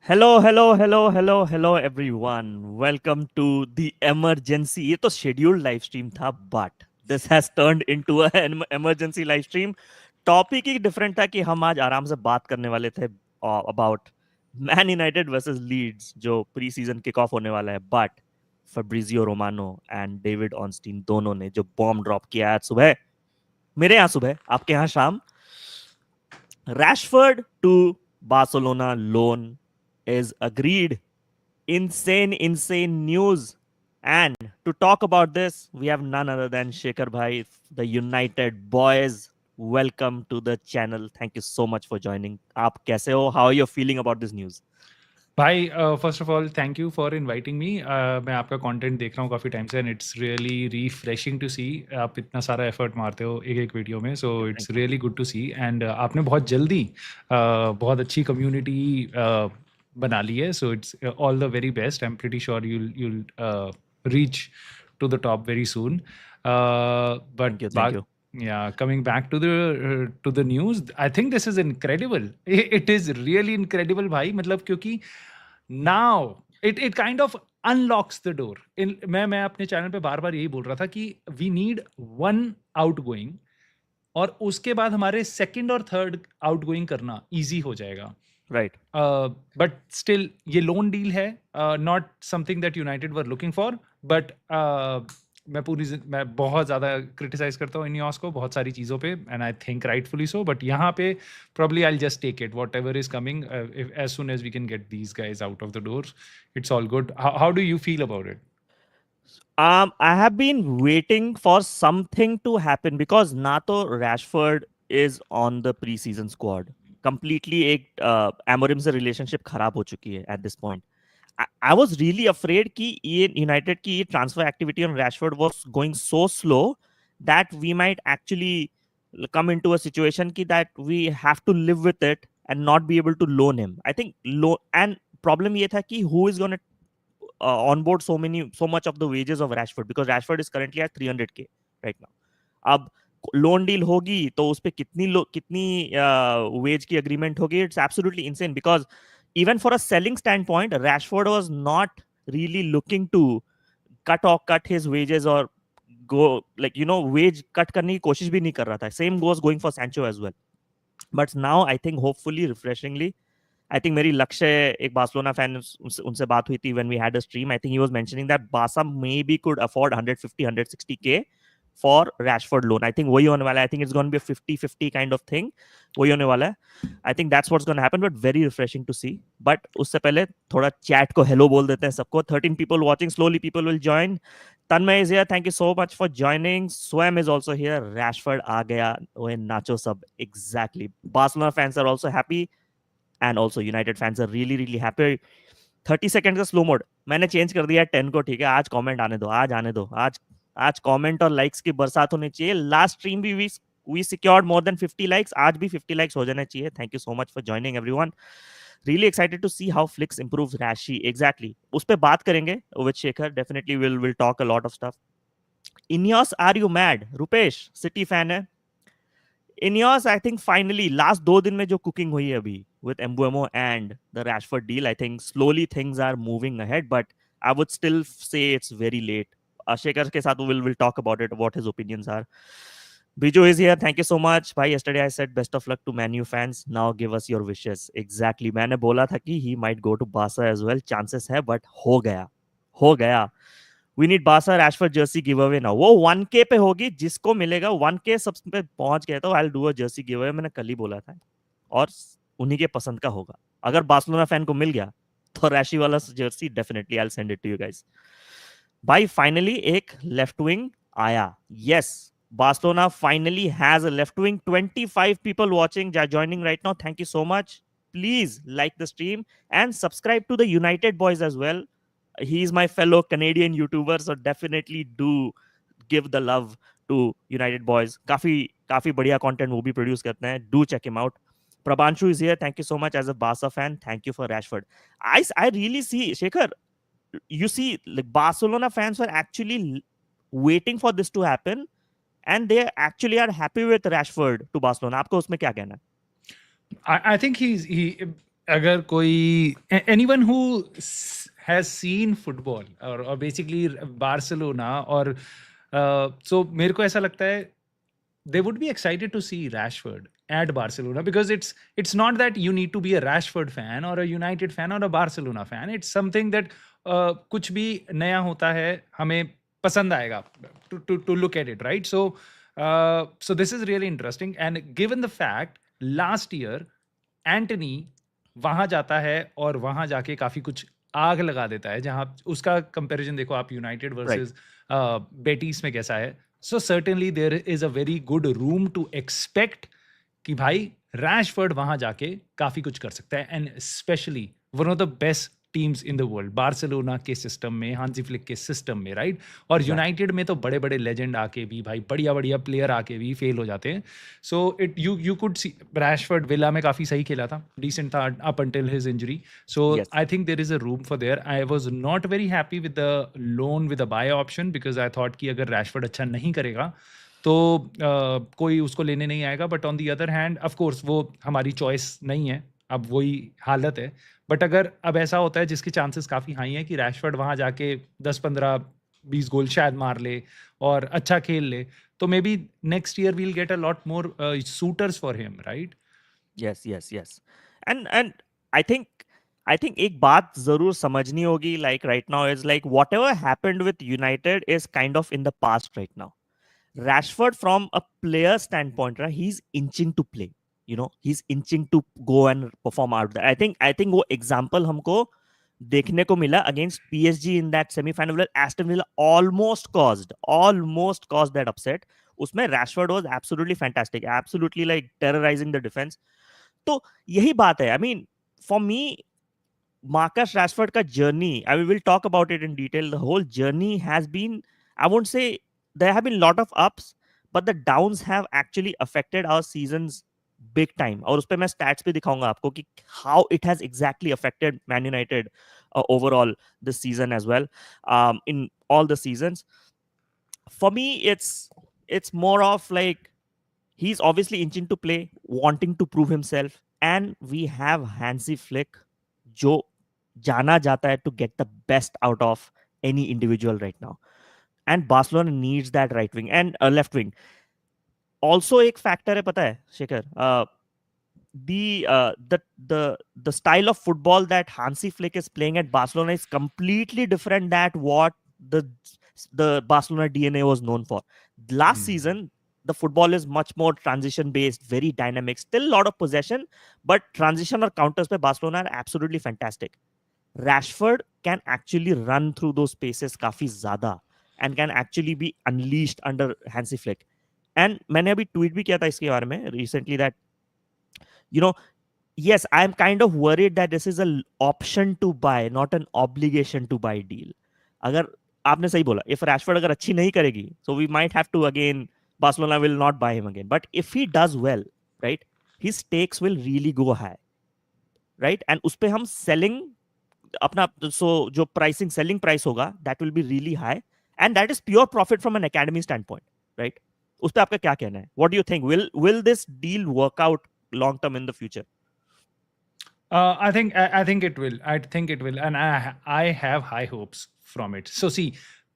Hello everyone. Welcome to the emergency. ये तो scheduled live stream था, but this has turned into an emergency live stream. Topic he different था कि हम आज आराम से बात करने वाले थे about Man United versus Leeds जो प्री सीजन किक ऑफ होने वाला है, but Fabrizio Romano and David Ornstein दोनों ने जो बॉम्ब ड्रॉप किया आज सुबह, मेरे यहाँ सुबह, आपके यहाँ शाम. Rashford to Barcelona loan is agreed. Insane news. And to talk about this, we have none other than Shekhar Bhai, the United boys. Welcome to the channel. Thank you so much for joining. आप कैसे हो? How are you feeling about this news? भाई first of all thank you for inviting me. मैं आपका content देख रहा हूँ काफ़ी टाइम से and it's really refreshing to see. आप इतना सारा एफर्ट मारते हो एक एक वीडियो में, so it's really good to see. And आपने बहुत जल्दी बहुत अच्छी कम्युनिटी बना ली है, so it's all the very best. I am pretty sure you'll reach to the top very soon. But Thank you. yeah, coming back to the news, I think this is incredible. It is really incredible, भाई. मतलब क्योंकि now it kind of unlocks the door. मैं अपने channel पे बार बार यही बोल रहा था कि we need one outgoing और उसके बाद हमारे सेकंड और थर्ड आउटगोइंग करना इजी हो जाएगा. Right. बट स्टिल ये लोन डील है, not something that United were looking for. But मैं बहुत ज़्यादा क्रिटिसाइज करता हूँ इनियोस को बहुत सारी चीज़ों पे, and I think rightfully so. But यहाँ पे probably I just take it whatever is coming. As soon as we can get these guys out of the door, it's all good. How do you feel about it? I have been waiting for something to happen because ना तो Rashford is on the preseason squad. Completely एक Amorim से relationship खराब हो चुकी है at this point. I was really afraid कि ये United की ये transfer activity on Rashford was going so slow that we might actually come into a situation कि that we have to live with it and not be able to loan him. I think and problem ये था कि who is going to onboard so much of the wages of Rashford because Rashford is currently at 300k right now. अब loan deal होगी तो उस पे कितनी wage की एग्रीमेंट होगी. It's absolutely insane because even for a selling standpoint Rashford was not really looking to cut his wages or go like veg cut करने की कोशिश भी नहीं कर रहा था. Same goes going for Sancho as well. But now I think hopefully refreshingly I think मेरी लक्ष्य एक बार्सिलोना फैन उनसे बात हुई थी when we had a stream. I think he was mentioning that Barca maybe could afford 150-160k for Rashford loan. I think वही होने वाला है. I think it's going to be a 50-50 kind of thing. वही होने वाला है. I think that's what's going to happen, but very refreshing to see. But उससे पहले थोड़ा chat को hello बोल देते हैं सबको. 13 people watching. Slowly people will join. Tanmay is here. Thank you so much for joining. Swam is also here. Rashford आ गया. ओए नाचो सब. Exactly. Barcelona fans are also happy. And also United fans are really happy. 30 seconds का slow mode मैंने change कर दिया 10 को. ठीक है, आज कमेंट आने दो, आज आने दो. आज कमेंट और लाइक्स की बरसात होनी चाहिए. लास्ट स्ट्रीम भी we secured more than 50 likes. आज भी 50 likes हो जाने चाहिए. Thank you so much for joining everyone. Really excited to see how Flicks improves Rashi. Exactly. उस पे बात करेंगे with Shekhar. Definitely we'll talk a lot of stuff. Ineos, are you mad? Rupesh city fan है. Ineos, I think finally last 2 दिन में जो cooking हुई है अभी with Mbeumo and the Rashford deal, I think slowly things are moving ahead, but I would still say it's very late. Shekhar के साथ we'll talk about it, what his opinions are. Biju is here. Thank you so much. Bhai, yesterday I said best of luck to Man U fans. Now give us your wishes. Exactly. मैंने बोला था कि he might go to Barca as well. Chances है, but हो गया. We need Barca Rashford jersey giveaway now. वो 1k पे होगी, जिसको मिलेगा 1k सब पे पहुंच गया तो I'll do a jersey giveaway. मैंने कल ही बोला था और उन्हीं के पसंद का होगा. अगर बार्सिलोना फैन को मिल गया तो रैशी वाला Jersey definitely I'll send it to you guys. भाई फाइनली एक लेफ्ट विंग आया. Yes, Barcelona finally has a left wing. 25 people watching, joining right now. Thank you so much. Please like the stream and subscribe to the United boys as well. He's my fellow Canadian YouTuber, so definitely do give the love to United boys. काफी बढ़िया content वो भी produce करते हैं. Do check him out. Prabhanshu is here. Thank you so much as a Barca fan. Thank you for Rashford. I really see, Shekhar, you see, like Barcelona fans were actually waiting for this to happen, and they actually are happy with Rashford to Barcelona. आपको उसमें क्या कहना है? I think he अगर कोई anyone who has seen football or basically Barcelona और so मेरे को ऐसा लगता है they would be excited to see Rashford at Barcelona because it's not that you need to be a Rashford fan or a United fan or a Barcelona fan. It's something that कुछ भी नया होता है हमें पसंद आएगा to look at it, right? So this is really interesting. And given the fact last year Antony वहां जाता है और वहां जाके काफी कुछ आग लगा देता है, जहां उसका कंपैरिजन देखो आप यूनाइटेड राइट वर्सेस बेटीज में कैसा है. So certainly there is a very good room to expect कि भाई रैशफोर्ड वहां जाके काफी कुछ कर सकता है, and specially one of the best teams in the world, Barcelona के सिस्टम में, हांसी फ्लिक के सिस्टम में, राइट? और एग्जैक्टली यूनाइटेड में तो बड़े बड़े लेजेंड आके भी भाई बढ़िया बढ़िया प्लेयर आके भी फेल हो जाते हैं. So it you could see Rashford Villa में काफी सही खेला था, डिसेंट था up until his injury. So yes I think there is a room for there. I was not very happy with the loan with the buy option because I thought कि अगर Rashford अच्छा नहीं करेगा तो कोई उसको लेने नहीं आएगा. But on the other hand of course वो हमारी चॉइस नहीं है, अब वही हालत है. बट अगर अब ऐसा होता है जिसके चांसेस काफ़ी हाई हैं कि रैशफोर्ड वहाँ जाके 10-15-20 गोल शायद मार ले और अच्छा खेल ले, तो maybe next year we'll get a lot more suitors for him, right? Yes yes yes and I think एक बात जरूर समझनी होगी, like right now is like whatever happened with United is kind of in the past right now. Rashford, from a player standpoint, right, he's inching to play. He's inching to go and perform out there. I think वो example हमको देखने को मिला against PSG in that semi-final where Aston Villa almost caused that upset. उसमें Rashford was absolutely fantastic, absolutely like terrorizing the defense. तो यही बात है. I mean, for me, Marcus Rashford ka journey, I mean, we'll talk about it in detail. The whole journey has been, I won't say there have been a lot of ups, but the downs have actually affected our seasons big time. और उस पे मैं stats भी दिखाऊंगा आपको कि how it has exactly affected Man United overall this season as well, in all the seasons. For me, it's more of like he's obviously inching to play, wanting to prove himself, and we have Hansi Flick, जो जाना जाता है to get the best out of any individual right now. And Barcelona needs that right wing and left wing. Also, एक factor है पता है Shekhar, the style of football that Hansi Flick is playing at Barcelona is completely different than what the Barcelona DNA was known for. Last season, the football is much more transition based, very dynamic, still a lot of possession, but transition or counters by Barcelona are absolutely fantastic. Rashford can actually run through those spaces काफी ज़्यादा and can actually be unleashed under Hansi Flick. And मैंने अभी tweet भी किया था इसके बारे में recently that, yes, I'm kind of worried that this is an option to buy, not an obligation to buy deal. अगर आपने सही बोला, if Rashford अगर अच्छी नहीं करेगी, so we might have to again, Barcelona will not buy him again. But if he does well, right, his stakes will really go high, right? And उस पे हम selling अपना, so जो pricing selling price होगा, that will be really high, and that is pure profit from an academy standpoint, right? उस पे आपका क्या कहना है? What do you think? Will this deal work out long term in the future? I think it will. I think it will, and I have high hopes from it. So see,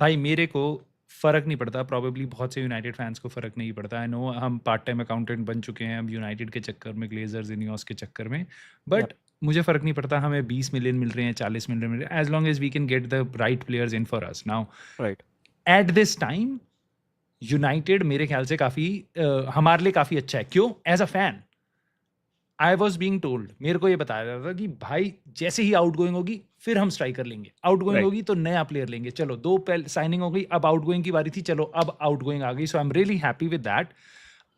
भाई मेरे को फर्क नहीं पड़ता, probably बहुत से United fans को फर्क नहीं पड़ता. आई नो हम पार्ट टाइम अकाउंटेंट बन चुके हैं अब यूनाइटेड के चक्कर में, ग्लेजर्स इनियोस के चक्कर में, बट मुझे फर्क नहीं पड़ता हमें 20 मिलियन मिल रहे हैं, 40 मिलियन मिल रहे हैं, as long as we can get the right players in for us. Now Right. At this time United मेरे ख्याल से काफ़ी हमारे लिए काफ़ी अच्छा है. क्यों? As a fan I was being told, मेरे को ये बताया जा रहा था कि भाई जैसे ही आउट गोइंग होगी फिर हम स्ट्राइकर लेंगे, आउट गोइंग Right. होगी तो नया प्लेयर लेंगे. चलो 2 साइनिंग हो गई, अब आउट गोइंग की बारी थी, चलो अब आउट गोइंग आ गई. So I am really happy with that.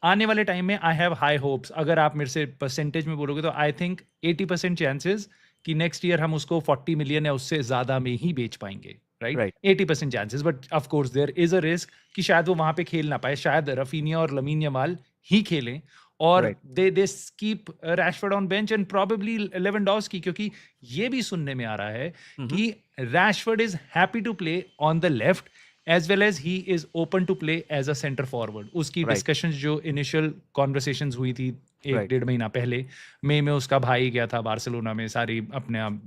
आने वाले टाइम में आई हैव हाई होप्स. अगर आप मेरे से परसेंटेज में बोलोगे तो आई थिंक 80% चांसेस कि नेक्स्ट ईयर हम उसको 40 मिलियन या उससे ज़्यादा में ही बेच पाएंगे, right? Right. 80% chances, but of course there is a risk कि शायद वो वहाँ पे खेल ना पाए, शायद रफीनिया और लमीन यमाल ही खेलें और Right. They keep Rashford on bench and probably Lewandowski, क्योंकि ये भी सुनने में आ रहा है कि Rashford is happy to play on the left as well as he is open to play as a centre forward. उसकी Right. डिस्कशंस जो इनिशियल कॉन्वर्सेशंस हुई थी एक Right. 1.5 महीना पहले मई में उसका भाई गया था बार्सिलोना में सारी अपने आप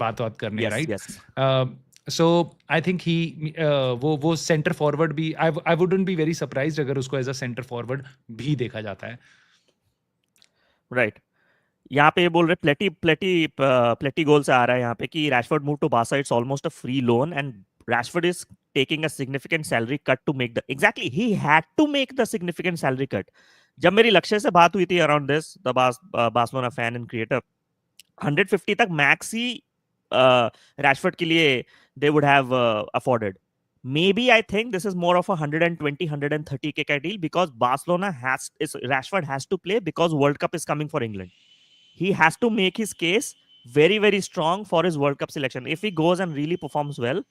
बात करने, Yes, right? yes. So I think ही वो सेंटर फॉरवर्ड भी आई वुडंट बी वेरी सरप्राइज्ड अगर उसको एज अ सेंटर फॉरवर्ड भी देखा जाता है। Right. यहाँ पे ये बोल रहे प्लेटी गोल से आ रहा है यहाँ पे कि Rashford move to Barca, it's almost a free loan and Rashford is taking a significant salary cut to make the exactly he had to make the significant salary cut. जब मेरी लक्ष्य से बात हुई थी around this the Barcelona fan and creator, 150 तक max ही Rashford के लिए they would have afforded. Maybe I think this is more of a 120, 130K ka deal because Rashford has to play because World Cup is coming for England. He has to make his case very, very strong for his World Cup selection. If he goes and really performs well,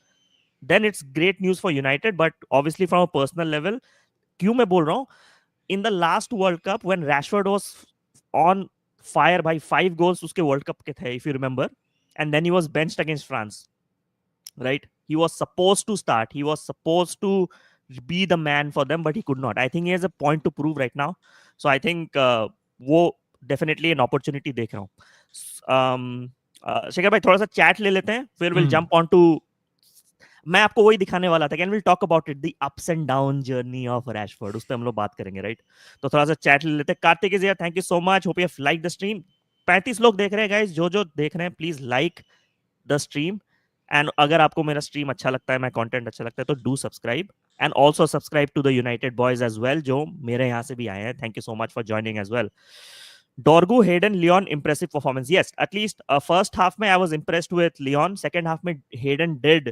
then it's great news for United. But obviously, from a personal level, क्यों मैं बोल रहा हूँ, in the last World Cup when Rashford was on fire by 5 goals उसके World Cup के थे, if you remember, and then he was benched against France, right? He was supposed to start. He was supposed to be the man for them, but he could not. I think he has a point to prove right now. So I think वो definitely an opportunity देख रहा हूँ. शेखर भाई थोड़ा सा chat ले लेते हैं, फिर विल जंप ऑन टू, मैं आपको वही दिखाने वाला था, can will talk about it, the ups and down journey of Rashford, उस पर हम लोग बात करेंगे, राइट? तो थोड़ा सा चैट ले लेते हैं. Kartik is here, thank you so much, hope you have like the stream. 35 लोग देख रहे हैं गाइस, जो जो देख रहे हैं please like the stream. And अगर आपको मेरा स्ट्रीम अच्छा लगता है, मेरा कंटेंट अच्छा लगता है, तो do subscribe and also subscribe to the United Boys as well, जो मेरे यहाँ से भी आए हैं. Thank you so much for joining as well. Dorgu, Hayden, Leon, impressive performance. Yes, at least first half में I was impressed with Leon. Second half में Hayden did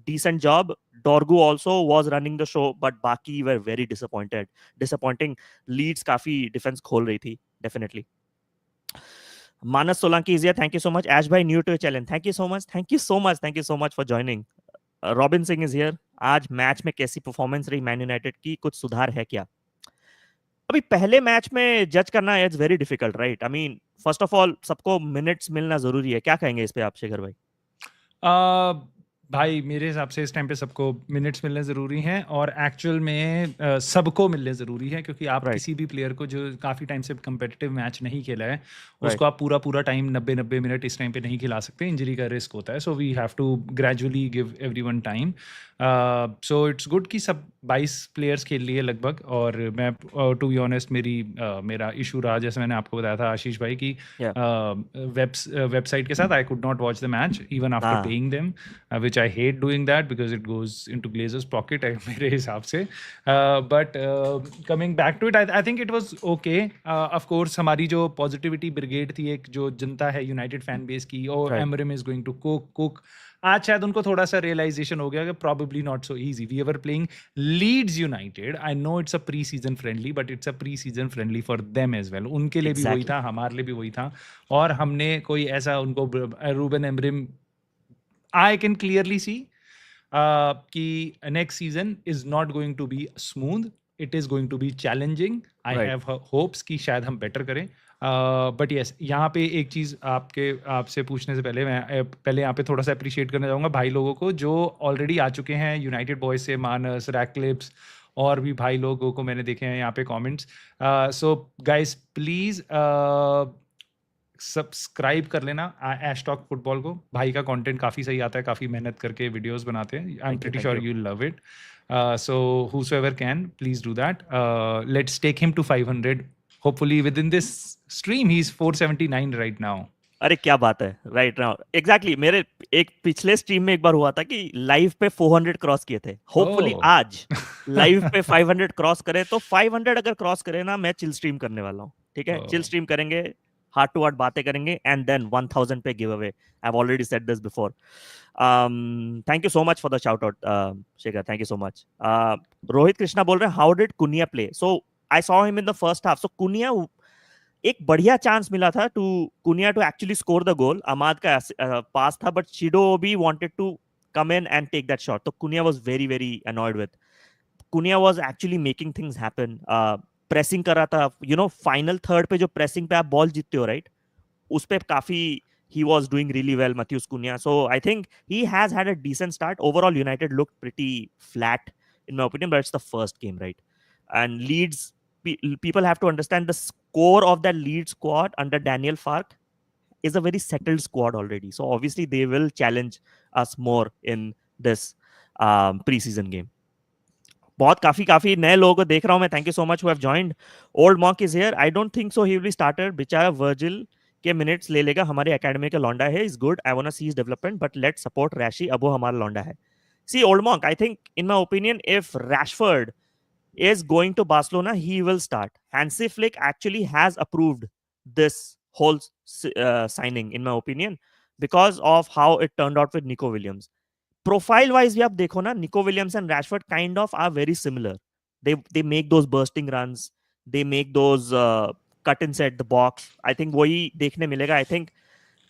decent job. Dorgu also was running the show, but बाकी were very disappointing. Leeds काफी defense खोल रही थी, definitely. Manas Solanki is here. Thank you so much. Ash bhai, new to the challenge. Thank you so much. Thank you so much for joining. Robin Singh is here. आज match में कैसी performance रही man United की, कुछ सुधार है क्या? अभी पहले मैच में जज करना it's very difficult, right? I mean first of all सबको मिनट्स मिलना जरूरी है. क्या कहेंगे इस पे आप शेखर भाई? भाई मेरे हिसाब से इस टाइम पे सबको मिनट्स मिलने ज़रूरी हैं और एक्चुअल में सबको मिलने ज़रूरी है, क्योंकि आप राइट, किसी भी प्लेयर को जो काफ़ी टाइम से कम्पिटिटिव मैच नहीं खेला है राइट, उसको आप पूरा टाइम 90 मिनट इस टाइम पे नहीं खिला सकते, इंजरी का रिस्क होता है. So we have to gradually give everyone time. So it's good कि सब 22 प्लेयर्स खेल लिए लगभग. और मैं टू बी ऑनेस्ट मेरा इशू रहा, जैसे मैंने आपको बताया था आशीष भाई, कि या वेबसाइट के साथ I could not watch the match even after हाँ, paying them, which I hate doing that because it goes into Glazers' pocket मेरे हिसाब से. But coming back to it, I think it was okay. Of course हमारी जो positivity brigade थी, एक जो जनता है यूनाइटेड फैन बेस की, और right, Amorim is going to cook. आज शायद उनको थोड़ा सा रियलाइजेशन हो गया कि probably not so easy. We were playing Leeds United. I know it's a pre-season friendly, but it's a pre-season friendly for them as well. उनके लिए भी वही एग्जैक्टली, था, हमारे लिए भी वही था. और हमने कोई ऐसा उनको Ruben Amorim, I can clearly see कि next season is not going to be smooth. It is going to be challenging. I right, have hopes कि शायद हम better करें. बट यस, यहाँ पे एक चीज़ आपसे पूछने से पहले मैं पहले यहाँ पे थोड़ा सा अप्रिशिएट करना चाहूँगा भाई लोगों को जो ऑलरेडी आ चुके हैं यूनाइटेड बॉयज से, मानस, रैकलिप्स, और भी भाई लोगों को मैंने देखे हैं यहाँ पे comments. So guys please subscribe कर लेना एश टॉक फुटबॉल को. भाई का कंटेंट काफ़ी सही आता है, काफ़ी मेहनत करके वीडियोस बनाते हैं. आई am pretty sure you love it. So whosoever can, please do that. Let's take him to 500 hopefully within this stream. He's 479 right now. अरे क्या बात है, राइट नाउ एग्जैक्टली. मेरे एक पिछले स्ट्रीम में एक बार हुआ था कि लाइव पे 400 क्रॉस किए थे. Hopefully Oh. आज लाइव पे 500 क्रॉस करे, तो 500 अगर क्रॉस करे ना, मैं चिल स्ट्रीम करने वाला हूँ. ठीक है, चिल Oh. स्ट्रीम करेंगे, हार्ट टू हार्ट बातें करेंगे, एंड देन 1000 पे give away. I have already said this before. Thank you so much for the shout out Shekhar, thank you so much. Rohit Krishna बोल रहे हैं how did Cunha play. So I saw him in the first half. So Cunha, एक बढ़िया chance मिला था to Cunha to actually score the goal. अमाद का पास था, बट शिडो भी wanted to come in and take that shot. तो Cunha was very very annoyed with. Cunha was actually making things happen. Pressing कर रहा था, यू नो, फाइनल थर्ड पे जो प्रेसिंग पे आप बॉल जीतते हो, राइट, उस पे काफी he was doing really well, Matheus Cunha. So I think he has had a decent start. Overall, United looked pretty flat, in my opinion, but it's the first game, right? And Leeds people have to understand the score of that lead squad under Daniel Fark is a very settled squad already. So obviously they will challenge us more in this preseason game. बहुत काफी काफी नए लोगों को देख रहा हूं मैं. Thank you so much who have joined. Old Monk is here. I don't think so he will starter. बेचारा वर्जिल के मिनट्स ले लेगा. हमारे एकेडमी का लौंडा है. Is good. I want to see his development but let's support Rashy. अब वो हमारा लौंडा है. See Old Monk, I think in my opinion if Rashford is going to Barcelona, he will start. Hansi Flick actually has approved this whole signing, in my opinion, because of how it turned out with Nico Williams. Profile wise, भी आप देखो ना, Nico Williams and Rashford kind of are very similar. They make those bursting runs. They make those cut inside the box. I think वही देखने मिलेगा. I think,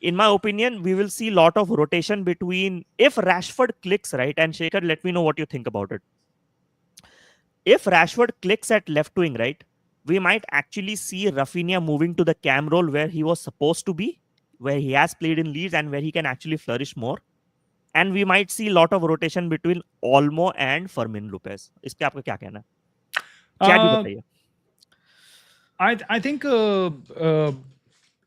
in my opinion, we will see lot of rotation between if Rashford clicks right. And Shekhar, let me know what you think about it. If Rashford clicks at left wing, right, we might actually see Raphinha moving to the cam role where he was supposed to be, where he has played in Leeds and where he can actually flourish more. And we might see a lot of rotation between Olmo and Fermin Lopez. इस पे आपका क्या कहना है? Chat भी बताइए. I think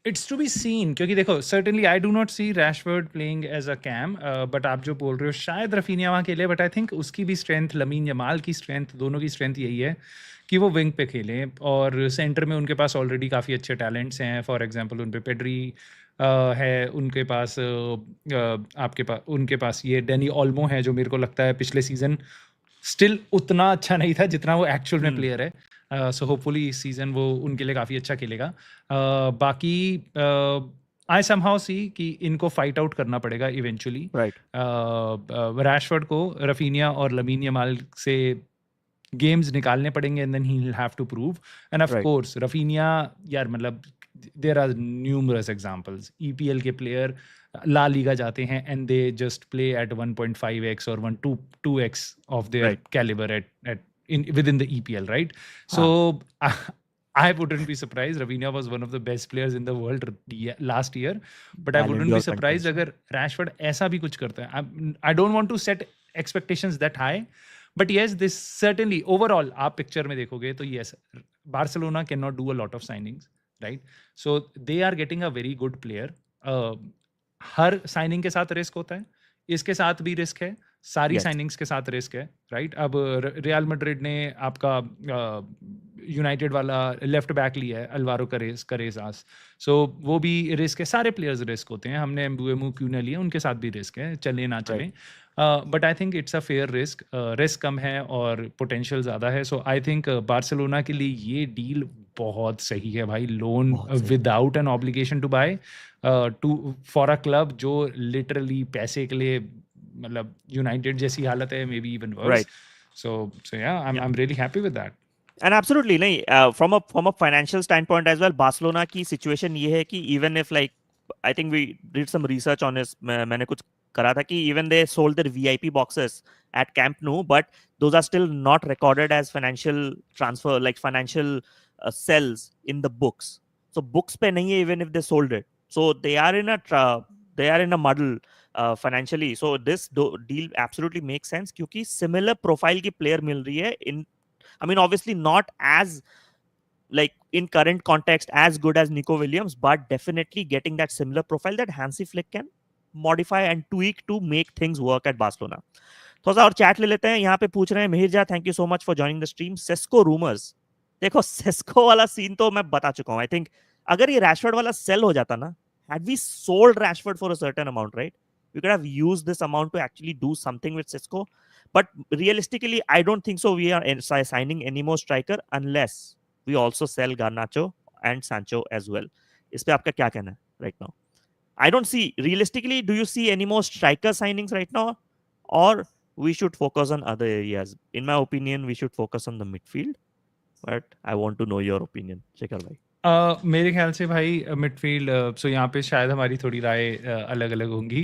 it's to be seen, क्योंकि देखो certainly I do not see Rashford playing as a cam, but आप जो बोल रहे हो शायद रफीनिया वहाँ खेले, but I think उसकी भी स्ट्रेंथ, लमीन यमाल की स्ट्रेंथ, दोनों की स्ट्रेंथ यही है कि वो विंग पे खेलें. और सेंटर में उनके पास ऑलरेडी काफ़ी अच्छे टैलेंट्स हैं. फॉर एग्जांपल उन पे पेड्री है, उनके पास उनके पास ये डैनी ऑल्मो है, जो मेरे को लगता है पिछले सीज़न स्टिल उतना अच्छा नहीं था जितना वो एक्चुअल में प्लेयर है. सो होपफुली इस सीज़न वो उनके लिए काफ़ी अच्छा खेलेगा. बाकी आई समहाउ सी कि इनको फाइट आउट करना पड़ेगा इवेंचुअली. रैशफोर्ड को रफीनिया और लमीन यमाल से गेम्स निकालने पड़ेंगे and then he will have to prove. And of course Raphinha, यार मतलब there are numerous examples. EPL के प्लेयर ला लीगा जाते हैं and they just play at 1.5x or 2x of their caliber at within the EPL, right? So I wouldn't be surprised. Raphinha was one of the best players in the world last year, but I wouldn't be surprised अगर Rashford ऐसा भी कुछ करता है. I don't want to set expectations that high, but yes, this certainly overall आप picture में देखोगे तो yes, Barcelona cannot do a lot of signings, right? So they are getting a very good player. Her signing के साथ risk होता है, इसके साथ भी रिस्क है, सारी साइनिंग्स के साथ रिस्क है, राइट? अब रियल मैड्रिड ने आपका यूनाइटेड वाला लेफ्ट बैक लिया है, अल्वारो करेजास. सो वो भी रिस्क है, सारे प्लेयर्स रिस्क होते हैं. हमने एम्बुएमू क्यों ना लिए, उनके साथ भी रिस्क है, चले ना चले. But I think it's a fair risk. Risk कम है और पोटेंशियल ज़्यादा है. सो आई थिंक बार्सिलोना के लिए ये डील बहुत सही है भाई. Loan without an obligation to buy for a club जो लिटरली पैसे के लिए, मतलब यूनाइटेड जैसी हालत है, maybe even worse. So yeah, I'm really happy with that. And absolutely नहीं, from a financial standpoint as well, Barcelona की situation ये है कि even if like I think we did some research on this, मैंने कुछ करा था कि even they sold their VIP boxes at Camp Nou, but those are still not recorded as financial transfer, like financial sells in the books. So books पे नहीं है even if they sold it. So they are in a muddle financially. So this deal absolutely makes sense क्योंकि similar profile की player मिल रही है. I mean, obviously not as like in current context as good as Nico Williams, but definitely getting that similar profile that Hansi Flick can modify and tweak to make things work at Barcelona. थोड़ा सा और chat ले लेते हैं. यहाँ पे पूछ रहे हैं Mihir, thank you so much for joining the stream. Sesko rumours, देखो सेस्को वाला सीन तो मैं बता चुका हूँ. आई थिंक अगर ये रैशफोर्ड वाला सेल हो जाता ना, had we sold Rashford for a certain amount, right, we could have used this amount to actually do something with Cisco. But realistically, I don't think so. We are signing any more striker unless we also sell Garnacho and Sancho as well. इस पे आपका क्या कहना है right now? I don't see, realistically, do you see any more striker signings right now, or we should focus on other areas? In my opinion, we should focus on the midfield, but I want to know your opinion, Shekhar bhai. मेरे ख्याल से भाई midfield, सो यहाँ पे शायद हमारी थोड़ी राय अलग अलग होंगी.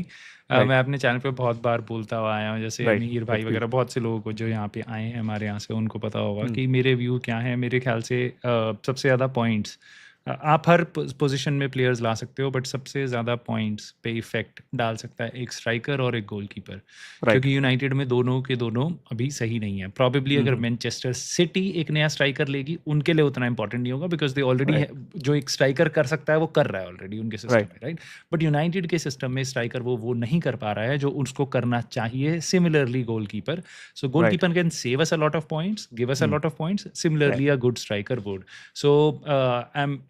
मैं अपने चैनल पे बहुत बार बोलता हुआ आया हूँ, जैसे मीर भाई वगैरह, बहुत से लोगों को जो यहाँ पे आए हैं हमारे यहाँ से, उनको पता होगा कि मेरे व्यू क्या है. मेरे ख्याल से सबसे ज़्यादा पॉइंट्स आप हर पोजीशन में प्लेयर्स ला सकते हो, बट सबसे ज़्यादा पॉइंट्स पे इफेक्ट डाल सकता है एक स्ट्राइकर और एक गोलकीपर, राइट। क्योंकि यूनाइटेड में दोनों के दोनों अभी सही नहीं है। प्रॉबेबली अगर मैनचेस्टर सिटी एक नया स्ट्राइकर लेगी, उनके लिए उतना इंपॉर्टेंट नहीं होगा, बिकॉज दे ऑलरेडी राइट। जो एक स्ट्राइकर कर सकता है वो कर रहा है ऑलरेडी उनके सिस्टम राइट। में, राइट। बट यूनाइटेड के सिस्टम में स्ट्राइकर वो नहीं कर पा रहा है जो उसको करना चाहिए। Similarly goalkeeper, so right. goalkeeper can save us a lot of points, give us a lot of points. Right. Similarly, a good striker would. So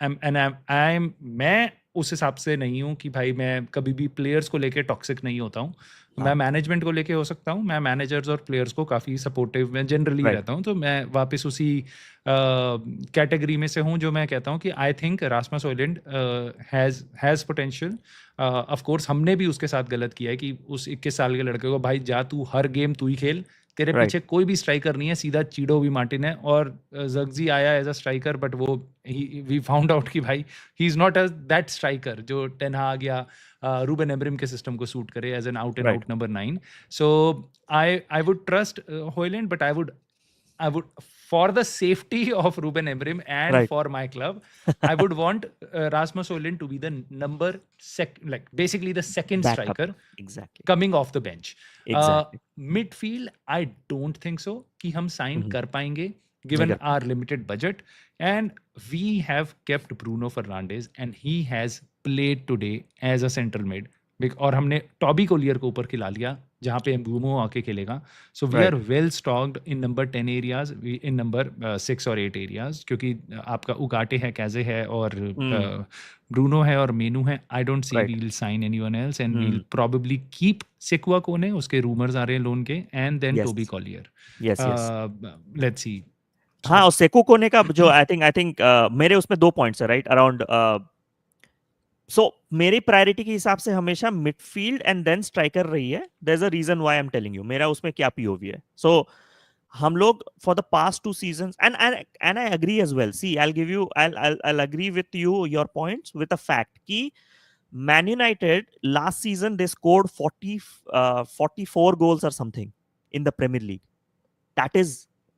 मैं उस हिसाब से नहीं हूँ कि भाई मैं कभी भी प्लेयर्स को लेके टॉक्सिक नहीं होता हूँ। मैं मैनेजमेंट को लेके हो सकता हूँ, मैं मैनेजर्स और प्लेयर्स को काफ़ी सपोर्टिव में जनरली राइट। रहता हूँ, तो मैं वापस उसी कैटेगरी में से हूँ जो मैं कहता हूँ कि I think Rasmus Højlund has potential. Of course हमने भी उसके साथ गलत किया है कि उस 21 साल के लड़के को भाई जा तू हर गेम तू ही खेल, तेरे राइट। पीछे कोई भी स्ट्राइकर नहीं है, सीधा चीडो भी मार्टिन है। और जगजी आया एज अ स्ट्राइकर, बट वो वी फाउंड आउट कि भाई he is not as that striker जो टेन हाग या रूबेन एमरिम के सिस्टम को सूट करे as an out and right. Out number 9। So I would trust Hojlund, but I would, for the safety of Ruben Amorim and right. for my club, I would want Rasmus Hojlund to be the like basically the second backup. striker exactly. coming off the bench. Exactly. Midfield, I don't think so कि हम sign कर पाएंगे नहीं given कर our पाएंगे। limited budget. And we have kept Bruno Fernandes and he has played today as a central mid. और हमने Toby Collier को ऊपर खिला लिया जहाँ पे एम्बूमो आके खेलेगा। So we are right. Well stocked in number 10 areas, in number 6 और 8 एरियाज, क्योंकि आपका उगाटे है, कैजे है और ब्रूनो है और मेनू है। I don't see right. We'll sign anyone else and we'll probably keep सिक्वा कोने, उसके रूमर्स आ रहे हैं लोन के, and then yes. Toby Collyer. Yes. Yes. Let's see. हाँ, और सेको कोने का जो आई थिंक मेरे उसमें 2 पॉइंट्स है, राइट अराउंड। सो मेरी प्रायोरिटी के हिसाब से हमेशा मिडफील्ड एंड देन स्ट्राइकर रही है। There is a reason why I am telling you मेरा उसमें क्या पीओवी है। सो हम लोग for the past 2 seasons and I agree as well. See I will give you I agree with you your points with a fact कि Man United last season they scored 44 goals or something in the Premier League. That is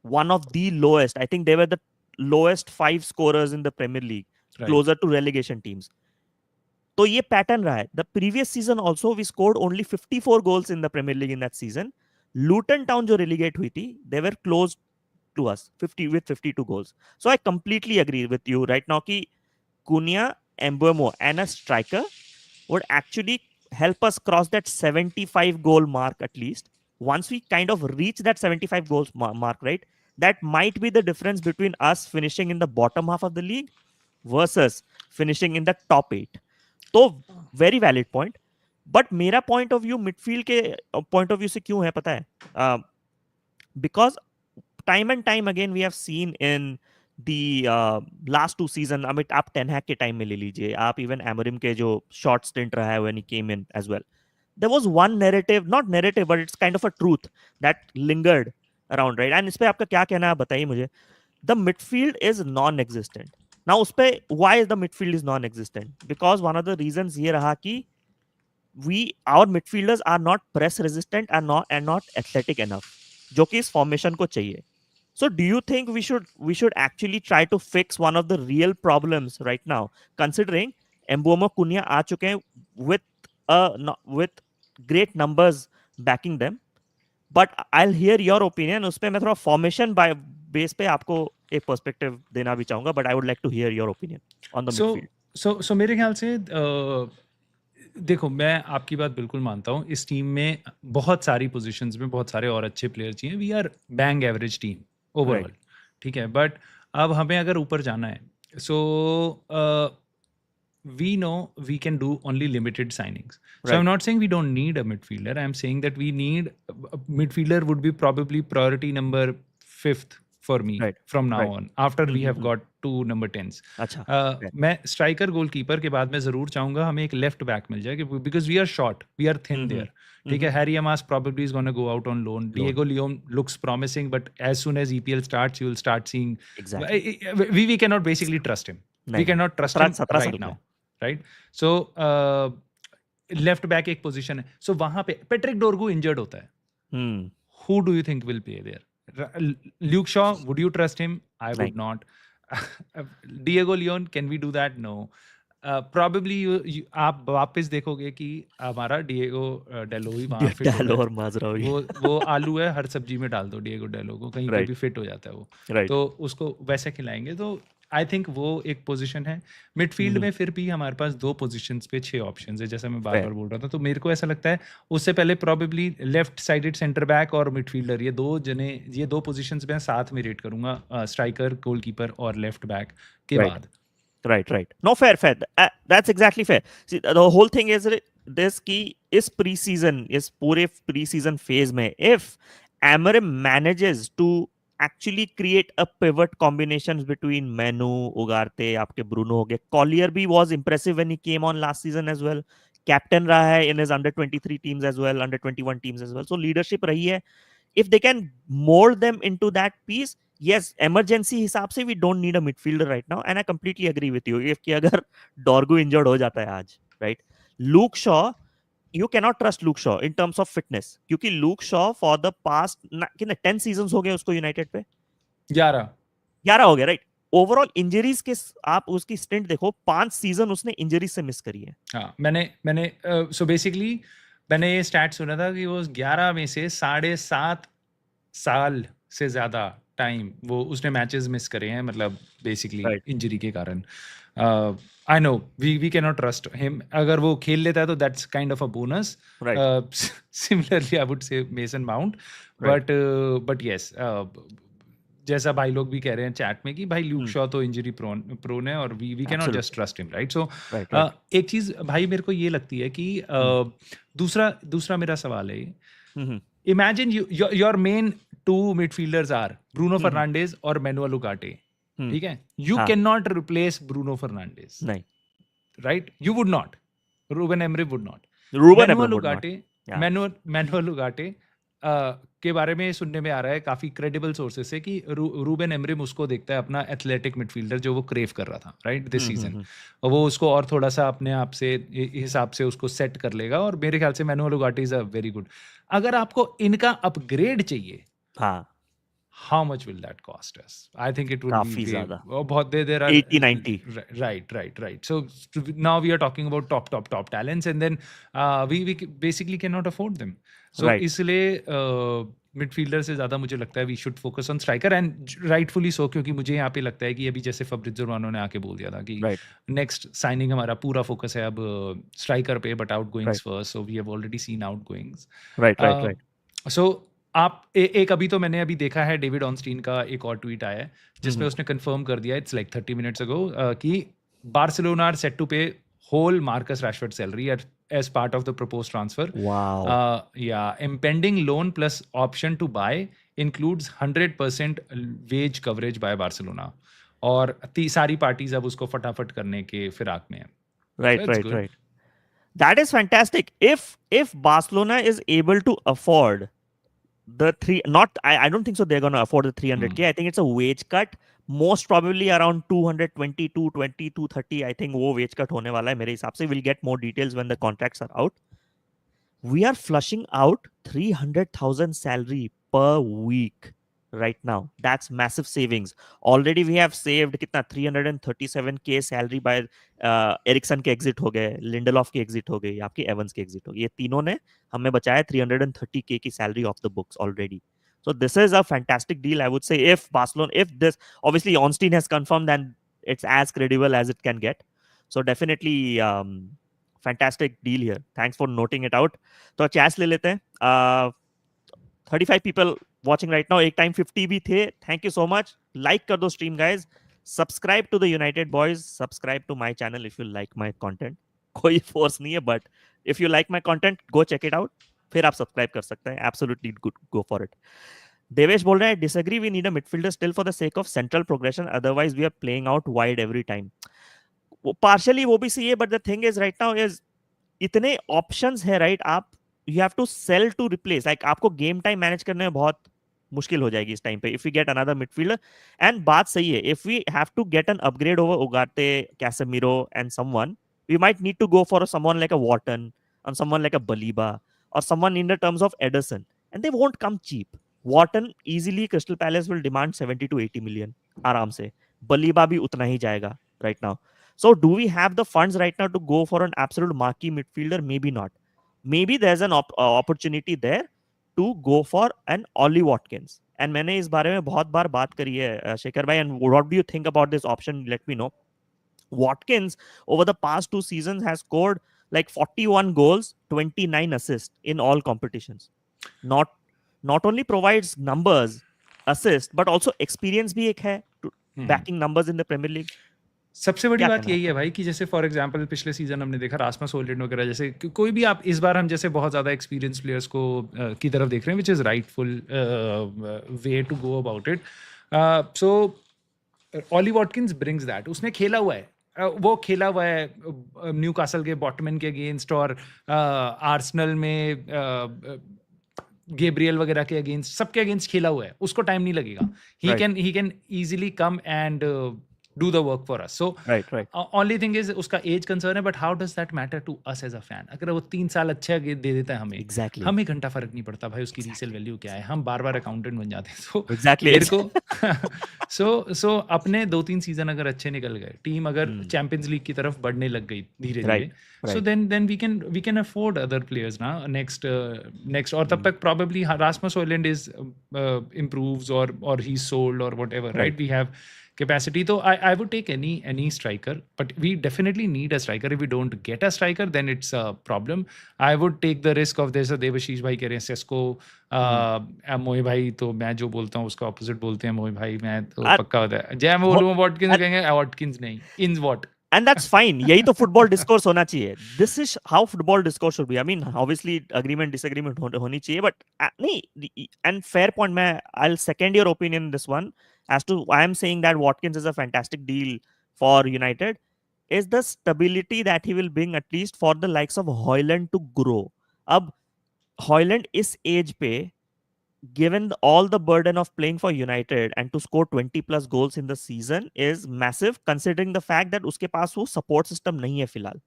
one of the lowest. I think they were the lowest 5 scorers in the Premier League, closer to relegation teams. तो ये pattern रहा है। The previous season also we scored only 54 goals in the Premier League in that season. Luton Town जो relegate हुई थी, they were close to us 50 with 52 goals. So I completely agree with you right now कि Cunha, Mbeumo and a striker would actually help us cross that 75 goal mark at least. Once we kind of reach that 75 goals mark, right, that might be the difference between us finishing in the bottom half of the league versus finishing in the top 8. तो very valid point. But मेरा point of view midfield के point of view से क्यों है पता है? Because time and time again we have seen in the last 2 season. आप Ten Hag के टाइम में ले लीजिए, आप इवन एमोरिम के जो शॉर्ट स्टिंट रहा है when he came in as well, there was one narrative, not narrative but it's kind of a truth that lingered around, right? And इस पे आपका क्या कहना है, बताइए मुझे। The midfield is non existent. Now, उसपे why the midfield is non-existent? Because one of the reasons ये रहा कि our midfielders are not press resistant and not athletic enough, जो कि इस formation को चाहिए. So, do you think we should actually try to fix one of the real problems right now, considering Mbeumo, Cunha आ चुके हैं with great numbers backing them? But I'll hear your opinion. उस पे मैं थोड़ा formation by base पे आपको एक perspective देना भी चाहूंगा, but I would like to hear your opinion on the midfield. So मेरे ख्याल से देखो, मैं आपकी बात बिल्कुल मानता हूँ। इस टीम में बहुत सारी पोजीशंस में बहुत सारे और अच्छे प्लेयर चाहिए। We are bang average team overall, ठीक है। बट अब हमें अगर ऊपर जाना है, सो we know we can do only limited signings. So I'm not saying we don't need a midfielder. I'm saying that we need a midfielder would be probably priority number 5th for me from now on, after we have got 2 number 10s. अच्छा, मैं striker goalkeeper के बाद मैं जरूर चाहूंगा हमें एक left back मिल जाए, because we are short, we are thin there, ठीक है। Harry Amass probably is going to go out on loan. Diego Leon looks promising, but as soon as EPL starts, you will start seeing we cannot basically trust him. We cannot trust him right now. Right? So left back एक position है, सो वहां पे Patrick Dorgu injured होता है। Who do you think will play there? Luke Shaw, would you trust him? I would not. Diego Leon, can we do that? No. Probably आप वापस देखोगे कि हमारा डिएगो डेलो ही वहाँ फिट हो रहा डालो है. और माजरावी. वो आलू है, हर सब्जी में डाल दो डिएगो डेलो को, कहीं पे राइट. भी फिट हो जाता है वो. राइट. तो उसको वैसे खिलाएंगे. तो आई थिंक वो एक पोजीशन है. मिडफील्ड में फिर भी हमारे पास 2 पोजीशंस पे 6 ऑप्शंस है, जैसा मैं बार फेयर. बार बोल रहा था. तो मेरे को ऐसा लगता है उससे पहले probably left sided centre back और मिडफील्डर, ये दो पोजीशंस मैं साथ में रेट करूंगा, स्ट्राइकर, गोलकीपर और लेफ्ट बैक के राइट. बाद. Right. No, fair. That's exactly fair. See, the whole thing is this कि इस preseason, इस पूरे preseason phase में, if Amorim manages to actually create a pivot combinations between Mainoo, Ugarte, आपके Bruno हो गए, Collier भी was impressive when he came on last season as well. Captain रहा है in his under 23 teams as well, under 21 teams as well. So leadership रही है. If they can mold them into that piece, yes, emergency हिसाब से we don't need a midfielder right now, and I completely agree with you. If कि अगर डॉर्गू injured हो जाता है आज, right? Luke Shaw, you cannot trust Luke Shaw in terms of fitness, क्योंकि Luke Shaw for the past कितने 10 seasons हो गए उसको यूनाइटेड पे, 11. 11 हो गए, राइट? ओवरऑल इंजरीज के आप उसकी स्टिंट देखो, 5 सीजन उसने इंजरी से मिस करी है. हाँ, मैंने सो बेसिकली मैंने ये स्टैट सुना था कि वो 11 में से 7.5 साल से ज़्यादा टाइम वो उसने मैचेस मिस करे हैं, मतलब बेसिकली राइट. इंजरी के कारण. I know we can not trust him. अगर वो खेल लेता है तो that's kind of a bonus. Right. Similarly I would say Mason Mount. Right. But yes, जैसा भाई लोग भी कह रहे हैं चैट में कि भाई ल्यूक शॉ तो इंजरी प्रोन है और we can not just absolutely. Trust him, right? So right. Right. एक चीज भाई मेरे को ये लगती है कि दूसरा मेरा सवाल है, imagine your main two midfielders are Bruno Fernandes और Manuel Ugarte. ठीक है? You cannot replace Bruno Fernandes. नहीं. Right? You would not. Ruben Amorim would not. Ruben Amorim would not. Yeah. Manuel Ugarte के बारे में सुनने में आ रहा है काफी क्रेडिबल सोर्सेस से कि रूबेन एमरिम उसको देखता है अपना एथलेटिक मिडफील्डर जो वो क्रेव कर रहा था, राइट, दिस सीजन. और वो उसको और थोड़ा सा अपने आप से हिसाब से उसको सेट कर लेगा. और मेरे ख्याल से manual उगाटे is a very good. अगर आपको इनका अपग्रेड चाहिए, हाँ, how much will that cost us? I think it would काफी be ज्यादा. बहुत there are 80-90. right. So now we are talking about top talents, and then we basically cannot afford them. So Right. इसलिए midfielder से ज्यादा मुझे लगता है we should focus on striker, and rightfully so, क्योंकि मुझे यहाँ पे लगता है कि अभी जैसे फब्रिज़ो रोमानो ने आके बोल दिया था कि Right. नेक्स्ट साइनिंग हमारा पूरा फोकस है अब स्ट्राइकर पे, but outgoings Right. First. So we have already seen outgoings. Right. सो आप एक अभी तो मैंने अभी देखा है डेविड ऑनस्टीन का एक और ट्वीट आया है जिसमें उसने कंफर्म कर दिया, इट्स लाइक 30 मिनट्स अगो, कि बार्सिलोना आर सेट टू पे whole Marcus Rashford salary as part of the proposed transfer. Wow. Yeah, impending loan plus option to buy includes 100% wage coverage by Barcelona. और सारी parties अब उसको फटाफट करने के फिराक में है. Right. That is fantastic. If Barcelona is able to afford the I don't think so they're going to afford the 300k. I think it's a wage cut. Most probably around 220, 220, 230. I think वो wage cut होने वाला है मेरे हिसाब से. We'll get more details when the contracts are out. We are flushing out 300,000 salary per week right now. That's massive savings. Already we have saved कितना 337k salary by Ericsson के exit हो गए, लिंडलॉफ की exit हो गई, आपकी Evans की exit हो गई. ये तीनों ने हमें बचाया 330k की salary of the books already. So this is a fantastic deal, I would say. If Barcelona, if this, obviously Ornstein has confirmed, then it's as credible as it can get. So definitely fantastic deal here. Thanks for noting it out. तो chess ले लेते हैं. 35 people watching right now. एक time 50 भी थे. Thank you so much. Like कर दो stream, guys. Subscribe to the United Boys. Subscribe to my channel if you like my content. कोई force नहीं है, but if you like my content, go check it out. फिर आप subscribe कर सकते हैं. Absolutely good, go for it. Devesh बोल रहा है disagree, we need a midfielder still for the sake of central progression, otherwise we are playing out wide every time. Partially वो भी सही है, but the thing is right now is इतने options है, right? आप you have to sell to replace. Like आपको game time manage करने में बहुत मुश्किल हो जाएगी इस टाइम पे if we get another midfielder. And बात सही है, if we have to get an upgrade over Ugarte, Casemiro and someone, we might need to go for someone like a Wharton and someone like a Baliba or someone in the terms of Ederson, and they won't come cheap. Wharton easily Crystal Palace will demand 70 to 80 million आराम से. बलीबा भी उतना ही जाएगा right now. So do we have the funds right now to go for an absolute marquee midfielder? Maybe not. Maybe there's an opportunity there to go for an Ollie Watkins. And मैंने इस बारे में बहुत बार बात करी है शेखर भाई. And what do you think about this option? Let me know. Watkins over the past 2 seasons has scored like 41 goals, 29 assists in all competitions. Not not only provides numbers, assist, but also experience भी एक है backing numbers in the Premier League. सबसे बड़ी क्या बात कहना यही है आपका? भाई कि जैसे फॉर एग्जांपल पिछले सीजन हमने देखा रासमस होयलैंड वगैरह जैसे कोई भी आप इस बार हम जैसे बहुत ज़्यादा एक्सपीरियंस प्लेयर्स को की तरफ देख रहे हैं which is rightful way to go about it. So Ollie Watkins brings that. उसने खेला हुआ है. वो खेला हुआ है न्यू कासल के बॉटमैन के अगेंस्ट और आर्सेनल में गेब्रियल वगैरह के अगेंस्ट सबके अगेंस्ट खेला हुआ है. उसको टाइम नहीं लगेगा. He can easily come and do the work for us. So Right. only thing is उसका एज कंसर्न है, but how does that matter to us as a fan. अगर वो 3 साल अच्छा दे देता है हमें, Exactly. हमें घंटा फर्क नहीं पड़ता भाई उसकी रीसेल वैल्यू क्या है. हम बार बार अकाउंटेंट बन जाते हैं. सो Exactly. मेरे को सो अपने 2-3 सीजन अगर अच्छे निकल गए, टीम अगर चैंपियंस लीग की तरफ बढ़ने लग गई धीरे धीरे, so then we can afford other players ना नेक्स्ट. और तब तक probably Rasmus Hojlund is improves और ही सोल्ड और whatever, right. We have capacity. So I would take any striker, but we definitely need a striker. If we don't get a striker, then it's a problem. I would take the risk of this. Devashish भाई कह रहे हैं Sesko, मोहित भाई तो मैं जो बोलता हूँ उसका ऑपोजिट बोलते हैं. मोहित भाई मैं तो पक्का होता है. जय मैं बोलूँ वॉटकिंस कहेंगे, वॉटकिंस नहीं, in what. And that's fine. यही तो फुटबॉल डिस्कोर्स होना चाहिए. This is how football discourse should be. I mean, obviously agreement disagreement होनी चाहिए, but नहीं. And fair point. मैं I'll second your opinion in this one as to why I'm saying that Watkins is a fantastic deal for United is the stability that he will bring at least for the likes of Højlund to grow. अब Højlund इस as पे given all the burden of playing for United and to score 20 plus goals in the season is massive considering the fact that उसके पास वो support system नहीं है फिलहाल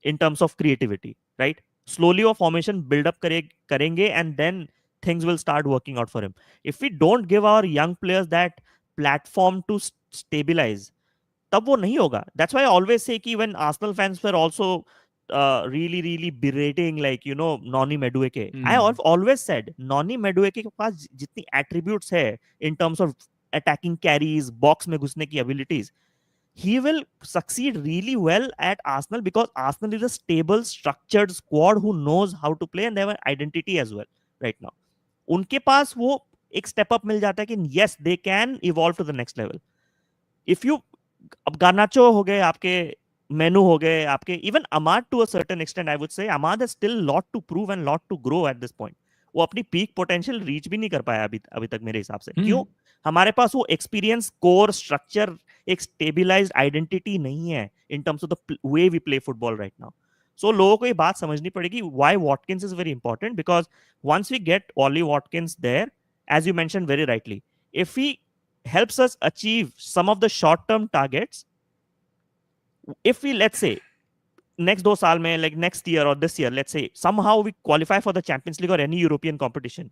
in terms of creativity, right? Slowly वो formation build up करेंगे and then things will start working out for him. If we don't give our young players that platform to stabilize, तब वो नहीं होगा. That's why I always say कि when Arsenal fans were also really berating like Noni Madueke. I have always said Noni Madueke के पास जितनी attributes है in terms of attacking carries, box में घुसने की abilities, he will succeed really well at Arsenal because Arsenal is a stable, structured squad who knows how to play and they have an identity as well right now. उनके पास वो एक step up मिल जाता है कि yes, they can evolve to the next level. If you अब Garnacho हो गए आपके, मेनू हो गए आपके, even Amad to a certain extent, I would say Amad has still lot to prove and lot to grow at this point. वो अपनी peak potential reach भी नहीं कर पाया अभी तक मेरे हिसाब से. क्यों? हमारे पास वो एक्सपीरियंस, कोर, स्ट्रक्चर, एक स्टेबिलाइज्ड आइडेंटिटी नहीं है in terms of the way we play football right now. So लोगों को ये बात समझनी पड़ेगी why Watkins is very important because once we get Ollie Watkins there, as you mention very rightly, if he helps us achieve some of the short term targets, if we let's say next 2 साल में, like next year or this year, let's say somehow we qualify for the Champions League or any European competition,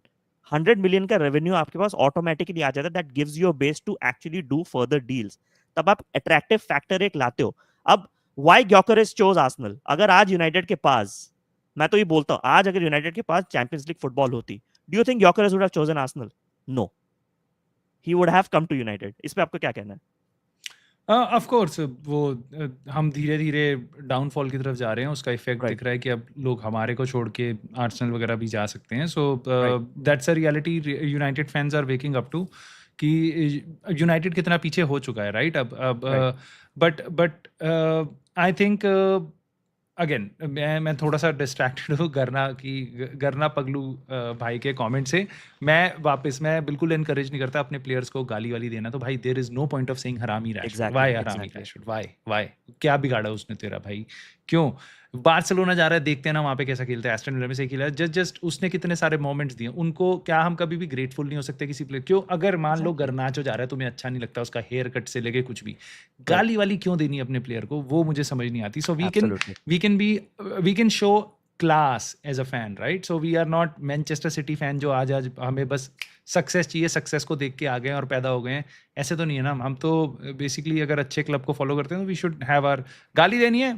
100 million का revenue आपके पास automatically आ जाता है. that gives you a base to actually do further deals. तब आप attractive factor एक लाते हो. अब why Gyökeres chose Arsenal? अगर आज यूनाइटेड के पास, मैं तो ये बोलता हूँ, आज अगर यूनाइटेड के पास चैंपियंस लीग फुटबॉल होती, do you think Gyökeres would have chosen Arsenal? No. He would have come to United. इस पे आपको क्या कहना है? ऑफ कोर्स वो हम धीरे धीरे डाउनफॉल की तरफ जा रहे हैं. उसका इफेक्ट दिख रहा है कि अब लोग हमारे को छोड़ के आर्सेनल वगैरह भी जा सकते हैं. So that's a reality United fans are waking up to कि यूनाइटेड कितना पीछे हो चुका है, राइट. अब बट आई थिंक अगेन मैं थोड़ा सा डिस्ट्रैक्टेड हूँ गरना पगलू भाई के कमेंट से. मैं बिल्कुल इनकरेज नहीं करता अपने प्लेयर्स को गाली वाली देना. तो भाई there is no point of saying हरामी रैशफोर्ड. व्हाई हरामी रैशफोर्ड? व्हाई क्या बिगाड़ा उसने तेरा भाई? क्यों? बार्सिलोना जा रहा है, देखते हैं ना वहाँ पे कैसा खेलता है. एस्टन विला में से खेला है. जस्ट उसने कितने सारे मोमेंट्स दिए उनको. क्या हम कभी भी ग्रेटफुल नहीं हो सकते किसी प्लेयर? क्यों? अगर मान लो गर्नाचो जा रहा है, तुम्हें अच्छा नहीं लगता उसका हेयर कट से लेके कुछ भी, गाली वाली क्यों देनी अपने प्लेयर को? वो मुझे समझ नहीं आती. So we can show class as a fan, right? So we are not Manchester City fan जो आज हमें बस सक्सेस चाहिए, सक्सेस को देख के आ गए हैं और पैदा हो गए हैं, ऐसे तो नहीं है ना। हम तो बेसिकली अगर अच्छे क्लब को फॉलो करते हैं तो वी शुड हैव आवर, गाली देनी है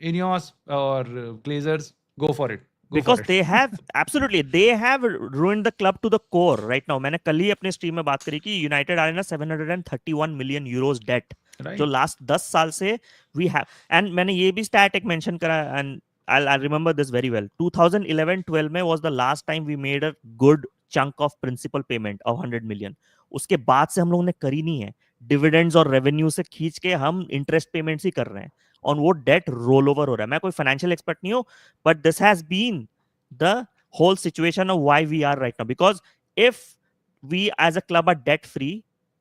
इनियोस और Glazers, go for it, go for Because it. they have absolutely they have ruined the club to the core right now. मैंने कल ही अपने स्ट्रीम में बात करी कि United are in 731 million euros debt जो राइट, लास्ट 10 साल से वी हैव। एंड मैंने ये भी स्टैट एक मेंशन करा and I remember this very well. 2011-12 में was the last time we made a good chunk of principal payment of 100 million. उसके बाद से हम लोगों ने करी नहीं है। डिविडेंड्स और रेवेन्यू से खींच के हम इंटरेस्ट पेमेंट्स ही कर रहे हैं और वो डेट रोल ओवर हो रहा है। मैं कोई फाइनेंशियल एक्सपर्ट नहीं हूं, but this has been the whole situation of why we are right now. Because if we as a club are debt free,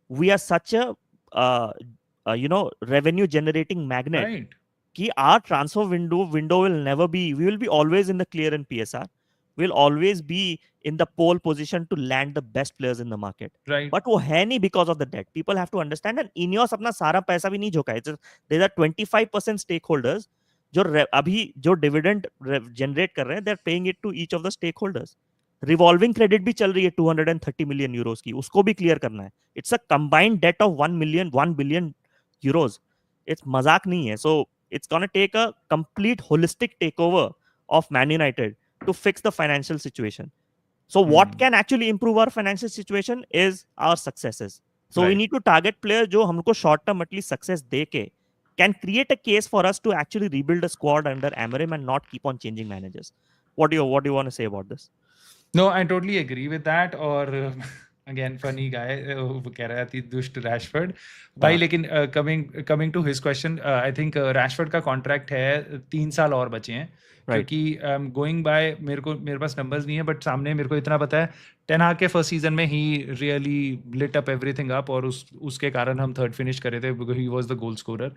we are such a uh, revenue generating magnet right, कि our transfer window will never be, we will be always in the clear in PSR, we'll always be in the pole position to land the best players in the market. Right, But वो है नहीं because of the debt. People have to understand, and Ineos अपना सारा पैसा भी नहीं झोंका है. There are 25% stakeholders जो अभी जो डिविडेंड जनरेट कर रहे हैं, they are paying it to each of the stakeholders. Revolving credit भी चल रही है 230 मिलियन यूरोस की, उसको भी क्लियर करना है. It's a combined debt of 1 billion euros. It's मजाक नहीं है. So it's going to take a complete holistic takeover of Man United to fix the financial situation. So what can actually improve our financial situation is our successes. So we right. need to target players जो हमको short term at least success दे के can create a case for us to actually rebuild a squad under Amorim and not keep on changing managers. What do you want to say about this? No, I totally agree with that. और again funny guy, वो कह रहा थी दुष्ट Rashford भाई। हाँ, लेकिन coming coming to his question, I think Rashford का कॉन्ट्रैक्ट है 3 साल और बचे हैं। right, क्योंकि गोइंग बाय, मेरे पास नंबर्स नहीं है बट सामने मेरे को इतना पता है, टेन हाग के फर्स्ट सीजन में ही really lit up everything up, और उसके कारण हम थर्ड फिनिश करे थे, because he was the goal scorer.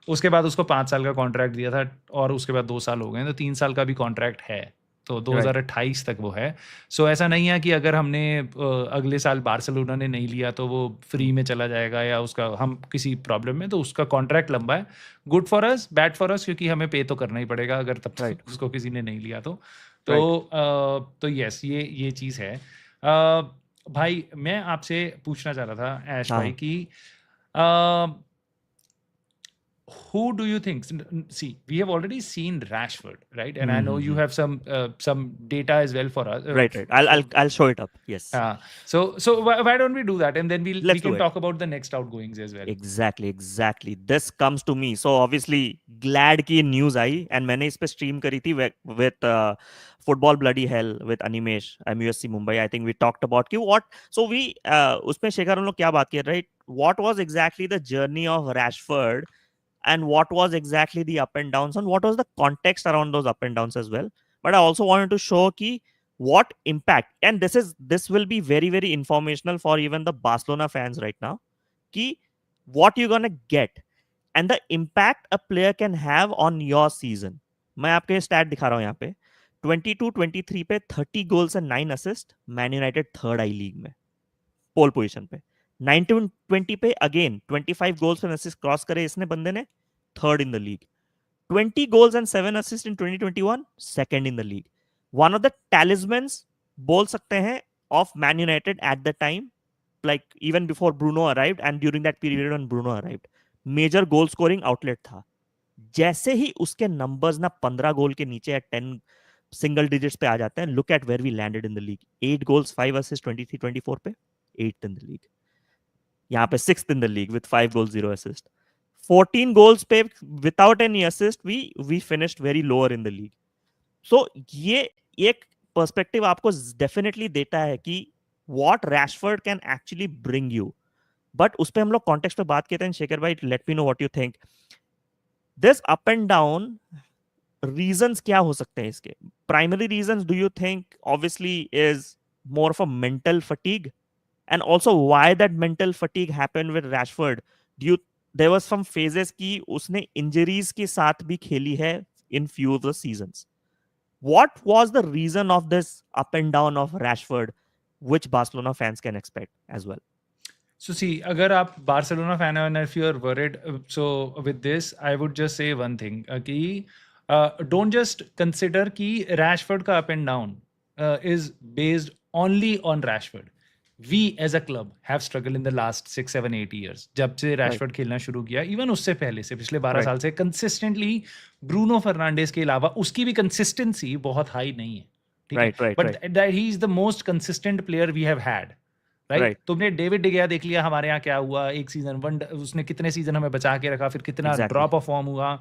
उसके बाद उसको 5 साल का कॉन्ट्रैक्ट दिया था और उसके बाद 2 साल हो गए, तो 3 साल का भी कॉन्ट्रैक्ट है, तो right, 2028 तक वो है। सो ऐसा नहीं है कि अगर हमने अगले साल बार्सिलोना ने नहीं लिया तो वो फ्री में चला जाएगा या उसका हम किसी प्रॉब्लम में, तो उसका कॉन्ट्रैक्ट लंबा है। Good for us, bad for us, क्योंकि हमें पे तो करना ही पड़ेगा अगर तब right, तक उसको किसी ने नहीं लिया तो। right. तो यस, ये चीज़ है। भाई मैं आपसे पूछना चाह रहा था ऐश भाई हाँ, कि who do you think, see, we have already seen Rashford, right? And I know you have some data as well for us, right, right. I'll show it up. Yes. so why don't we do that, and then we Let's do can it. talk about the next outgoings as well. Exactly. This comes to me. So obviously, glad की news आई and मैंने इस पे stream करी थी with football bloody hell with Animesh MUSC Mumbai. I think we talked about कि what, so we उसमें शेखर हम लोग क्या बात किए, right? What was exactly the journey of Rashford and what was exactly the up and downs and what was the context around those up and downs as well. But I also wanted to show ki what impact, and this will be very very informational for even the Barcelona fans right now, ki what you're gonna get and the impact a player can have on your season. मैं आपके stat दिखा रहा हूँ यहाँ पे 22-23 पे 30 goals and 9 assist, man United third I league में पोल position पे। 19-20 पे again 25 goals and assist cross करे इसने बंदे ने, third in the league. 20 goals and 7 assists in 2021, second in the league. One of the talismans बोल सकते हैं of Man United at the time, like even before Bruno arrived and during that period when Bruno arrived, major goal scoring outlet था। जैसे ही उसके numbers ना 15 गोल के नीचे या 10 सिंगल डिजिट्स पे आ जाते हैं, look at where we landed in the league. 8 goals 5 assist 23-24 पे, 8th इन द लीग। यहाँ पे 6th in the league with 5 goals 0 assist. 14 goals पे without any assist we finished very lower in the league. So ये एक perspective आपको definitely देता है कि what Rashford can actually bring you. But उस पे हम लोग कॉन्टेक्स्ट पे बात करते हैं। शेखर भाई, let me know what you think. This up and down reasons क्या हो सकते हैं इसके? Primary reasons do you think obviously is more of a mental fatigue, and also why that mental fatigue happened with Rashford? Do you, there was some phases कि उसने injuries के साथ भी खेली है in few of the seasons. What was the reason of this up and down of Rashford, which Barcelona fans can expect as well? So see, अगर आप Barcelona fan है and if you are worried, so with this I would just say one thing कि Don't just consider कि Rashford का up and down is based only on Rashford. We as a club have struggled in the last 6, 7, 8 years. जब से Right. Rashford खेलना शुरू किया, even उससे पहले से पिछले 12 Right. साल से consistently Bruno Fernandes के अलावा उसकी भी consistency बहुत high नहीं है, ठीक है? Right. Right. But Right. that he is the most consistent player we have had. Right Right. तुमने डेविड डिगेया देख लिया हमारे यहाँ क्या हुआ एक सीजन वन उसने कितने सीजन हमें बचा के रखा फिर कितना Exactly. ड्रॉप ऑफ फॉर्म हुआ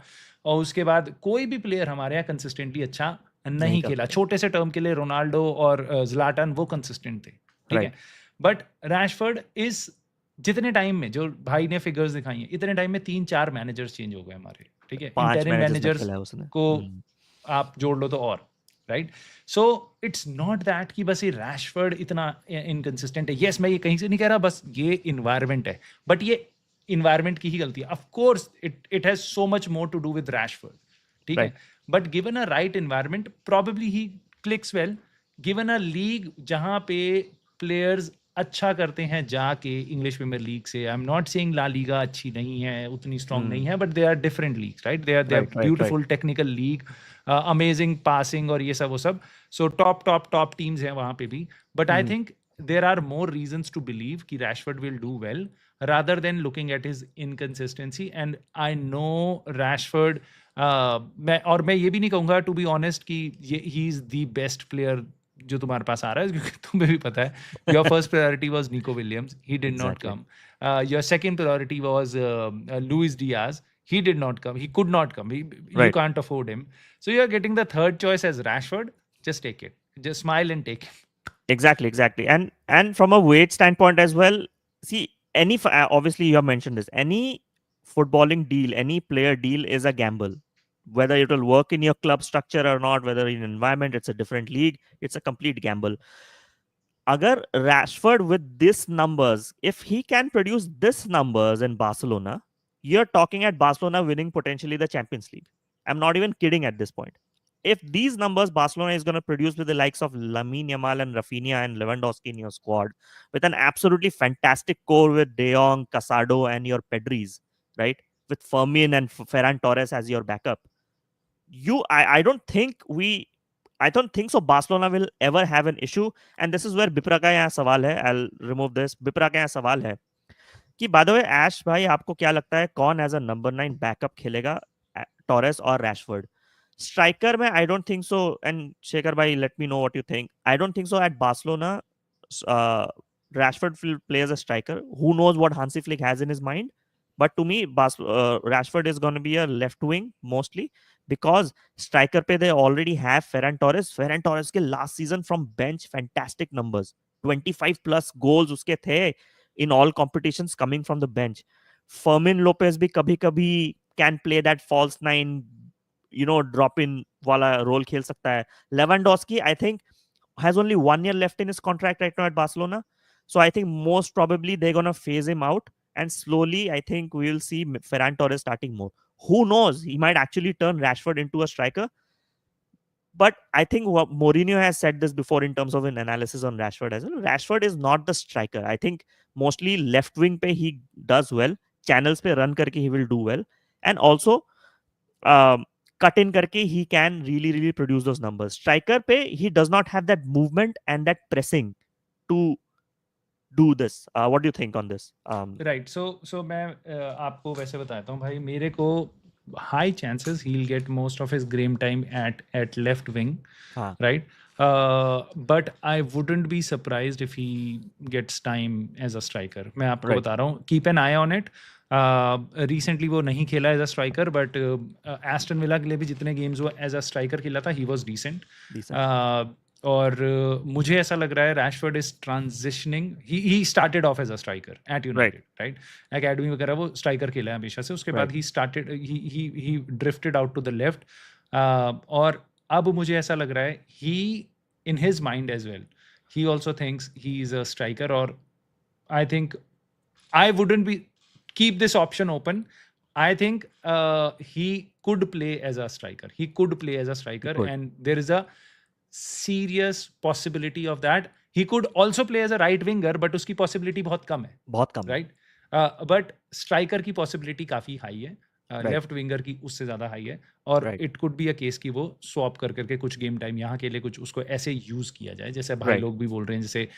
और उसके बाद कोई भी प्लेयर हमारे यहाँ कंसिस्टेंटली अच्छा नहीं नहीं कर खेला पाया. छोटे से टर्म के लिए रोनाल्डो और ज़्लाटन वो कंसिस्टेंट थे ठीक है Right. बट रैशफोर्ड इस जितने टाइम में जो भाई ने फिगर्स दिखाई हैं इतने टाइम में 3-4 मैनेजर्स चेंज हो गए हमारे ठीक है 5 इंटरिम मैनेजर्स में मैनेजर्स खेला है उसने. को आप जोड़ लो तो और right so it's not that कि बस ये रैशफोर्ड इतना इनकंसिस्टेंट है यस मैं ये कहीं से नहीं कह रहा बस ये इन्वायरमेंट है बट ये इन्वायरमेंट की ही गलती है of course it has so much more to do with Rashford ठीक है Right. But given a right environment probably he clicks well given a league जहां पे प्लेयर्स अच्छा करते हैं जाके इंग्लिश प्रीमियर लीग से I am not saying La Liga अच्छी नहीं है उतनी स्ट्रांग नहीं है but they are different leagues right they are Right. Right. Right. Beautiful technical league amazing passing और ये सब वो सब सो टॉप टीम्स हैं वहां पे भी but I think there are more reasons to believe कि Rashford will do well rather than looking at his inconsistency and I know Rashford मैं ये भी नहीं कहूँगा to be honest कि he is the best player जो तुम्हारे पास आ रहा है क्योंकि तुम्हें भी पता है your first priority was Nico Williams he did not Exactly. come your second priority was Luis Diaz he did not come he could not come you Right. can't afford him so you are getting the third choice as Rashford just take it just smile and take it Exactly. And from a weight standpoint as well, see, obviously you have mentioned this, any footballing deal, any player deal is a gamble, whether it will work in your club structure or not, whether in environment it's a different league, it's a complete gamble. Agar Rashford with this numbers, if he can produce this numbers in Barcelona, you're talking at Barcelona winning potentially the Champions League. I'm not even kidding at this point. If these numbers Barcelona is going to produce with the likes of Lamine Yamal and Raphinha and Lewandowski in your squad, with an absolutely fantastic core with De Jong, Casado, and your Pedris, right? With Fermin and Ferran Torres as your backup, I don't think so Barcelona will ever have an issue. And this is where Bipra का यहाँ सवाल है. I'll remove this. Bipra का यहाँ सवाल है कि by the way ऐश भाई आपको क्या लगता है कौन एज अ नंबर 9 बैकअप खेलेगा टॉरेस और रैशफोर्ड स्ट्राइकर में I don't think so and Shekhar भाई let me know what you think I don't think so at Barcelona Rashford will play as a striker. Who knows what Hansi Flick has in his mind? But to me, Rashford is going to be a left wing mostly because striker pe they already have Ferran Torres. Ferran Torres ke last season from bench fantastic numbers, 25 plus goals uske the in all competitions coming from the bench. Fermin Lopez bhi kabhi kabhi can play that false nine, drop in wala role khel sakta hai. Lewandowski, I think, has only 1 year left in his contract right now at Barcelona. So I think most probably they're going to phase him out. And slowly, I think we'll see Ferran Torres starting more. Who knows? He might actually turn Rashford into a striker. But I think what Mourinho has said this before in terms of an analysis on Rashford as well. Rashford is not the striker. I think mostly left wing pe he does well. Channels pe run karke he will do well. And also cut in karke he can really produce those numbers. Striker pe he does not have that movement and that pressing to do this. What do you think on this? Right so मैं आपको वैसे बताता हूँ भाई मेरे को high chances he will get most of his game time at left wing हाँ. Right but I wouldn't be surprised if he gets time as a striker मैं आपको Right. बता रहा हूँ keep an eye on it recently वो नहीं खेला as a striker but Aston Villa के लिए भी जितने गेम्स वो एज अ स्ट्राइकर खेला था ही वॉज डिसेंट Decent. और मुझे ऐसा लग रहा है Rashford is transitioning he started off as a striker at United right academy वगैरह वो स्ट्राइकर खेला है हमेशा से उसके बाद he started he drifted out to the left और अब मुझे ऐसा लग रहा है he in his mind as well he also thinks he is a striker और I think I wouldn't be keep this option open. I think he could play as a striker. He could play as a striker, and there is a serious possibility of that. He could also play as a right winger, but उसकी possibility बहुत कम है. बहुत कम. Right? But striker की possibility काफी high है. Left winger की उससे ज़्यादा हाई है, और right it could be a case कि वो स्वैप कर करके कुछ गेम टाइम यहाँ के लिए कुछ उसको ऐसे यूज़ किया जाए, जैसे भाई राइट लोग भी बोल रहे हैं, जैसे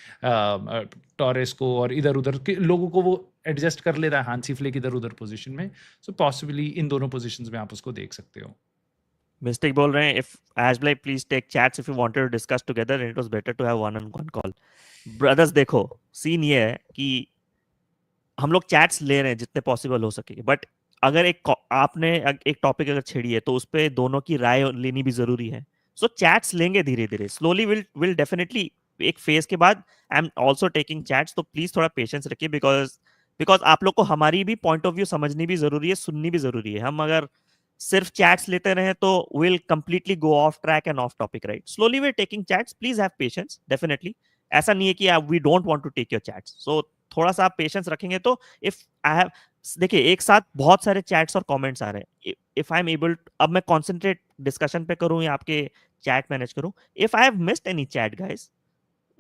टॉरेस को और इधर-उधर के लोगों को वो एडजस्ट कर ले रहा है, हांसी फ्लिक इधर-उधर पोजीशन में, सो पॉसिबली इन दोनों पोजीशंस में आप उसको देख सकते हो। मिस्टेक बोल रहे हैं, इफ एज भाई please take chats if you wanted to discuss together, it was better to have one on one call. Brothers देखो, सीन ये है कि हम लोग चैट्स ले रहे हैं जितने पॉसिबल हो सके, बट अगर आपने एक टॉपिक अगर छेड़ी है तो उस पर दोनों की राय लेनी भी जरूरी है। सो चैट्स लेंगे धीरे धीरे, स्लोली विल डेफिनेटली। एक फेज के बाद I am also taking chats, तो प्लीज थोड़ा पेशेंस रखिए, बिकॉज बिकॉज आप लोग को हमारी भी पॉइंट ऑफ व्यू समझनी भी जरूरी है, सुननी भी जरूरी है। हम अगर सिर्फ चैट्स लेते रहे तो will completely go off track and off topic, right? Slowly we taking chats, please have patience definitely. ऐसा नहीं है कि we don't want to take your chats, so थोड़ा सा आप पेशेंस रखेंगे तो इफ आई हैव, देखिए एक साथ बहुत सारे चैट्स और कमेंट्स आ रहे हैं, इफ आई एम एबल, अब मैं कॉन्सेंट्रेट डिस्कशन पे करूं या आपके चैट मैनेज करूं, if I have missed any chat guys,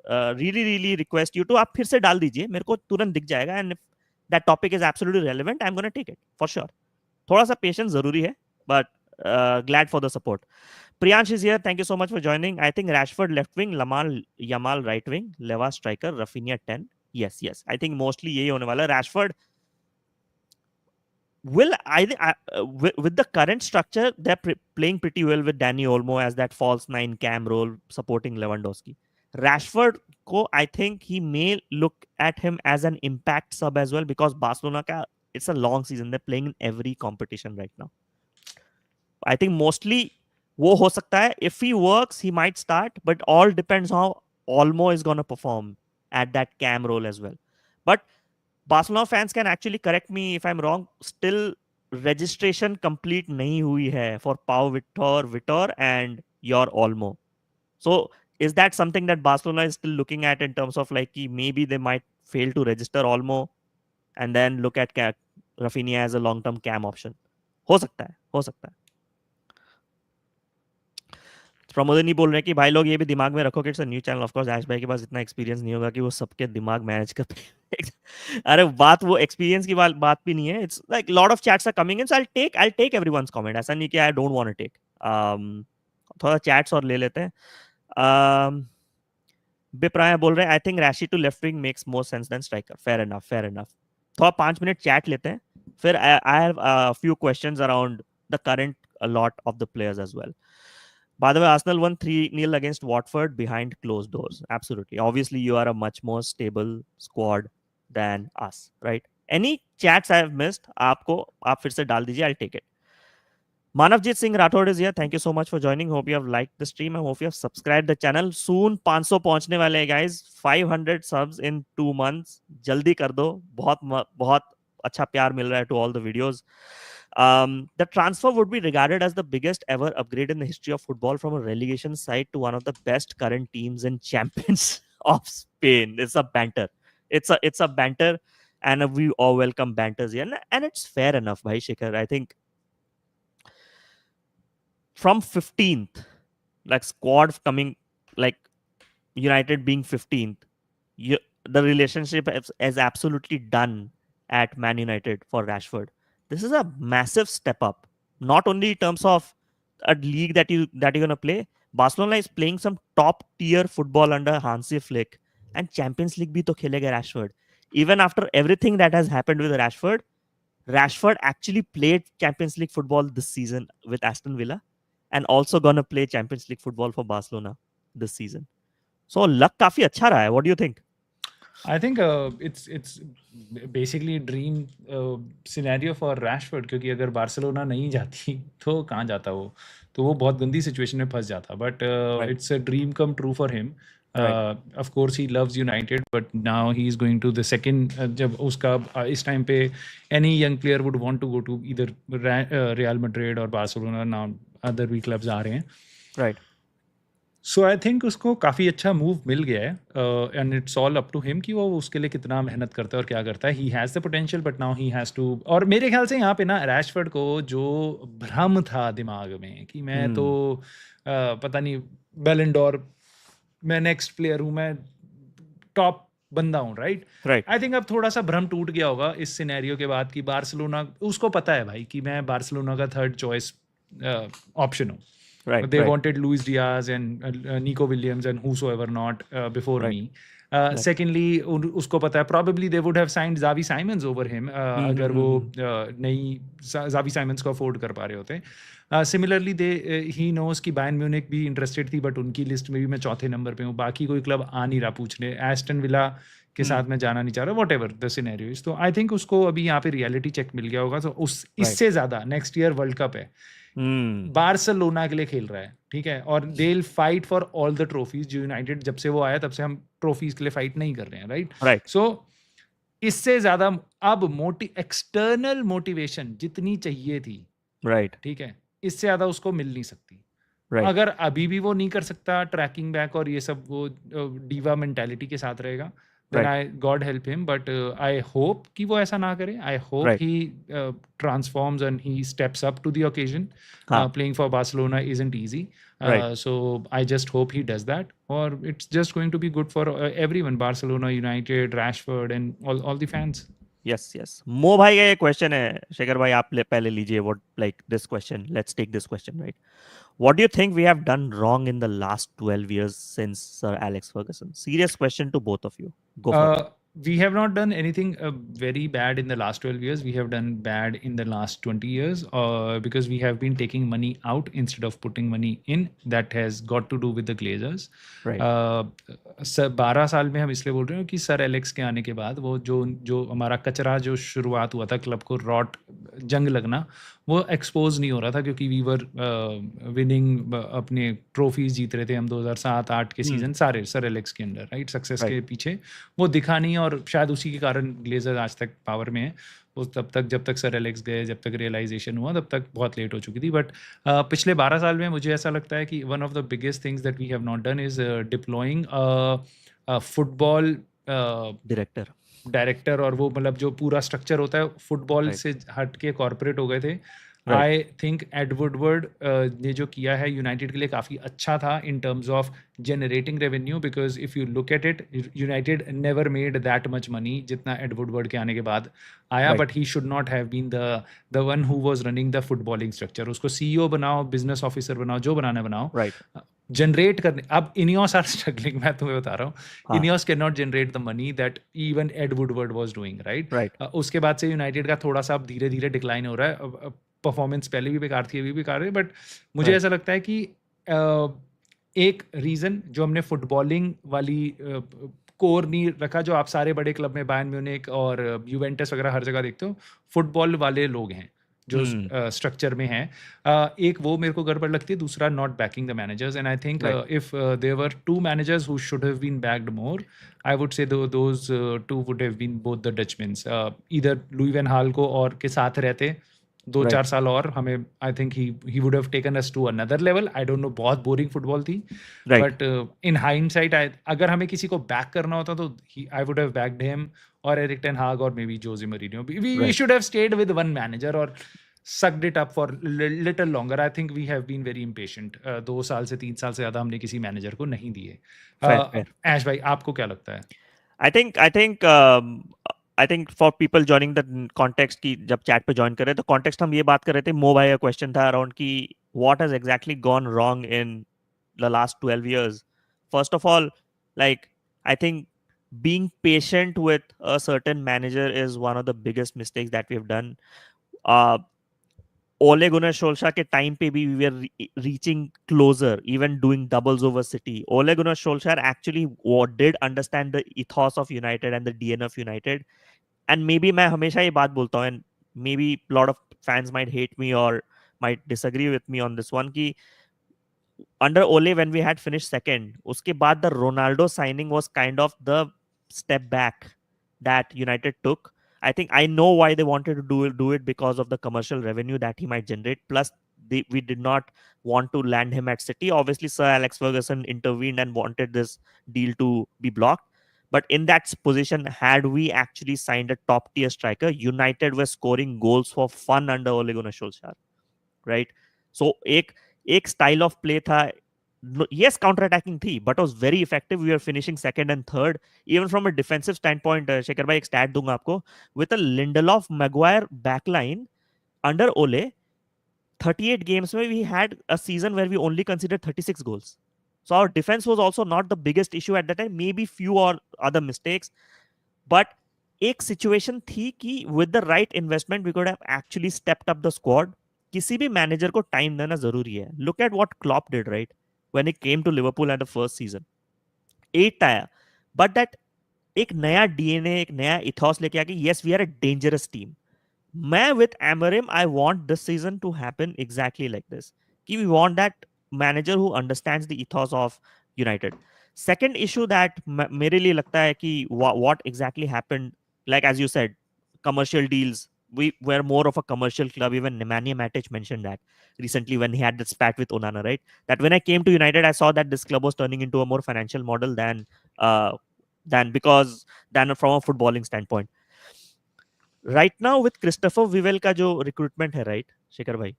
really really request you to, आप फिर से डाल दीजिए, मेरे को तुरंत दिख जाएगा, and if that topic is absolutely relevant I am gonna take it for sure. थोड़ा सा पेशेंस जरूरी है, but glad for the support. Priyansh is here. Thank you so much for joining. I think Rashford left wing, Yamal right wing, Leva striker, Raphinha 10. Yes, yes. I think mostly यही होने वाला है. Rashford will, I think, with the current structure, they're playing pretty well with Danny Olmo as that false nine cam role supporting Lewandowski. Rashford ko, I think he may look at him as an impact sub as well, because Barcelona ka, it's a long season. They're playing in every competition right now. I think mostly वो हो सकता है, if he works he might start, but all depends how Olmo is going to perform at that cam role as well. But Barcelona fans can actually correct me if I'm wrong, still registration complete nahi hui hai for Pau Vitor and your Olmo. So is that something that Barcelona is still looking at in terms of like maybe they might fail to register Olmo and then look at Raphinha as a long term cam option? हो सकता है. प्रमोद नहीं बोल रहे कि भाई लोग ये भी दिमाग में रखो कि it's a new channel. Of course Ash भाई के पास इतना एक्सपीरियंस नहीं होगा कि वो सबके दिमाग मैनेज कर अरे बात वो एक्सपीरियंस की बात भी नहीं है। It's like lot of chats are coming in, so I take everyone's comment. ऐसा नहीं कि I don't want to take. थोड़ा चैट्स और ले लेते हैं। बिप्राय बोल रहे हैं I think Rashy to left wing makes more sense than striker. Fair enough. थोड़ा 5 मिनट चैट लेते हैं, फिर I have few questions around the current lot of the players as well. By the way, Arsenal won 3-0 against Watford behind closed doors. Absolutely. Obviously, you are a much more stable squad than us, right? Any chats I have missed, आप फिर से डाल दीजिए. I'll take it. Manavjit Singh Rathod is here. Thank you so much for joining. Hope you have liked the stream. I hope you have subscribed the channel. Soon 500 पहुंचने वाले हैं guys. 500 subs in 2 months. जल्दी कर दो. बहुत अच्छा प्यार मिल रहा है to all the videos. The transfer would be regarded as the biggest ever upgrade in the history of football, from a relegation side to one of the best current teams and champions of Spain. It's a banter. It's a banter, and we all welcome banters here, and it's fair enough, bhai Shikhar. I think from 15th, like squad coming, like United being 15th, the relationship is absolutely done at Man United for Rashford. This is a massive step up, not only in terms of a league that you're gonna play. Barcelona is playing some top tier football under Hansi Flick, and Champions League bhi to khelega Rashford. Even after everything that has happened with Rashford actually played Champions League football this season with Aston Villa, and also gonna play Champions League football for Barcelona this season. So luck काफी अच्छा रहा है. What do you think? I think it's basically dream scenario for Rashford, क्योंकि अगर Barcelona नहीं जाती तो कहाँ जाता वो, तो वो बहुत गंदी सिचुएशन में फंस जाता. But Right. it's a dream come true for him. Right. Of course he loves United, but now he is going to the second. जब उसका इस टाइम पे any young player would want to go to either Real Madrid or Barcelona. Now other भी clubs आ रहे हैं. Right. So I think उसको काफ़ी अच्छा मूव मिल गया है, and it's all up to him कि वो उसके लिए कितना मेहनत करता है और क्या करता है. He has the potential, but now he has to. और मेरे ख्याल से यहाँ पे ना रैशफोर्ड को जो भ्रम था दिमाग में कि मैं तो पता नहीं बैलन डोर, मैं नेक्स्ट प्लेयर हूँ, मैं टॉप बंदा हूँ, राइट? Right. आई थिंक अब थोड़ा सा भ्रम टूट गया होगा इस सिनेरियो के बाद कि बार्सिलोना, उसको पता है भाई कि मैं बार्सिलोना का थर्ड चॉइस ऑप्शन हूँ. Right. They Right. wanted Luis Diaz and Nico Williams and whosoever not before Right. me. Right. Secondly, उसको पता है probably they would have signed Xavi Simons over him अगर वो Mm-hmm. नहीं Xavi Simons को afford कर पा रहे होते. सिमिलरली ही नोज कि बायर्न म्यूनिक भी इंटरेस्टेड थी, बट उनकी लिस्ट में भी मैं चौथे नंबर पे हूँ. बाकी कोई क्लब आ नहीं रहा पूछने. एस्टन विला के साथ मैं जाना नहीं चाह रहा, what ever the scenario is. तो आई थिंक उसको अभी यहाँ पे रियलिटी चेक मिल गया होगा. तो उस Right. इससे ज़्यादा नेक्स्ट ईयर वर्ल्ड कप है, बार्सिलोना के लिए खेल रहा है, ठीक है, और they will fight for all the trophies. जो यूनाइटेड जब से वो आया तब से हम ट्रॉफीज के लिए फाइट नहीं कर रहे हैं, राइट? Right. सो इससे ज्यादा अब एक्सटर्नल मोटिवेशन जितनी चाहिए थी, Right. ठीक है, इससे ज्यादा उसको मिल नहीं सकती. Right. अगर अभी भी वो नहीं कर सकता ट्रैकिंग बैक और ये सब, वो डीवा मेंटालिटी के साथ रहेगा, then Right. I God help him. But I hope कि वो ऐसा ना करे. I hope Right. He transforms and he steps up to the occasion. हाँ. Playing for Barcelona isn't easy. Right. So I just hope he does that, or it's just going to be good for everyone, Barcelona, United, Rashford, and all the fans. Yes. Yes. मो भाई का ये question है. शेखर भाई आप पहले लीजिए. What like this question? Let's take this question. Right. What do you think we have done wrong in the last 12 years since Sir Alex Ferguson? Serious question to both of you. Go for it. We have not done anything very bad in the last 12 years. We have done bad in the last 20 years because we have been taking money out instead of putting money in. That has got to do with the Glazers. Right. 12 साल में हम इसलिए बोल रहे हैं कि sir Alex के आने के बाद वो जो हमारा कचरा जो शुरुआत हुआ था, क्लब को रॉट जंग लगना, वो एक्सपोज नहीं हो रहा था क्योंकि वी वर विनिंग, अपने ट्रॉफीज जीत रहे थे हम 2007-8 के सीजन सारे सर एलेक्स के अंडर, राइट? सक्सेस के पीछे वो दिखा नहीं, और शायद उसी के कारण ग्लेजर आज तक पावर में है. वो तब तक, जब तक सर एलेक्स गए, जब तक रियलाइजेशन हुआ, तब तक बहुत लेट हो चुकी थी. बट पिछले 12 साल में मुझे ऐसा लगता है कि one of the biggest things that we have not done is deploying football director, और वो मतलब जो पूरा स्ट्रक्चर होता है फुटबॉल से हट के कॉर्पोरेट हो गए थे. आई थिंक एड वुडवर्ड ने जो किया है यूनाइटेड के लिए काफ़ी अच्छा था in terms of generating revenue, because if you look at it, United never made that much money जितना एड वुडवर्ड के आने के बाद आया. But he should not have been the one who was running the footballing structure. उसको CEO बनाओ, business officer बनाओ, जो बनाना बनाओ, जनरेट करने. अब इनियोस आर स्ट्रगलिंग, मैं तुम्हें बता रहा हूँ. Ineos can not generate the money that even Ed Woodward was doing, right? उसके बाद से यूनाइटेड का थोड़ा सा अब धीरे धीरे डिक्लाइन हो रहा है. परफॉर्मेंस पहले भी बेकार थी, अभी भी बेकार है. बट मुझे ऐसा लगता है कि एक रीज़न जो हमने फुटबॉलिंग वाली कोर नहीं रखा, जो आप सारे बड़े क्लब में बायर्न म्यूनिक और यूवेंटस वगैरह हर जगह देखते हो, फुटबॉल वाले लोग हैं जो स्ट्रक्चर में हैं. एक वो मेरे को गड़बड़ लगती है. दूसरा, not backing the managers. And I think if there were 2 managers who should have been backed more, I would say those 2 would have been both the Dutchmans. Either Louis van Gaal को और के साथ रहते 2-4 साल और, हमें I think he would have taken us to another level. I don't know, बहुत boring football थी. बट इन हाइंडसाइट अगर हमें किसी को बैक करना होता तो I would have backed him, और एरिक टेन हाग, और maybe Jose Mourinho. We should have stayed with one manager or sucked it up for little longer. I think we have been very impatient. 2 साल से 3 साल से ज़्यादा हमने किसी manager को नहीं दिए. ऐश भाई, आपको क्या लगता है? I think for people joining the context की, जब चैट पे ज्वाइन कर रहे हैं तो कॉन्टेक्स्ट हम ये बात कर रहे थे. मो भाई का क्वेश्चन था अराउंड की what has exactly gone wrong in the last 12 years. First of all, like I think being patient with a certain manager is one of the biggest mistakes that we have done. Ole Gunnar Solskjaer के time पे भी we were reaching closer, even doing doubles over City. Ole Gunnar Solskjaer actually did understand the ethos of United and the DNA of United. And maybe मैं हमेशा ये बात बोलता हूँ, and maybe a lot of fans might hate me or might disagree with me on this one, कि under Ole when we had finished second, उसके बाद the Ronaldo signing was kind of the step back that United took. I think I know why they wanted to do it because of the commercial revenue that he might generate. Plus, we did not want to land him at City. Obviously, Sir Alex Ferguson intervened and wanted this deal to be blocked. But in that position, had we actually signed a top tier striker, United were scoring goals for fun under Ole Gunnar Solskjaer, right? So, एक style of play था yes, counter-attacking थी, but was very effective. We were finishing second and third. Even from a defensive standpoint, Shekhar भाई एक stat दूंगा आपको. With a Lindelof Maguire backline under Ole, 38 games में we had a season where we only considered 36 goals. So our defense was also not the biggest issue at that time. Maybe few or other mistakes, but एक situation थी कि with the right investment we could have actually stepped up the squad. किसी भी manager को time देना जरूरी है. Look at what Klopp did, right, when it came to Liverpool at the first season. 8th आया, but that एक नया DNA, एक नया इथॉस लेके आ कि yes we are a dangerous team. मैं with Amorim, I want this season to happen exactly like this. कि we want that manager who understands the ethos of United. Second issue that मेरे लिए लगता है कि what exactly happened, like as you said, commercial deals. We were more of a commercial club. Even Nemanja Matic mentioned that recently when he had that spat with Onana, right? That when I came to United, I saw that this club was turning into a more financial model uh, than from a footballing standpoint. Right now with Christopher Vivel का जो recruitment है, right, Shekhar भाई,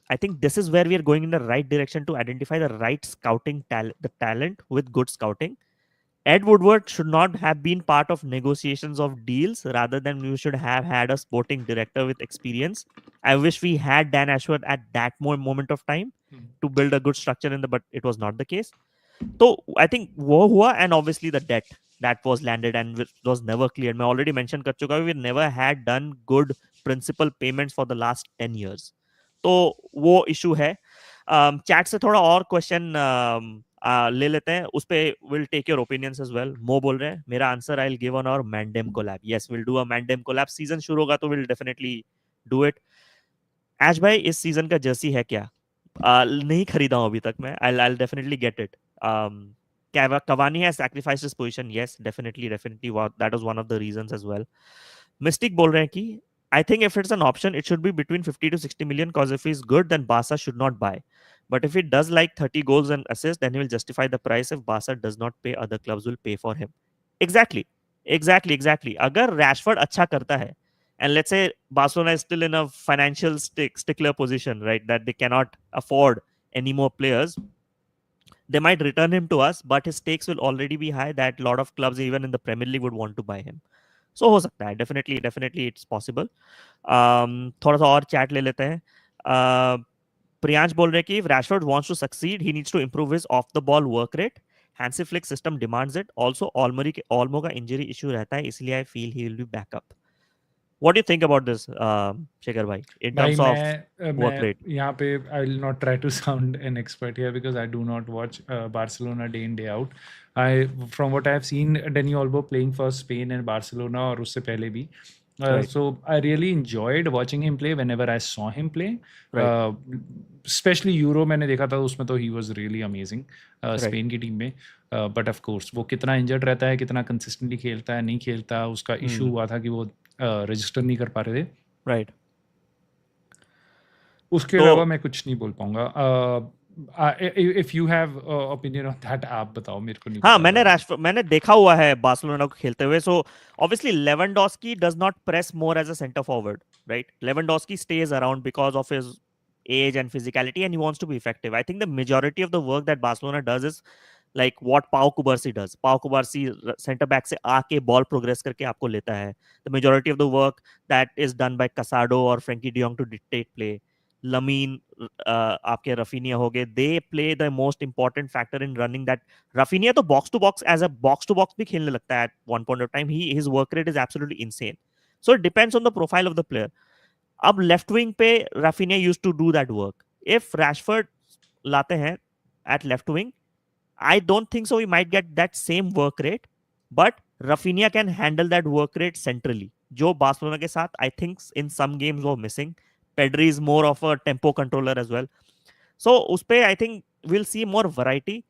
I think this is where we are going in the right direction to identify the right scouting talent, the talent with good scouting. Ed Woodward should not have been part of negotiations of deals. Rather than we should have had a sporting director with experience. I wish we had Dan Ashworth at that moment of time to build a good structure in the, but it was not the case. So I think वो हुआ, and obviously the debt that was landed and was never cleared. मैं already mentioned कर चुका हूँ, we never had done good principal payments for the last 10 years. तो वो issue है. Chat से थोड़ा और question ले लेते हैं, उस पे will take your opinions as well. Mo बोल रहे हैं मेरा answer I will give on our mandem collab. Yes, will do a mandem collab. Season शुरू होगा तो will definitely do it. Ash भाई, इस सीजन का जर्सी है क्या? नहीं खरीदा हूं अभी तक मैं. I definitely get it. Cavani has sacrificed his position. Yes, definitely. That was one of the reasons as well. Mystic बोल रहे हैं कि I think if it's an option, it should be between 50 to 60 million because if he's good, then Barca should not buy. But if he does like 30 goals and assists, then he will justify the price. If Barca does not pay, other clubs will pay for him. Exactly. Exactly. अगर Rashford अच्छा करता है, and let's say Barcelona is still in a financial stickler position, right, that they cannot afford any more players, they might return him to us, but his stakes will already be high that a lot of clubs, even in the Premier League, would want to buy him. So हो सकता है, definitely it's possible. थोड़ा सा और chat ले लेते हैं. प्रियांश बोल रहे हैं कि if Rashford wants to succeed, he needs to improve his off the ball work rate. Hansi Flick system demands it. Also, Olmo का injury issue रहता है, इसलिए I feel he will be back up. What do you think about this, Shekhar भाई, in भाई terms of work मैं rate? यहाँ पे I will not try to sound an expert here because I do not watch Barcelona day in day out. I from what I have seen Dani Olmo playing for Spain and Barcelona और उससे पहले भी. Right. So I really enjoyed watching him play whenever I saw him play. Right. Especially Euro मैंने देखा था, उसमें तो he was really amazing Right. Spain की टीम में. बट ऑफ कोर्स वो कितना इंजर्ड रहता है, कितना कंसिस्टेंटली खेलता है, नहीं खेलता, उसका इशू हुआ था कि वो रजिस्टर नहीं कर पा रहे थे. Right. उसके तो अलावा मैं कुछ नहीं बोल पाऊंगा. If you have opinion on that आप बताओ, मेरे को नहीं हाँ, पता. मैंने देखा हुआ है बार्सिलोना को खेलते हुए. So obviously Lewandowski does not press more as a centre forward, right? Lewandowski stays around because of his age and physicality, and he wants to be effective. I think the majority of the work that Barcelona does is like what Pau Kubarsi does. Pau Kubarsi center back से आके ball progress करके आपको लेता है. The majority of the work that is done by Casado or Frankie de Jong to dictate play. Lamine, आपके Raphinha हो गए, they play the most important factor in running that. Raphinha तो box to box as a box to box भी खेलने लगता है at one point of time. His work rate is absolutely insane. So it depends on the profile of the player. अब left wing पे Raphinha used to do that work. If Rashford लाते हैं at left wing, I don't think so. We might get that same work rate, but Raphinha can handle that work rate centrally. जो Barcelona के साथ I think in some games were missing. Pedri is more of a tempo controller as well. So उस पे I think we'll see more variety.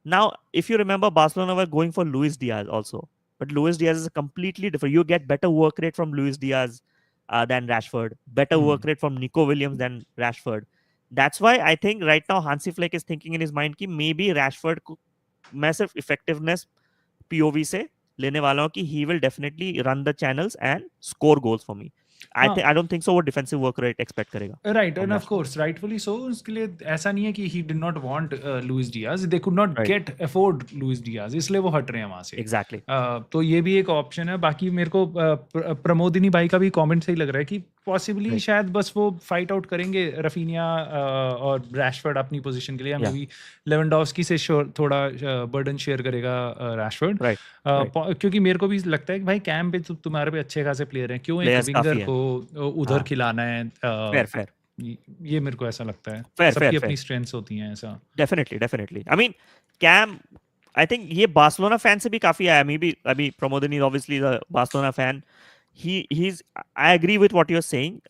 Now, if you remember, Barcelona were going for Luis Diaz also, but Luis Diaz is a completely different. You get better work rate from Luis Diaz than Rashford. Better work rate from Nico Williams than Rashford. That's why I think right now Hansi Flick is thinking in his mind कि maybe Rashford को मैं सिर्फ effectiveness POV से लेने वाला हूँ कि he will definitely run the channels and score goals for me. हाँ, I don't think so वो डिफेंसिव वर्क रेट एक्सपेक्ट करेगा right, from end of Rashford. Course rightfully so, उसके लिए ऐसा नहीं है कि he did not want Luis Diaz, they could not Right. Get afford Luis Diaz, इसलिए वो हट रहे हैं वहाँ से। Exactly. तो ये भी एक ऑप्शन है। बाकी मेरे को प्रमोदिनी भाई का भी कमेंट सही लग रहा है कि पॉसिबली Right. शायद बस वो फाइट आउट करेंगे रफीनिया और रैशफोर्ड अपनी पोजीशन के लिए, या मे Yeah. बी लेवेंडोव्स्की से थोड़ा बर्डन शेयर करेगा रैशफोर्ड। Right. Right. क्योंकि मेरे को भी लगता है कि भाई कैम पे तुम्हारे पे अच्छे खासे प्लेयर हैं, क्यों एक Players विंगर काफी हैं. को उधर हाँ. खिलाना है। Fair. Fair. ये मेरे को ऐसा लगता है, Fair. Fair. सबकी Fair. अपनी स्ट्रेंथ्स होती हैं ऐसा। Definitely. Definitely. I mean, Cam. I think ये बार्सिलोना फैन से भी काफी आया. Me भी अभी Pramodan is obviously the Barcelona fan. He's I agree with what you're saying.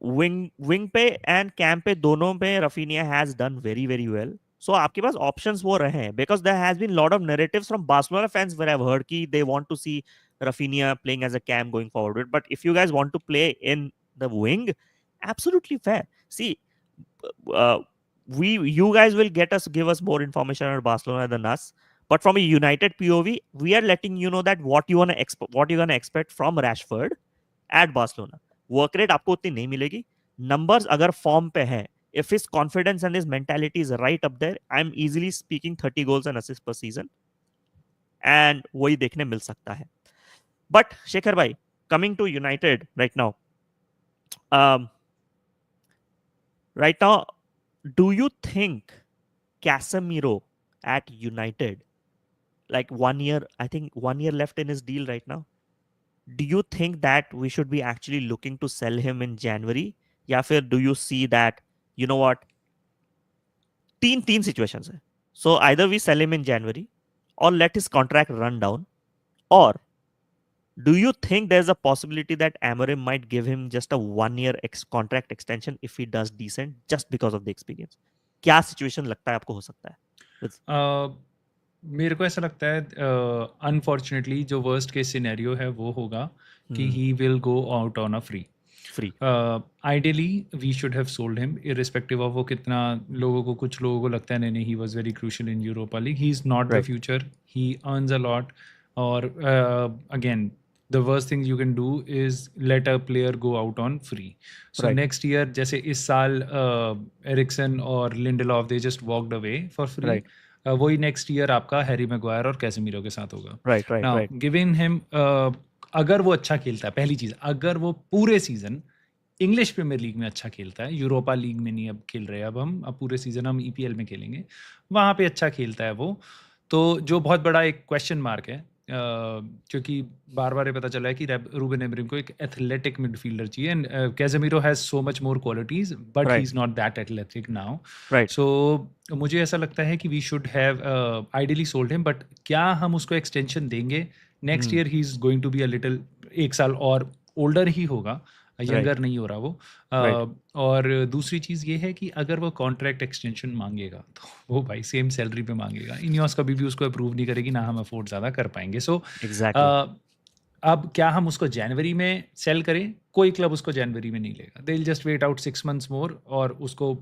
Wing पे and Cam पे दोनों पे Raphinha has done very very well. So आपके पास options वो रहे हैं, because there has been lot of narratives from Barcelona fans where I've heard कि they want to see Raphinha playing as a Cam going forward. But if you guys want to play in the wing, absolutely fair. See, uh, you guys will give us more information on Barcelona than us. But from a United POV, we are letting you know that what you're gonna expect from Rashford at Barcelona. Work rate आपको उतनी नहीं मिलेगी. Numbers अगर form पे है, if his confidence and his mentality is right up there, I'm easily speaking 30 goals and assists per season. And वही देखने मिल सकता है. But Shekhar bhai, coming to United right now, um, right now, do you think Casemiro at United, like 1 year, I think 1 year left in his deal right now, do you think that we should be actually looking to sell him in January? या फिर do you see that, you know what, तीन तीन situations है. So either we sell him in January or let his contract run down, or do you think there's a possibility that Amorim might give him just a 1 year contract extension if he does decent just because of the experience? क्या situation लगता है आपको हो सकता है? मेरे को ऐसा लगता है अनफॉर्चुनेटली जो वर्स्ट केस सिनेरियो है वो होगा कि he will go out on a free. Free. Ideally we should have sold him irrespective of वो कितना लोगों को, कुछ लोगों को लगता है नहीं नहीं he was very crucial in Europa League, he is not the Right. Future, he earns a lot. और again the worst thing you can do is let a player go out on free. So Right. Next year जैसे इस साल Eriksen और Lindelof they just walked away for free, Right. वही next year आपका Harry Maguire और Casemiro के साथ होगा। Right. Right. Now Right. Giving him, अगर वो अच्छा खेलता है, पहली चीज़ अगर वो पूरे सीजन इंग्लिश प्रीमियर लीग में अच्छा खेलता है, यूरोपा लीग में नहीं अब खेल रहे, अब पूरे सीजन हम ईपीएल में खेलेंगे, वहाँ पे अच्छा खेलता है वो, तो जो बहुत बड़ा एक क्वेश्चन मार्क है, क्योंकि बार बार ये पता चला है कि रूबेन एमरिम को एक एथलेटिक मिडफील्डर चाहिए, and Casemiro has so much more qualities but he Right. Is not that athletic now. Right. So मुझे ऐसा लगता है कि we should have ideally sold him, but क्या हम उसको एक्सटेंशन देंगे? Next year he is going to be a little, एक साल और ओल्डर ही होगा, Right. यंगर नहीं हो रहा वो। Right. और दूसरी चीज़ ये है कि अगर वो कॉन्ट्रैक्ट एक्सटेंशन मांगेगा तो वो भाई सेम सैलरी पे मांगेगा, इनियोस कभी भी उसको अप्रूव नहीं करेगी, ना हम अफोर्ड ज़्यादा कर पाएंगे। सो Exactly. अब क्या हम उसको जनवरी में सेल करें? कोई क्लब उसको जनवरी में नहीं लेगा, they will just wait out 6 months more, और उसको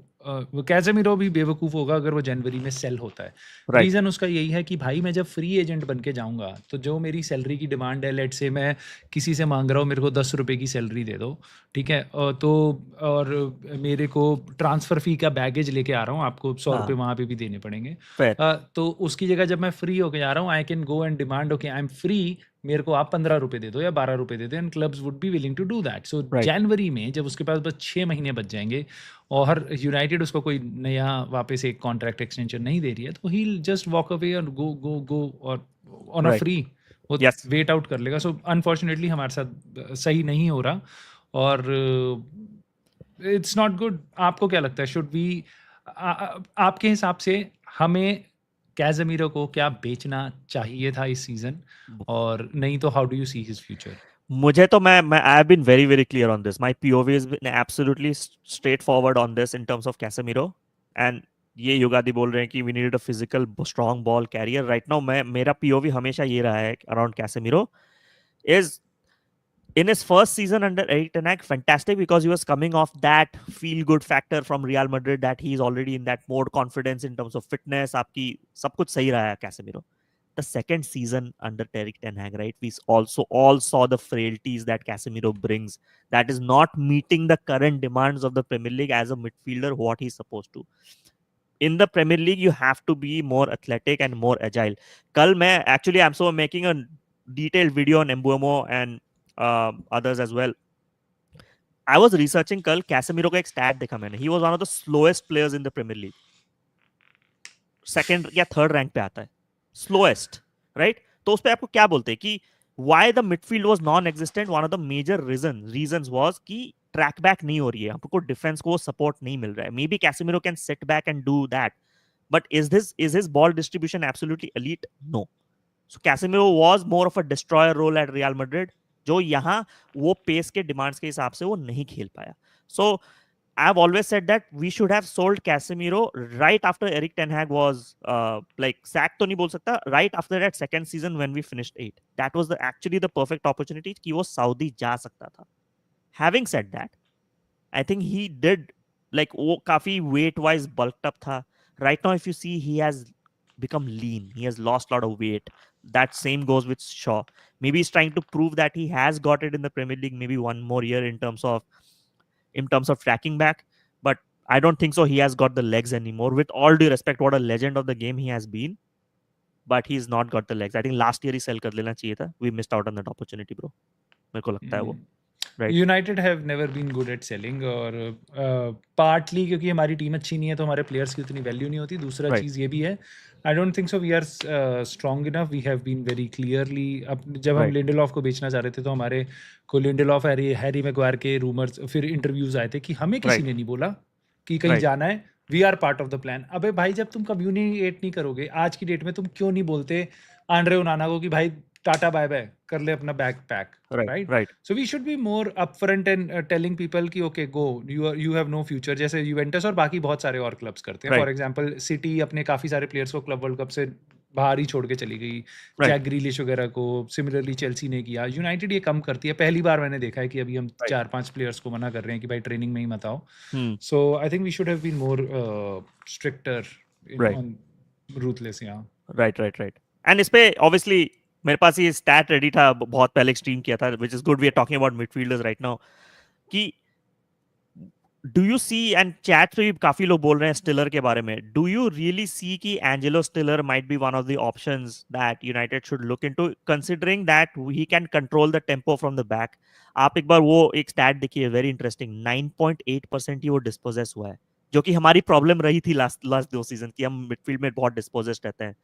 वो कैसेमीरो भी बेवकूफ़ होगा अगर वो जनवरी में सेल होता है। Right. रीज़न उसका यही है कि भाई मैं जब फ्री एजेंट बन के जाऊँगा तो जो मेरी सैलरी की डिमांड है, लेट्स से मैं किसी से मांग रहा हूँ मेरे को 10 रुपये की सैलरी दे दो, ठीक है, तो और मेरे को ट्रांसफ़र फ़ी का बैगेज लेके आ रहा हूँ, आपको 100 रुपये हाँ. वहाँ पे भी देने पड़ेंगे। Fair. तो उसकी जगह जब मैं फ्री होके जा रहा हूँ, I can go and demand okay I am free, मेरे को आप 15 रुपये दे दो या 12 रुपये दे दो, and clubs would be willing to do that. So Right. जनवरी में जब उसके पास बस 6 महीने बच जाएंगे और यूनाइटेड उसको कोई नया वापस एक कॉन्ट्रैक्ट एक्सटेंशन नहीं दे रही है, तो ही जस्ट वॉक अवे और गो और ऑन अ Right. फ्री वो Yes. वेट आउट कर लेगा। सो अनफॉर्चुनेटली हमारे साथ सही नहीं हो रहा, और इट्स नॉट गुड। आपको क्या लगता है, शुड वी, आपके हिसाब से हमें कैसेमीरो को क्या बेचना चाहिए था इस सीजन, और नहीं तो how do you see his future? मुझे तो मैं I have been very very clear on this. My POV is been absolutely straightforward on this in terms of Casemiro. And ये युगादी बोल रहे हैं कि we need a physical strong ball carrier. Right now मैं मेरा POV हमेशा ये रहा है around Casemiro is in his first season under Eric Ten Hag, fantastic, because he was coming off that feel-good factor from Real Madrid, that he is already in that mode, confidence in terms of fitness. आपकी सब कुछ सही रहा है Casemiro. the second season under Erik Ten Hag, right? We also all saw the frailties that Casemiro brings, that is not meeting the current demands of the Premier League as a midfielder, what he's supposed to. In the Premier League, you have to be more athletic and more agile. Kal मैं actually I'm so making a detailed video on Mbuemo and others as well. I was researching कल Casemiro का एक stat देखा मैंने. He was one of the slowest players in the Premier League. Second या third rank पे आता है, slowest, right? तो उस पे आपको क्या बोलते हैं कि why the midfield was non existent? One of the major reasons was कि ट्रैक बैक नहीं हो रही है, आपको डिफेंस को सपोर्ट नहीं मिल रहा है. Maybe Casemiro can sit back and do that, but is his ball distribution absolutely elite? No. So Casemiro was more of a destroyer role at Real Madrid, जो यहाँ वो पेस के demands के हिसाब से वो नहीं खेल पाया. सो I've always said that we should have sold Casemiro right after Erik Ten Hag was like sacked. तो नहीं बोल सकता, right after that second season when we finished 8. That was actually the perfect opportunity कि वो Saudi जा सकता था. Having said that, I think he did, like वो काफी weight wise bulked up था. Right now, if you see, he has become lean. He has lost a lot of weight. That same goes with Shaw. Maybe he's trying to prove that he has got it in the Premier League. Maybe one more year in terms of tracking back, but I don't think so he has got the legs anymore. With all due respect, what a legend of the game he has been, but he's not got the legs. I think last year he sell कर लेना चाहिए था. We missed out on that opportunity, bro. मेरे को लगता है वो, right? United have never been good at selling, और पार्टली क्योंकि हमारी टीम अच्छी नहीं है तो हमारे प्लेयर्स की उतनी वैल्यू नहीं होती. दूसरा Right. चीज़ ये भी है, I don't think so we are strong enough. We have been very clearly, अब जब हम Right. लिंडलॉफ को बेचना चाह रहे थे तो हमारे को लिंडलॉफ, हैरी मैगवायर के रूमर्स, फिर इंटरव्यूज आए थे कि हमें किसी Right. ने नहीं बोला कि कहीं Right. जाना है, we are part of the plan. अबे भाई, जब तुम कम्युनिकेट नहीं करोगे आज की डेट में, तुम क्यों नहीं बोलते आंड्रे ओनाना को कि भाई टाटा बाय बाय कर ले अपना bag pack, Right. Right? Right. So we should be more upfront and telling people कि okay go, you have no future, जैसे यूवेंटस और बाकी बहुत सारे और क्लब्स करते हैं. Right. फॉर एग्जांपल सिटी अपने काफ़ी सारे प्लेयर्स को क्लब वर्ल्ड कप से बाहर ही छोड़ के चली गई, Right. जैक ग्रीलिश वगैरह को. सिमिलरली चेल्सी ने किया. यूनाइटेड ये कम करती है. पहली बार मैंने देखा है कि अभी हम Right. 4-5 प्लेयर्स को मना कर रहे हैं कि भाई ट्रेनिंग में ही मत आओ. Hmm. So I think we should have been more stricter Right. On ruthless. यहाँ Right. Right. Right. And इस पे obviously मेरे पास ये stat ready था, बहुत पहले स्ट्रीम किया था, which is good. We are talking about midfielders right now. कि do you see, and chat पे भी काफी लोग बोल रहे हैं स्टिलर के बारे में, डू यू रियली सी कि Angelo स्टिलर might be one of the options that United should look into, considering that he can control the tempo from the back? आप एक बार वो एक स्टैट देखिए, वेरी इंटरेस्टिंग. 9.8% ही वो डिस्पोजेस हुआ है, जो कि हमारी प्रॉब्लम रही थी लास्ट 2 सीजन की. हम मिडफील्ड में बहुत डिस्पोजेस रहते हैं.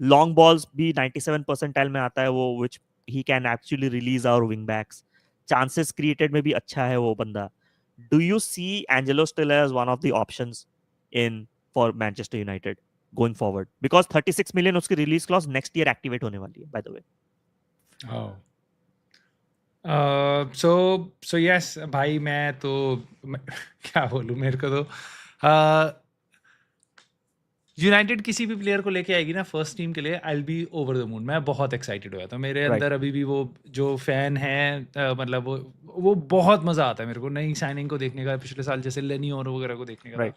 लॉन्ग बॉल्स भी 97 परसेंटाइल में आता है वो, which he can actually release our wing backs. Chances created में भी अच्छा है वो बंदा. Do you see Angelo Stiller as one of the options in for Manchester United going forward? Because 36 million उसकी release clause next year activate होने वाली है, by the way. Oh. So yes भाई, क्या बोलूँ, मेरे को तो यूनाइटेड किसी भी प्लेयर को लेके आएगी ना फर्स्ट टीम के लिए, I will be over the moon. मैं बहुत एक्साइटेड हुआ था. मेरे Right. अंदर अभी भी वो जो फैन है, मतलब वो बहुत मज़ा आता है मेरे को नई साइनिंग को देखने का. पिछले साल जैसे लेनी और वगैरह को देखने का था. Right.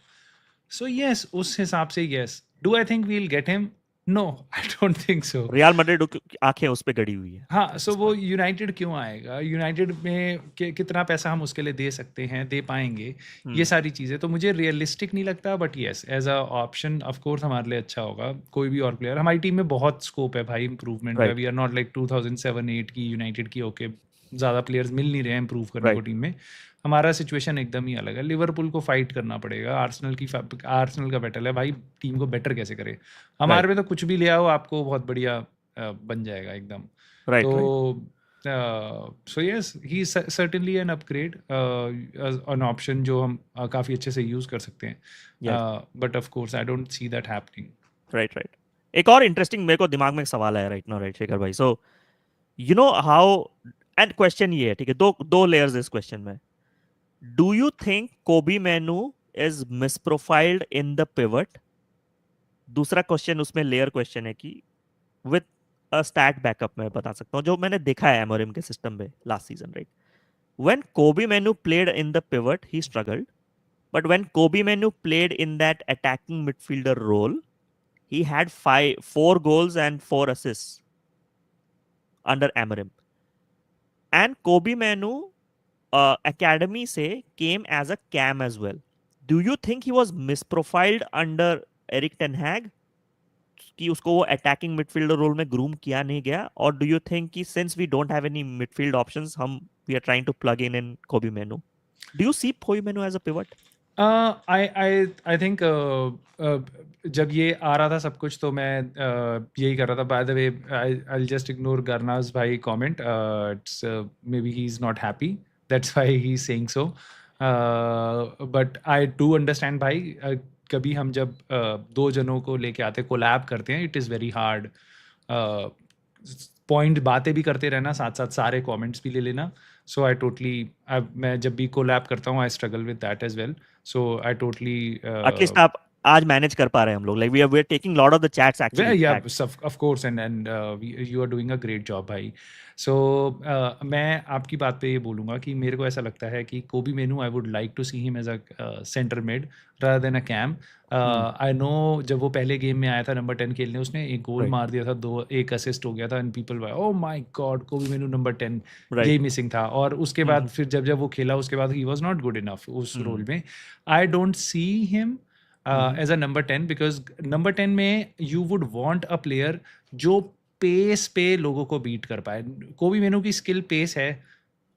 सो यस, उस हिसाब से yes. Do I think we will get him? No, I don't think so. Real Madrid आंखें उस पे गड़ी हुई है. हाँ, सो वो यूनाइटेड क्यों आएगा? यूनाइटेड में कितना पैसा हम उसके लिए दे सकते हैं, दे पाएंगे, ये सारी चीज़ें तो मुझे रियलिस्टिक नहीं लगता. But yes, as a option of course हमारे लिए अच्छा होगा. कोई भी और प्लेयर, हमारी टीम में बहुत स्कोप है भाई इंप्रूवमेंट का. Right. We are not like 2007-8 की यूनाइटेड की. ओके, ज़्यादा प्लेयर्स मिल नहीं रहे हैं इंप्रूव करने को Right. टीम में. हमारा सिचुएशन एकदम ही अलग है. लिवरपूल को फाइट करना पड़ेगा. आर्सेनल का बैटल है भाई, टीम को बेटर कैसे करे. हमारे में तो कुछ भी ले आओ, आपको बहुत बढ़िया बन जाएगा एकदम. Right. तो Right. So yes, he certainly an upgrade, an option जो हम काफ़ी अच्छे से यूज़ कर सकते हैं. Yes. But of course I don't see that happening. Right. Right. एक और इंटरेस्टिंग मेरे को दिमाग में एक सवाल आया राइट नाउ, राइट शेखर भाई. So you know how, and question ये है, ठीक है, दो लेयर्स इस क्वेश्चन में. Do you think Kobbie Mainoo is misprofiled in the pivot? दूसरा क्वेश्चन उसमें लेयर क्वेश्चन है कि विद अ स्टैट बैकअप मैं बता सकता हूँ जो मैंने देखा है एमोरिम के सिस्टम में last season, right? When Kobbie Mainoo played in the pivot he struggled, but when Kobbie Mainoo played in that attacking midfielder role he had 4 goals and 4 assists under Amorim. And Kobe Manu academy से came as a cam as well. Do you think he was misprofiled under Eric Ten Hag कि उसको वो attacking midfielder role में groom किया नहीं गया, और do you think कि since we don't have any midfield options हम we are trying to plug in Kobbie Mainoo? Do you see Kobbie Mainoo as a pivot? I think जब ये आ रहा था सब कुछ तो मैं यही कर रहा था. By the way I just ignore गरनाज भाई comment. It's maybe he is not happy, that's why he is saying so. But I do understand भाई. कभी हम जब दो जनों को लेके आते कोलैब करते हैं, it is very hard. Point बातें भी करते रहना, साथ साथ सारे कमेंट्स भी ले लेना. सो आई टोटली, मैं जब भी कोलैब करता हूँ I struggle with that as well. So I totally at least आप आज मैनेज कर पा रहे हैं हम लोग, like we are taking lot of the chats actually. yeah, of course, and you are doing a great job भाई. So मैं आपकी बात पे ये बोलूँगा कि मेरे को ऐसा लगता है कि Kobbie Mainoo, I would like to see him as a centre mid rather than a CAM. I know जब वो पहले गेम में आया था नंबर 10 खेलने, उसने एक गोल Right. मार दिया था, एक असिस्ट हो गया था, and people why oh my God Kobbie Mainoo number 10. Right. यही मिसिंग था. और उसके बाद हम्म. फिर जब वो खेला उसके बाद he was not good enough उस हम्म. रोल में. I don't see him as a number 10, because number 10 में you would want a player जो पेस पे लोगों को बीट कर पाए. कोबी मेनू की स्किल पेस है,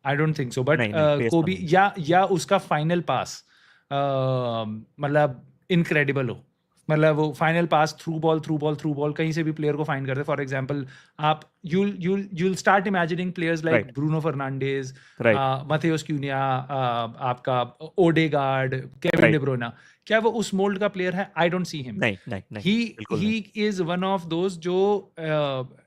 I don't think so. But नहीं नहीं, पेस तो कोबी नहीं. या उसका फाइनल पास मतलब इनक्रेडिबल हो. मतलब वो फाइनल पास थ्रू बॉल कहीं से भी प्लेयर को फाइंड करते. फॉर एग्जांपल आप you'll start imagining players like Right. Bruno Fernandes, Right. Matheus Cunha, आपका Odegaard, Kevin Right. De Bruyne. क्या वो उस मोल्ड का प्लेयर है? I don't see him. नहीं नहीं नहीं, ही बिल्कुल ही नहीं. इज वन ऑफ दोज जो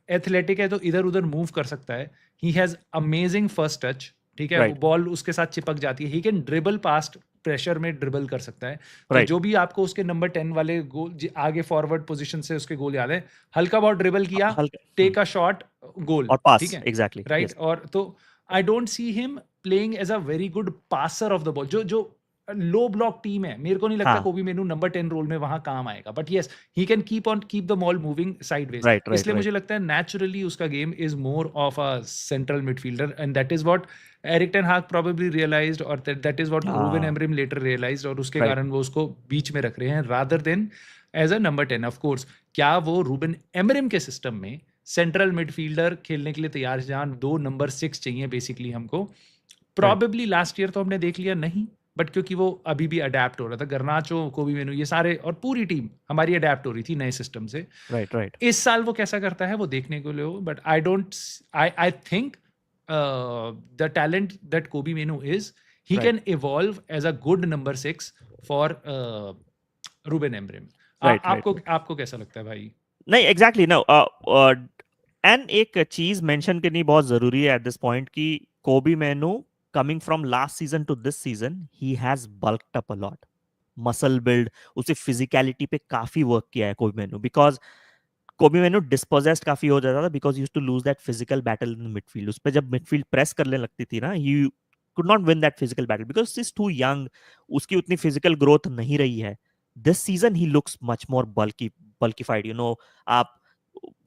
एथलेटिक है तो इधर उधर मूव कर सकता है. He has amazing first touch. ठीक है, वो Right. बॉल उसके साथ चिपक जाती है. He can dribble past, pressure में ड्रिबल कर सकता है. तो Right. जो भी आपको उसके नंबर 10 वाले गोल आगे फॉरवर्ड पोजीशन से उसके गोल याद है, हल्का बहुत ड्रिबल किया, हल्का. Take a shot, goal. और ठीक पास, है, एग्जैक्टली, राइट. यस. और तो I don't see him playing as a very good passer of the ball. जो लो ब्लॉक टीम है, मेरे को नहीं लगता हाँ. कोबी मेनू नंबर 10 रोल में वहां काम आएगा. But yes, he can keep the ball moving sideways. Right right इसलिए राइट. मुझे लगता है नेचुरली उसका game is more of a central midfielder, and that is what Eric ten हाग probably realized, और that is what रूबेन हाँ. Amorim later realized, और उसके राइट. कारण वो उसको बीच में रख रहे हैं rather than as a number 10. Of course, क्या वो रूबेन एमरिम के सिस्टम में सेंट्रल मिडफील्डर खेलने के लिए तैयार है, जहां 2 नंबर 6 चाहिए बेसिकली हमको? राइट. प्रॉबेबली लास्ट ईयर तो हमने देख लिया नहीं, बट क्योंकि वो अभी भी अडेप्ट हो रहा था. गर्नाचो, कोबी मेनू, ये सारे और पूरी टीम हमारी अडेप्ट हो रही थी नए सिस्टम से. राइट. राइट. इस साल वो कैसा करता है वो देखने को लिए हो. But I think the talent that Kobe Mainoo is, he right. can evolve as a good number 6 for Ruben Amorim. Right. Right. आपको कैसा लगता है भाई? नहीं, एग्जैक्टली नो. एंड एक चीज मेंशन करनी बहुत जरूरी है एट दिस पॉइंट कि Kobbie Mainoo coming from last season to this season he has bulked up a lot. Muscle build, उसे फिजिकलिटी पे काफी वर्क किया है कोबी मेनू, बिकॉज कोबी मेनू डिस्पोजेस्ड काफी हो जाता था because used to lose that physical battle in midfield. उस पे जब मिडफील्ड प्रेस करने लगती थी ना, he could not win that physical battle because he is too young. उसकी उतनी फिजिकल ग्रोथ नहीं रही है. This season he looks much more bulkified, आप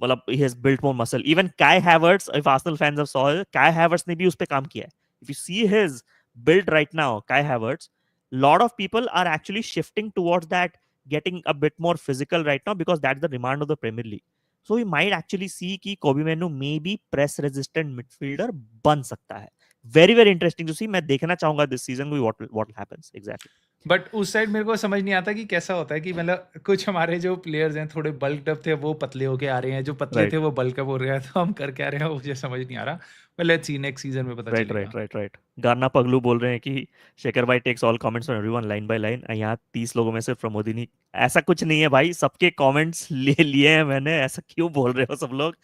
मतलब he has built more muscle. Even Kai Havertz, if Arsenal fans have saw it, Kai Havertz ने भी उस पे काम किया है. If you see his build right now, Kai Havertz, lot of people are actually shifting towards that, getting a bit more physical right now because that's the demand of the Premier League. So we might actually see कि Kobe Mainoo maybe press resistant midfielder बन सकता है. Very very interesting to see. मैं देखना चाहूंगा this season what happens exactly. But उस side मेरे को समझ नहीं आता कि कैसा होता है कि मतलब कुछ हमारे जो प्लेयर्स हैं थोड़े बल्कड अप थे, वो पतले होके आ रहे हैं, जो पतले Right. थे वो बल्क अप हो रहे हैं. तो हम कर क्या रहे हैं वो मुझे समझ नहीं आ रहा. But let's see, next season में पता राइट चलेगा. Right right right. गाना पगलू बोल रहे हैं कि शेखर भाई takes all comments from everyone line by line. यहाँ 30 लोगों में से प्रमोद ही नहीं. ऐसा कुछ नहीं है भाई, सबके कमेंट्स ले लिए हैं मैंने. ऐसा क्यों बोल रहे हो सब लोग?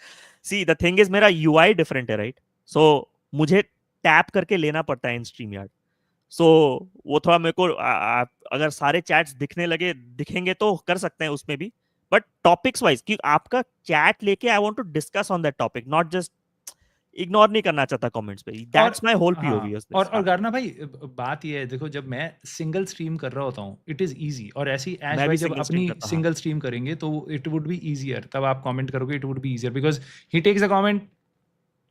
सी द थिंग इज मेरा यूआई डिफरेंट है, राइट? सो मुझे टैप करके लेना पड़ता है इन स्ट्रीम यार्ड. सो वो थोड़ा मेरे को अगर सारे चैट्स दिखेंगे तो कर सकते हैं उसमें भी, बट टॉपिक्स वाइज कि आपका चैट लेके I want to discuss on that topic, not just ignore नहीं करना चाहता कमेंट्स पे. और That's my whole हाँ, POV of this. और गारना भाई बात ये है, देखो जब मैं सिंगल स्ट्रीम कर रहा होता हूँ इट इज़ ईजी, और ऐसे ही ऐश मैं भी भाई जब सिंगल स्ट्रीम अपनी करता. हाँ. सिंगल स्ट्रीम करेंगे तो इट वुड बी ईजियर, तब आप कमेंट करोगे it would be easier because he takes a comment,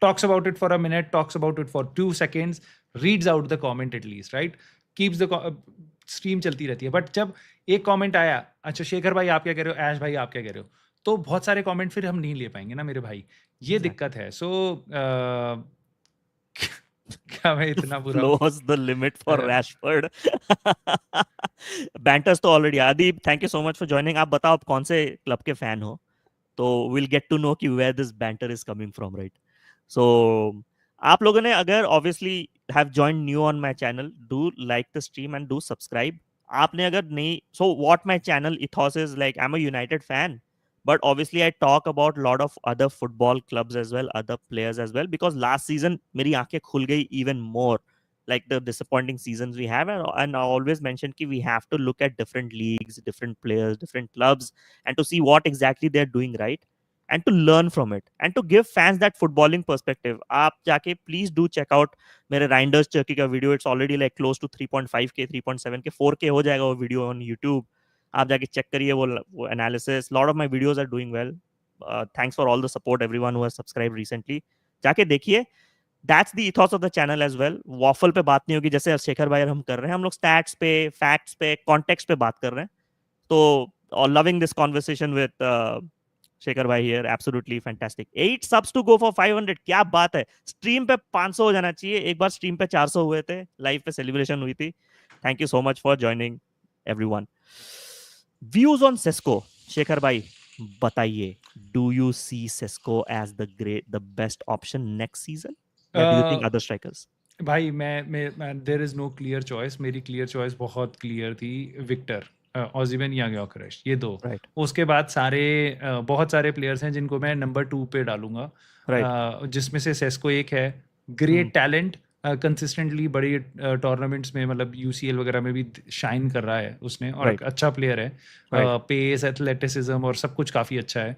talks about it for a minute, talks about it for 2 seconds, reads out the comment at least, right? Keeps the stream चलती रहती है. But जब एक comment आया, अच्छा शेखर भाई आप क्या कह रहे हो, ऐश भाई आप क्या कह रहे हो, तो बहुत सारे कमेंट फिर हम नहीं ले पाएंगे ना मेरे भाई, ये दिक्कत है. सो क्या मैं इतना बुरा हूँ? Flows the limit for Rashford. Banters तो already. Adib, thank you so much for joining. आप बताओ आप कौन से क्लब के फैन हो, तो we'll get to know कि where this banter is coming from, right? So आप लोगों ने अगर obviously have joined new on my channel, do like the stream and do subscribe. आपने अगर नहीं, so what my channel ethos is like, I'm a United fan, but obviously I talk about a lot of other football clubs as well, other players as well, because last season मेरी आंखें खुल गई even more, like the disappointing seasons we have, and I always mention कि we have to look at different leagues, different players, different clubs, and to see what exactly they're doing right, and to learn from it, and to give fans that footballing perspective. आप जाके please do check out मेरे Reinders Turkey का video. It's already like close to 3.5k, 3.7k, 4k हो जाएगा वो video on YouTube. आप जाके check करिए वो analysis. Lot of my videos are doing well. Thanks for all the support, everyone who has subscribed recently. जाके देखिए. That's the ethos of the channel as well. Waffle पे बात नहीं होगी जैसे शेखर भाई और हम कर रहे हैं. हम लोग stats पे, facts पे, context पे बात कर रहे हैं. तो loving this conversation with Shekhar भाई here, absolutely fantastic. 8 subs to go for 500. क्या बात है. स्ट्रीम पे 500 हो जाना चाहिए. एक बार स्ट्रीम पे 400 हुए थे, लाइव पे सेलिब्रेशन हुई थी. Thank you so much for joining everyone. Views on Sesko, Shekhar भाई बताइए. Do you see Sesko as the best option next season, या do you think other strikers? भाई मैं there is no clear choice. मेरी clear choice बहुत clear थी, Victor Osimhen या Gyokeres, ये दो. राइट. उसके बाद सारे बहुत सारे प्लेयर्स हैं जिनको मैं नंबर 2 पे डालूंगा, राइट. जिसमें से सेस्को एक है. ग्रेट टैलेंट, कंसिस्टेंटली बड़ी टूर्नामेंट्स में, मतलब यूसीएल वगैरह में भी शाइन कर रहा है उसने, और राइट. अच्छा प्लेयर है. राइट. पेस, एथलेटिसिज्म और सब कुछ काफ़ी अच्छा है.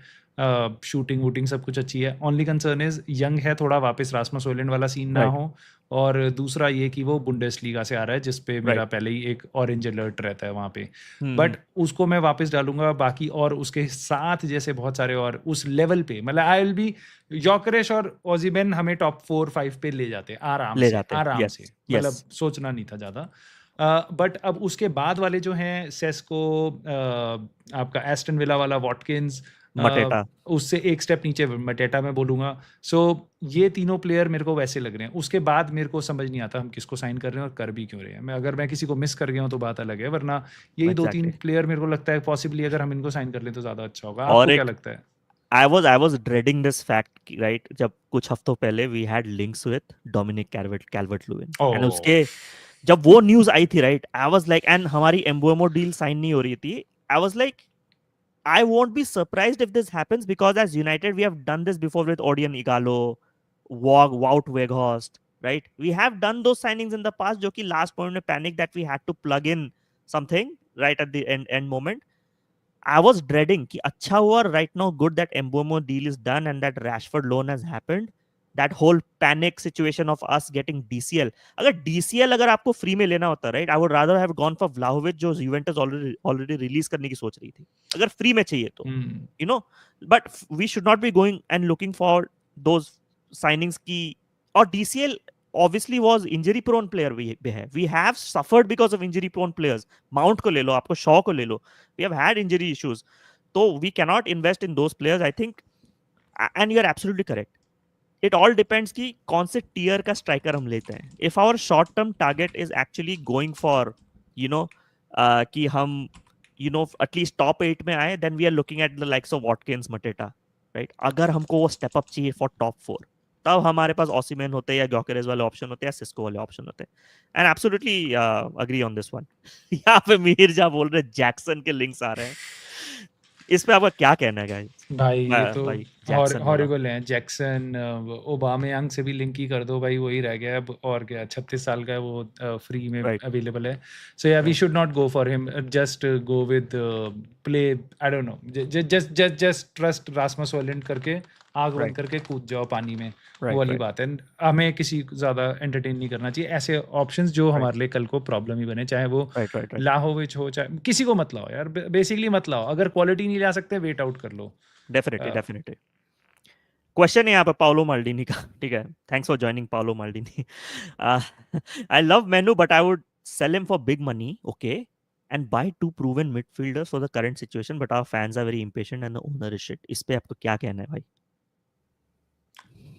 शूटिंग वूटिंग सब कुछ अच्छी है. ओनली कंसर्न इज यंग है थोड़ा, वापस रासमस हॉयलैंड वाला सीन ना राइट. हो. और दूसरा ये कि वो बुंडेसलीगा से आ रहा है, जिस पे मेरा राइट. पहले ही एक ऑरेंज अलर्ट रहता है वहाँ पे. बट उसको मैं वापस डालूंगा. बाकी और उसके साथ जैसे बहुत सारे और उस लेवल पे, मतलब आई विल बी, योकरेश और ऑज़ीमैन हमें टॉप 4-5 पे ले जाते आराम ले से, जाते. आराम यस. से, यस. मतलब सोचना नहीं था ज़्यादा. बट अब उसके बाद वाले जो हैं, सेस्को, आपका एस्टन विला वाला वॉटकिंस, मटेटा. उससे एक स्टेप नीचे मटेटा मैं बोलूँगा. सो ये तीनों प्लेयर मेरे को वैसे लग रहे हैं. उसके बाद मेरे को समझ नहीं आता हम किसको साइन कर रहे हैं और कर भी क्यों रहे हैं. अगर मैं किसी को मिस कर गया हूँ तो बात अलग है, वरना यही 2-3 एग्जैक्टली. प्लेयर मेरे को लगता है पॉसिबली अगर हम इनको साइन कर लें तो ज़्यादा अच्छा होगा. और आपको क्या एक, लगता है? I was dreading this fact, right? जब कुछ हफ्तों पहले we had links with Dominic Calvert-Lewin, and ओह, उसके जब वो न्यूज आई थी, right? I was like, and हमारी एम्बुएमो डील साइन नहीं हो रही थी. I was like, I won't be surprised if this happens, because as United we have done this before with Odion Igalo, Wout Weghorst, right? We have done those signings in the past, जो कि last moment में panic that we had to plug in something right at the end moment. I was dreading कि अच्छा हुआ right now, good that Mbeumo deal is done and that Rashford loan has happened. That whole panic situation of us getting DCL. अगर DCL अगर आपको free में लेना होता, right? I would rather have gone for Vlahovic, जो Juventus already release करने की सोच रही थी. अगर फ्री में चाहिए तो, you know. But we should not be going and looking for those signings की. और DCL obviously was injury prone player we have suffered because of injury prone players. Mount को ले लो, आपको Shaw को ले लो. We have had injury issues. So we cannot invest in those players, I think. And you are absolutely correct. It all depends कि कौन से tier का striker हम लेते हैं. If our short term target is actually going for, you know, कि हम, you know, at least top 8 में आए, then we are looking at the likes of Watkins, Mateta, right? अगर हमको वो step up चाहिए for top 4, तब हमारे पास ऑसीमैन होते हैं, या ग्योकेरेस वाले ऑप्शन होते हैं, या सिस्को वाले ऑप्शन होते हैं. And absolutely agree on this one. यहाँ पे मीरजा बोल रहे जैक्सन के लिंक्स आ रहे हैं. इस पे आपका क्या कहना है गाइस? भाई ये तो भाई जैक्सन वाला. हॉरिबल है. जैक्सन, ओबामयांग से भी लिंक ही कर दो भाई, वही रह गया अब. और क्या, 36 साल का है वो, फ्री में राइट. अवेलेबल है. सो या we should not go for him. Just go with play, I don't know, just trust Rasmus Hojlund करके आग बंद राइट, करके कूद जाओ पानी में, वो राइट, वाली राइट, बात है। हमें किसी को ज़्यादा एंटरटेन नहीं करना चाहिए ऐसे ऑप्शंस जो राइट, हमारे लिए कल को प्रॉब्लम ही बने, चाहे वो राइट, राइट, राइट। लाहोविच हो, चाहे किसी को मत लाओ यार, बेसिकली मत लाओ। अगर क्वालिटी नहीं ला सकते वेट आउट कर लो। Definitely, uh, definitely. क्वेश्चन है यहाँ पे पाउलो माल्डिनी का, ठीक है? Thanks for joining Paolo Maldini. I love Mainoo but I would sell him for big money, okay, and buy two proven midfielders for the current situation, but our fans are very impatient and the owner is shit. इस पे आपको क्या कहना है भाई?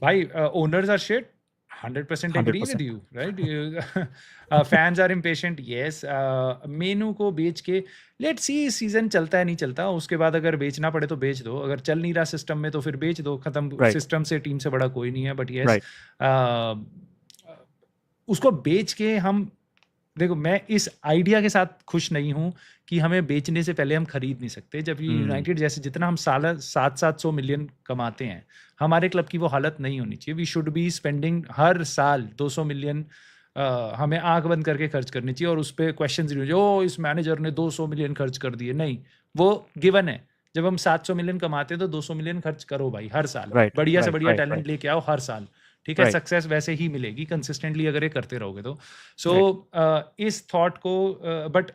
भाई owners are shit, 100% agree with 100%। you, right? Fans are impatient, yes. मेनू को बेच के लेट्स सी सीजन चलता है नहीं चलता, उसके बाद अगर बेचना पड़े तो बेच दो, अगर चल नहीं रहा सिस्टम में तो फिर बेच दो, खत्म। राइट, सिस्टम से टीम से बड़ा कोई नहीं है, बट यस राइट, उसको बेच के हम, देखो मैं इस आइडिया के साथ खुश नहीं हूँ कि हमें बेचने से पहले हम खरीद नहीं सकते, जब ये यूनाइटेड जैसे जितना हम साल 700 मिलियन कमाते हैं, हमारे क्लब की वो हालत नहीं होनी चाहिए। वी शुड बी स्पेंडिंग हर साल 200 मिलियन, हमें आंख बंद करके खर्च करनी चाहिए, और उस पर क्वेश्चन नहीं हो ओ इस मैनेजर ने 200 मिलियन खर्च कर दिए, नहीं, वो गिवन है। जब हम 700 मिलियन कमाते हैं तो 200 मिलियन खर्च करो भाई, हर साल राइट, बढ़िया से राइट, बढ़िया राइट, टैलेंट राइट, लेके आओ हर साल, ठीक है? राइट, सक्सेस वैसे ही मिलेगी कंसिस्टेंटली अगर ये करते रहोगे तो। सो राइट, इस थॉट को बट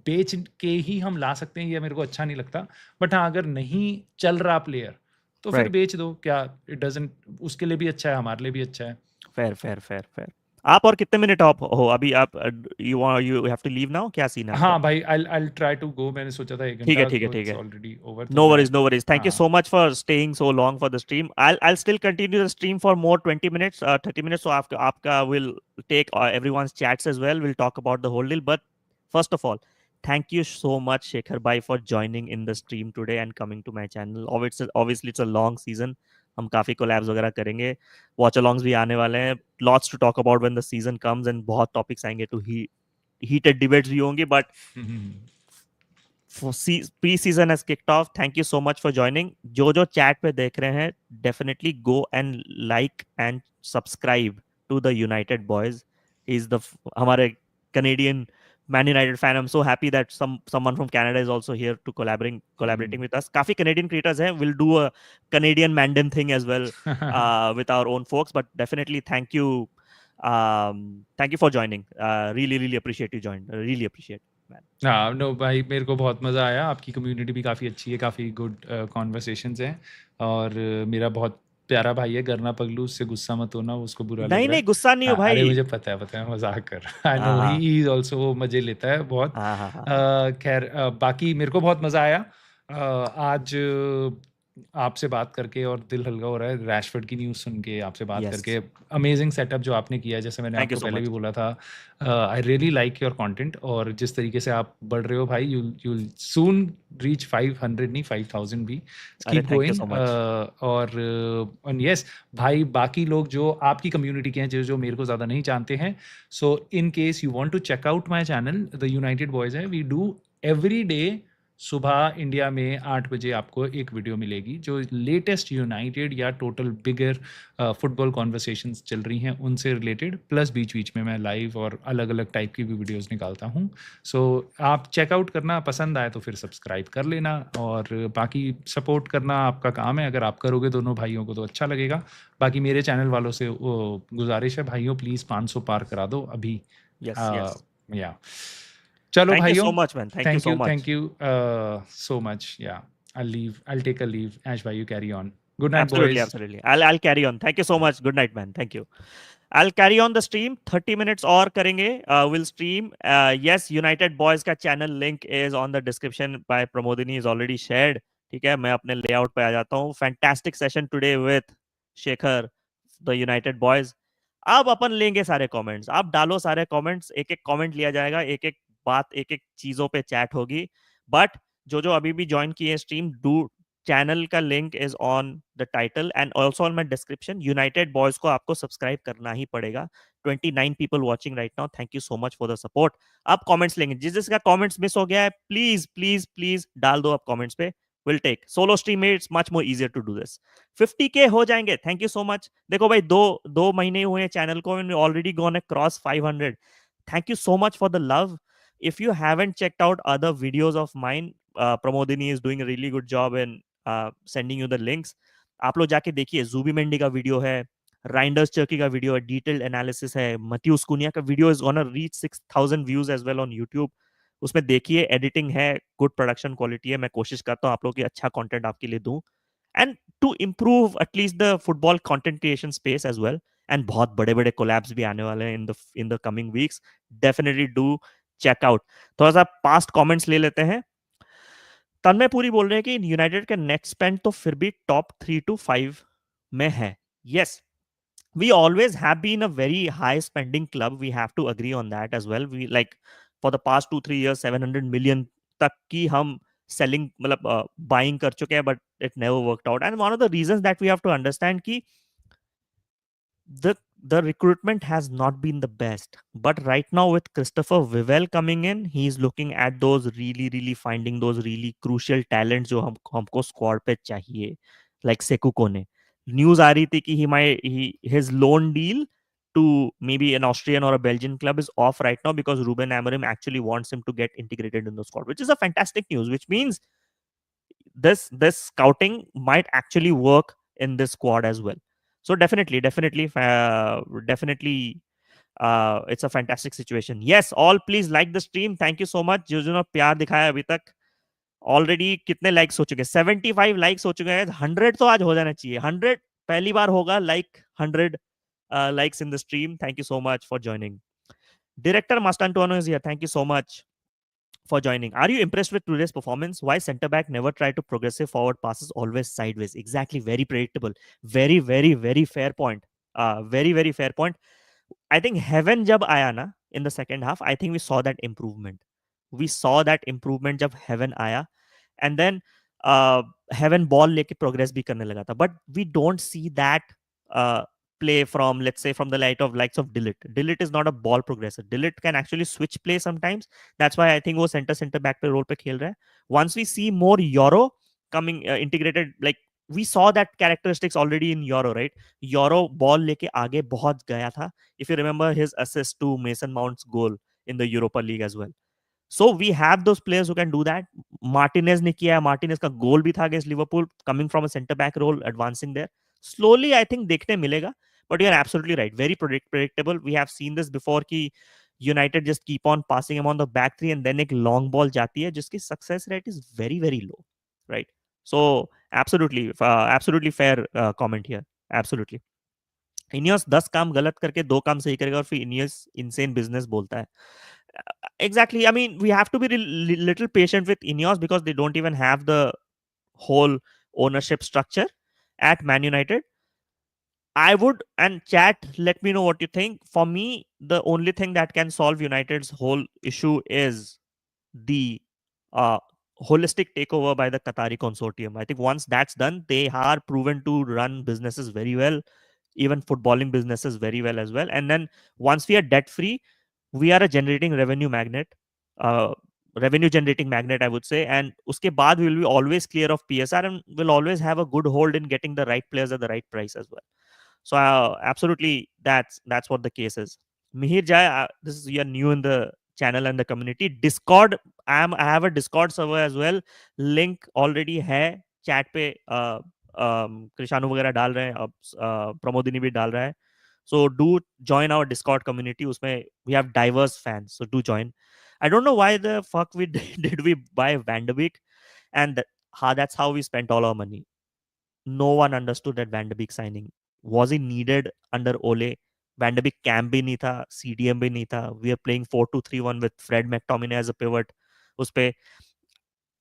बेच के ही हम ला सकते हैं, ये मेरे को अच्छा नहीं लगता। बट हाँ, अगर नहीं चल रहा प्लेयर तो फिर राइट। बेच दो, क्या इट डजंट, उसके लिए भी अच्छा है, हमारे लिए भी अच्छा है। Fair, fair, fair, fair. आप और कितने मिनट आप हो अभी? आप you have to leave now? क्या सीन है आपका? हाँ भाई, आई ट्राई टू गो, मैंने सोचा था 1 ठीक है, घंटा, ठीक है, तो ठीक इट्स है। ऑलरेडी ओवर, तो No मैं worries, no worries. Thank you हाँ। so much for staying so long for the stream. I'll still continue the stream for more 20 minutes, 30 minutes. So after आपका will take everyone's chats as well. We'll talk about the whole deal. But first of all, thank you so much, Shekhar Bhai, for joining in the stream today and coming to my channel. Obviously, it's a long season. हम काफी collabs वगैरह करेंगे, watch अलोंग्स भी आने वाले हैं, lots to talk about when the season comes, and बहुत topics आएंगे, टू हीटेड डिबेट्स भी होंगे, but pre-season has kicked off. Thank you so much for joining. जो chat पे देख रहे हैं, definitely go and like and subscribe to the United Boys. He's the हमारे Canadian Man United fan. I'm so happy that someone from Canada is also here to collaborating with us. काफी Canadian creators हैं. We'll do a Canadian Mandan thing as well with our own folks. But definitely thank you for joining. Really appreciate you joined. Really appreciate, man. हाँ, no भाई, मेरे को बहुत मज़ा आया, आपकी कम्युनिटी भी काफ़ी अच्छी है, काफ़ी गुड कॉन्वर्सेशंस हैं, और मेरा बहुत प्यारा भाई है गरना पगलू, उससे गुस्सा मत होना, उसको बुरा लग नहीं रहा नहीं, है। गुस्सा नहीं हो हाँ, अरे भाई। मुझे पता है, मज़ाक कर रहा, आई हाँ, नो हाँ, ही इज़ ऑल्सो, वो मज़े लेता है बहुत। हाँ, हाँ, हाँ, हाँ। खैर, बाकी मेरे को बहुत मज़ा आया आज आपसे बात करके, और दिल हल्का हो रहा है रैशफोर्ड की न्यूज़ सुन के, आपसे बात करके। यस, अमेजिंग सेटअप जो आपने किया है, जैसे मैंने थैंक यू आपको सो पहले भी मच। बोला था, आई रियली लाइक योर कंटेंट, और जिस तरीके से आप बढ़ रहे हो भाई, यू सून रीच 500, नहीं 5000 भी, अरे keep thank you going. So much. और यस भाई, बाकी लोग जो आपकी कम्युनिटी के हैं, जो जो मेरे को ज़्यादा नहीं जानते हैं, so in case you want to check out my channel, the United Boys है, वी डू एवरी डे सुबह इंडिया में 8 बजे आपको एक वीडियो मिलेगी, जो लेटेस्ट यूनाइटेड या टोटल बिगर फुटबॉल कॉन्वर्सेशंस चल रही हैं उनसे रिलेटेड, प्लस बीच बीच में मैं लाइव और अलग अलग टाइप की भी वीडियोस निकालता हूँ। सो आप चेकआउट करना, पसंद आए तो फिर सब्सक्राइब कर लेना, और बाकी सपोर्ट करना आपका काम है, अगर आप करोगे दोनों भाइयों को तो अच्छा लगेगा। बाकी मेरे चैनल वालों से वो गुजारिश है, भाइयों प्लीज़ 500 पार करा दो अभी। Yes, yes. या चलो थैंक यू भाइयों, so much man, thank you thank so you, much. Thank you so much. Yeah, I'll take a leave. Ash bhai, you carry on. Good night, Absolutely, boys. absolutely. I'll carry on. Thank you so much. Good night, man. Thank you. I'll carry on the stream. 30 minutes और करेंगे. We'll stream. Yes, United Boys का channel link is on the description by Pramodini is already shared. ठीक है, मैं अपने layout पे आ जाता हूँ. Fantastic session today with Shekhar, the United Boys. अब अपन लेंगे सारे कमेंट्स. आप डालो सारे कमेंट्स, एक एक कमेंट लिया जाएगा, एक एक बात, एक एक चीजों पे चैट होगी. बट जो अभी भी ज्वाइन किए स्ट्रीम, डू चैनल का link is on the title and also on my description. United boys को आपको सब्सक्राइब करना ही पड़ेगा. 29 people watching right now. Thank you so much for the support. अब कमेंट्स लेंगे. जिसका कमेंट्स मिस हो गया है, प्लीज प्लीज प्लीज डाल दो आप कमेंट्स पे. विल टेक सोलो स्ट्रीम में, it's much more easier to do this. 50K हो जाएंगे. Thank you so much. देखो भाई, दो महीने हुए हैं चैनल को, already gone cross 500. Thank you so much for the love. If you haven't checked out other videos of mine, Pramodini is doing a really good job in sending you the links. आप लोग जाके देखिए, जूबी Mendy का video है, राइंडर्स चर्की का video है, detailed analysis है, Matheus Cunha का video is gonna reach 6000 views as well on YouTube. उसमें देखिए, एडिटिंग है, गुड प्रोडक्शन क्वालिटी है। मैं कोशिश करता हूँ आप लोग की अच्छा कंटेंट आपके लिए दूं, and to improve at least the football content creation space as well. And बहुत बड़े बड़े कोलैब्स भी आने वाले हैं in the coming weeks. Definitely do check out. थोड़ा सा पास्ट कमेंट्स ले लेते हैं। तन्मय पूरी बोल रहे हैं कि यूनाइटेड का नेट स्पेंड तो फिर भी टॉप 3 to 5 में है। Yes, we always have been a very high spending club. We have to agree on that as well. We like for the past 2-3 years 700 million तक की हम selling मतलब buying कर चुके हैं, but it never worked out. And one of the reasons that we have to understand कि the recruitment has not been the best, but right now with Christopher Vivell coming in, he's looking at those really finding those really crucial talents जो हम हमको squad पे चाहिए, like Sekou Kone. News आ रही थी कि his loan deal to maybe an Austrian or a Belgian club is off right now because Ruben Amorim actually wants him to get integrated in the squad, which is a fantastic news, which means this scouting might actually work in this squad as well. So definitely it's a fantastic situation. Yes, all please like the stream. Thank you so much जो जो ना प्यार दिखाया अभी तक। Already कितने likes हो चुके हैं? 75 लाइक्स हो चुके हैं। 100 तो आज हो जाना चाहिए। 100 पहली बार होगा। Like 100 likes in the stream. Thank you so much for joining. Director Master Antonio is here. Thank you so much for joining. Are you impressed with today's performance? Why center back never try to progressive forward passes, always sideways? Exactly, very predictable. Very fair point. Very fair point. I think Heaven jab आया ना in the second half, I think we saw that improvement. We saw that improvement जब Heaven आया, and then Heaven ball लेके progress भी करने लगा था. But we don't see that uh, play from, let's say, from the likes of Dillit. Dillit is not a ball progressor. Dillit can actually switch play sometimes. That's why I think वो center back पे role पे खेल रहा है. Once we see more Euro coming integrated, like we saw that characteristics already in Euro, right? Euro ball लेके आगे बहुत गया था. If you remember his assist to Mason Mount's goal in the Europa League as well. So we have those players who can do that. Martinez ने किया है. Martinez का goal भी था against Liverpool, coming from a centre back role, advancing there. Slowly, I think देखने मिलेगा. But you're absolutely right. Very predictable. We have seen this before कि United just keep on passing him on the back three and then एक long ball जाती है जिसकी success rate is very low, right? So absolutely fair comment here. Absolutely. इनियस 10 काम गलत करके 2 काम सही करेगा और फिर इनियस इनसेन बिजनेस बोलता है। Exactly. I mean, we have to be little patient with Ineos because they don't even have the whole ownership structure at Man United. I would, and chat, let me know what you think. For me, the only thing that can solve United's whole issue is the uh, holistic takeover by the Qatari consortium. I think once that's done, they are proven to run businesses very well, even footballing businesses very well as well. And then once we are debt free, we are a generating uh, revenue generating magnet, I would say. And uske baad we will be always clear of PSR and will always have a good hold in getting the right players at the right price as well. So absolutely, that's what the case is. Mihir Jai, this is, you're new in the channel and the community. Discord, I have a Discord server as well. Link already है chat पे. कृषाणु वगैरह डाल रहे हैं, अब प्रमोदिनी भी डाल रहा है. So do join our Discord community. उसमें we have diverse fans, so do join. I don't know why the fuck we did we buy Van de Beek, and that's how we spent all our money. No one understood that Van de Beek signing. Was he needed under Ole? Van de Beek camp भी नहीं था, CDM भी नहीं था. We are playing 4-2-3-1 with Fred McTominay as a pivot. उसपे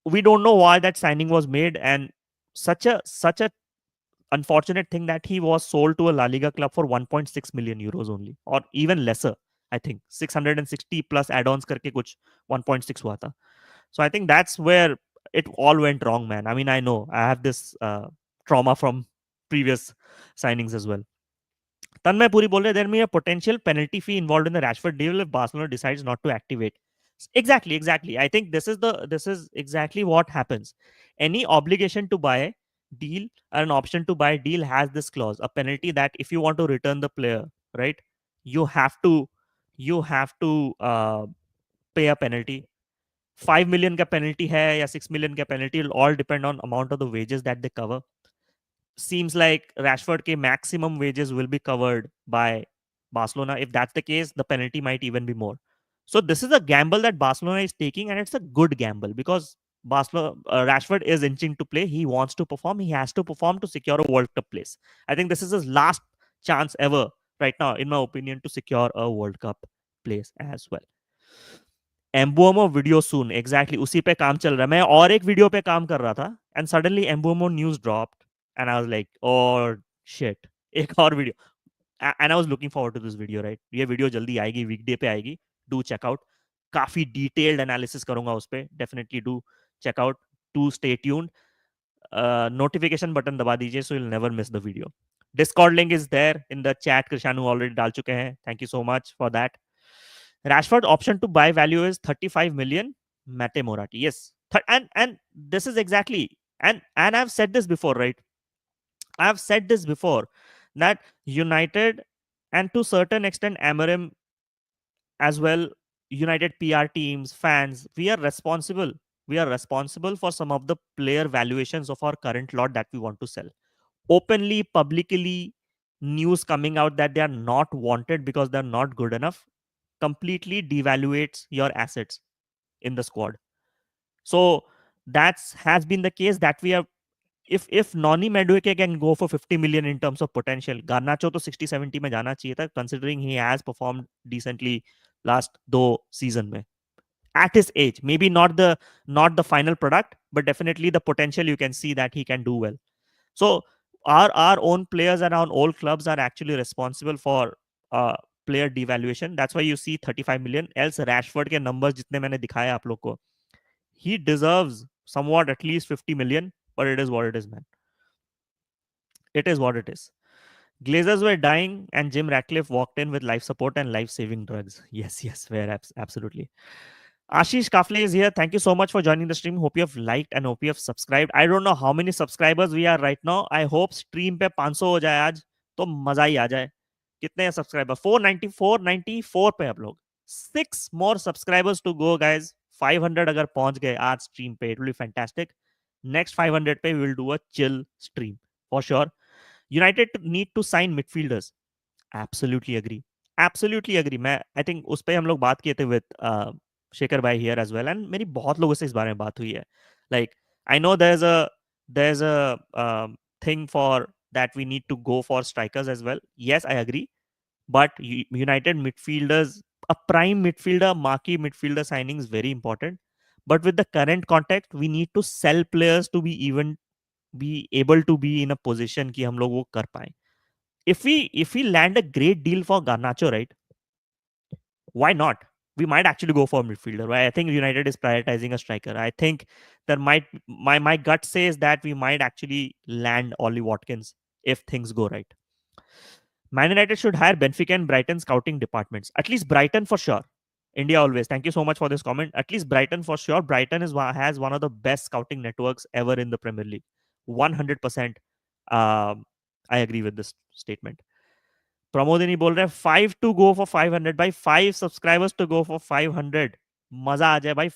we don't know why that signing was made, and such a unfortunate thing that he was sold to a La Liga club for 1.6 million euros only, or even lesser. I think 660 plus add-ons करके कुछ 1.6 हुआ था. So I think that's where it all went wrong, man. I mean, I know I have this trauma from previous signings as well. Tanmay Puri bol rahe, there may be a potential penalty fee involved in the Rashford deal if Barcelona decides not to activate. Exactly. I think this is exactly what happens. Any obligation to buy deal or an option to buy deal has this clause, a penalty that if you want to return the player, right, you have to pay a penalty. 5 million का penalty है या 6 million का penalty will all depend on amount of the wages that they cover. seems like Rashford ke maximum wages will be covered by Barcelona. If that's the case, the penalty might even be more. So this is a gamble that Barcelona is taking, and it's a good gamble because Rashford is inching to play. He wants to perform. He has to perform to secure a World Cup place. I think this is his last chance ever right now, in my opinion, to secure a World Cup place as well. Mbeumo video soon exactly उसी पे काम चल रहा है मैं और एक video पे काम कर रहा था and suddenly Mbeumo news dropped and I was like oh shit एक और video and I was looking forward to this video right ये वीडियो जल्दी आएगी वीकडे पे आएगी डू चेकआउट काफी डिटेल्ड एनालिसिस करूंगा उस पर definitely do check out to stay tuned notification button दबा दीजिए सो you'll never miss the video. Discord link is there in the chat. Krishanu already डाल चुके हैं. Thank you so much for that. Rashford option to buy value is 35 million. Mate Morati. Yes. And this is exactly and I've said this before, right? I've said this before that United and to certain extent Amorim as well, United PR teams, fans, we are responsible. We are responsible for some of the player valuations of our current lot that we want to sell. Openly, publicly, news coming out that they are not wanted because they're not good enough completely devaluates your assets in the squad. So that's has been the case that we have. If Noni Madueke can go for 50 million in terms of potential, Garnacho to 60-70 में जाना चाहिए था, considering he has performed decently last दो season में. At his age, maybe not the final product, but definitely the potential you can see that he can do well. So our own players and our old clubs are actually responsible for uh, player devaluation. That's why you see 35 million. Else Rashford के numbers जितने मैंने दिखाए आप लोग को, he deserves somewhat at least 50 million. But it is what it is, man. It is what it is. Glazers were dying, and Jim Ratcliffe walked in with life support and life-saving drugs. Yes, yes, where absolutely. Ashish Kafle is here. Thank you so much for joining the stream. Hope you have liked and hope you have subscribed. I don't know how many subscribers we are right now. I hope stream पे 500 हो जाए आज तो मजा ही आ जाए. कितने हैं subscriber? 494 94 पे आप लोग. 6 more subscribers to go, guys. 500 अगर पहुंच गए आज stream पे, it will be fantastic. Next 500 पे we will do a chill stream for sure. United need to sign midfielders. Absolutely agree. Absolutely agree. मैं आई थिंक उस पे हम लोग बात किए थे विद शेखर भाई हियर एज वेल एंड मेरी बहुत लोगों से इस बारे में बात हुई है. Like I know there is a thing for that we need to go for strikers as well. Yes I agree. But United midfielders, a prime midfielder, marquee midfielder signing is very important. But with the current context, we need to sell players to be able to be in a position कि हम लोग वो कर पाए. If we land a great deal for Garnacho, right? Why not? We might actually go for a midfielder. Right? I think United is prioritizing a striker. I think there might my gut says that we might actually land Ollie Watkins if things go right. Man United should hire Benfica and Brighton scouting departments. At least Brighton for sure. India always. Thank you so much for this comment. At least Brighton for sure. Brighton has one of the best scouting networks ever in the Premier League. 100%. I agree with this statement. Pramodini बोल रहे हैं 5 to go for 500 भाई. 5 subscribers to go for 500. मजा आ जाए भाई.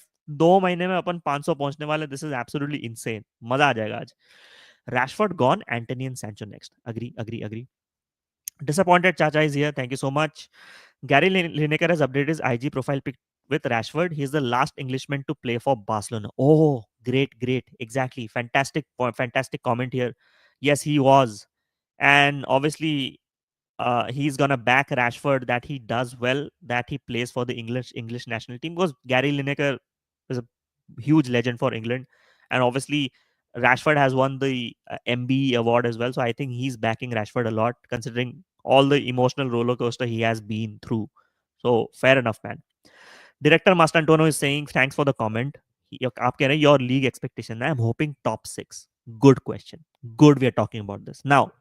2 महीने में अपन 500 पहुंचने वाले. This is absolutely insane. मजा आ जाएगा आज. Rashford gone, Antony and Sancho next. Agree. Disappointed Chacha is here. Thank you so much. Gary Lineker has updated his IG profile pic with Rashford. He's the last Englishman to play for Barcelona. Oh, great. Exactly. Fantastic comment here. Yes, he was. And obviously, he's gonna back Rashford that he does well, that he plays for the English national team because Gary Lineker is a huge legend for England, and obviously Rashford has won the MB award as well. So I think he's backing Rashford a lot, considering all the emotional roller coaster he has been through. So fair enough, man. Director Master Antonio is saying thanks for the comment. आप कह रहे हैं your league expectation. I'm hoping top 6. Good question. Good, we are talking about this now.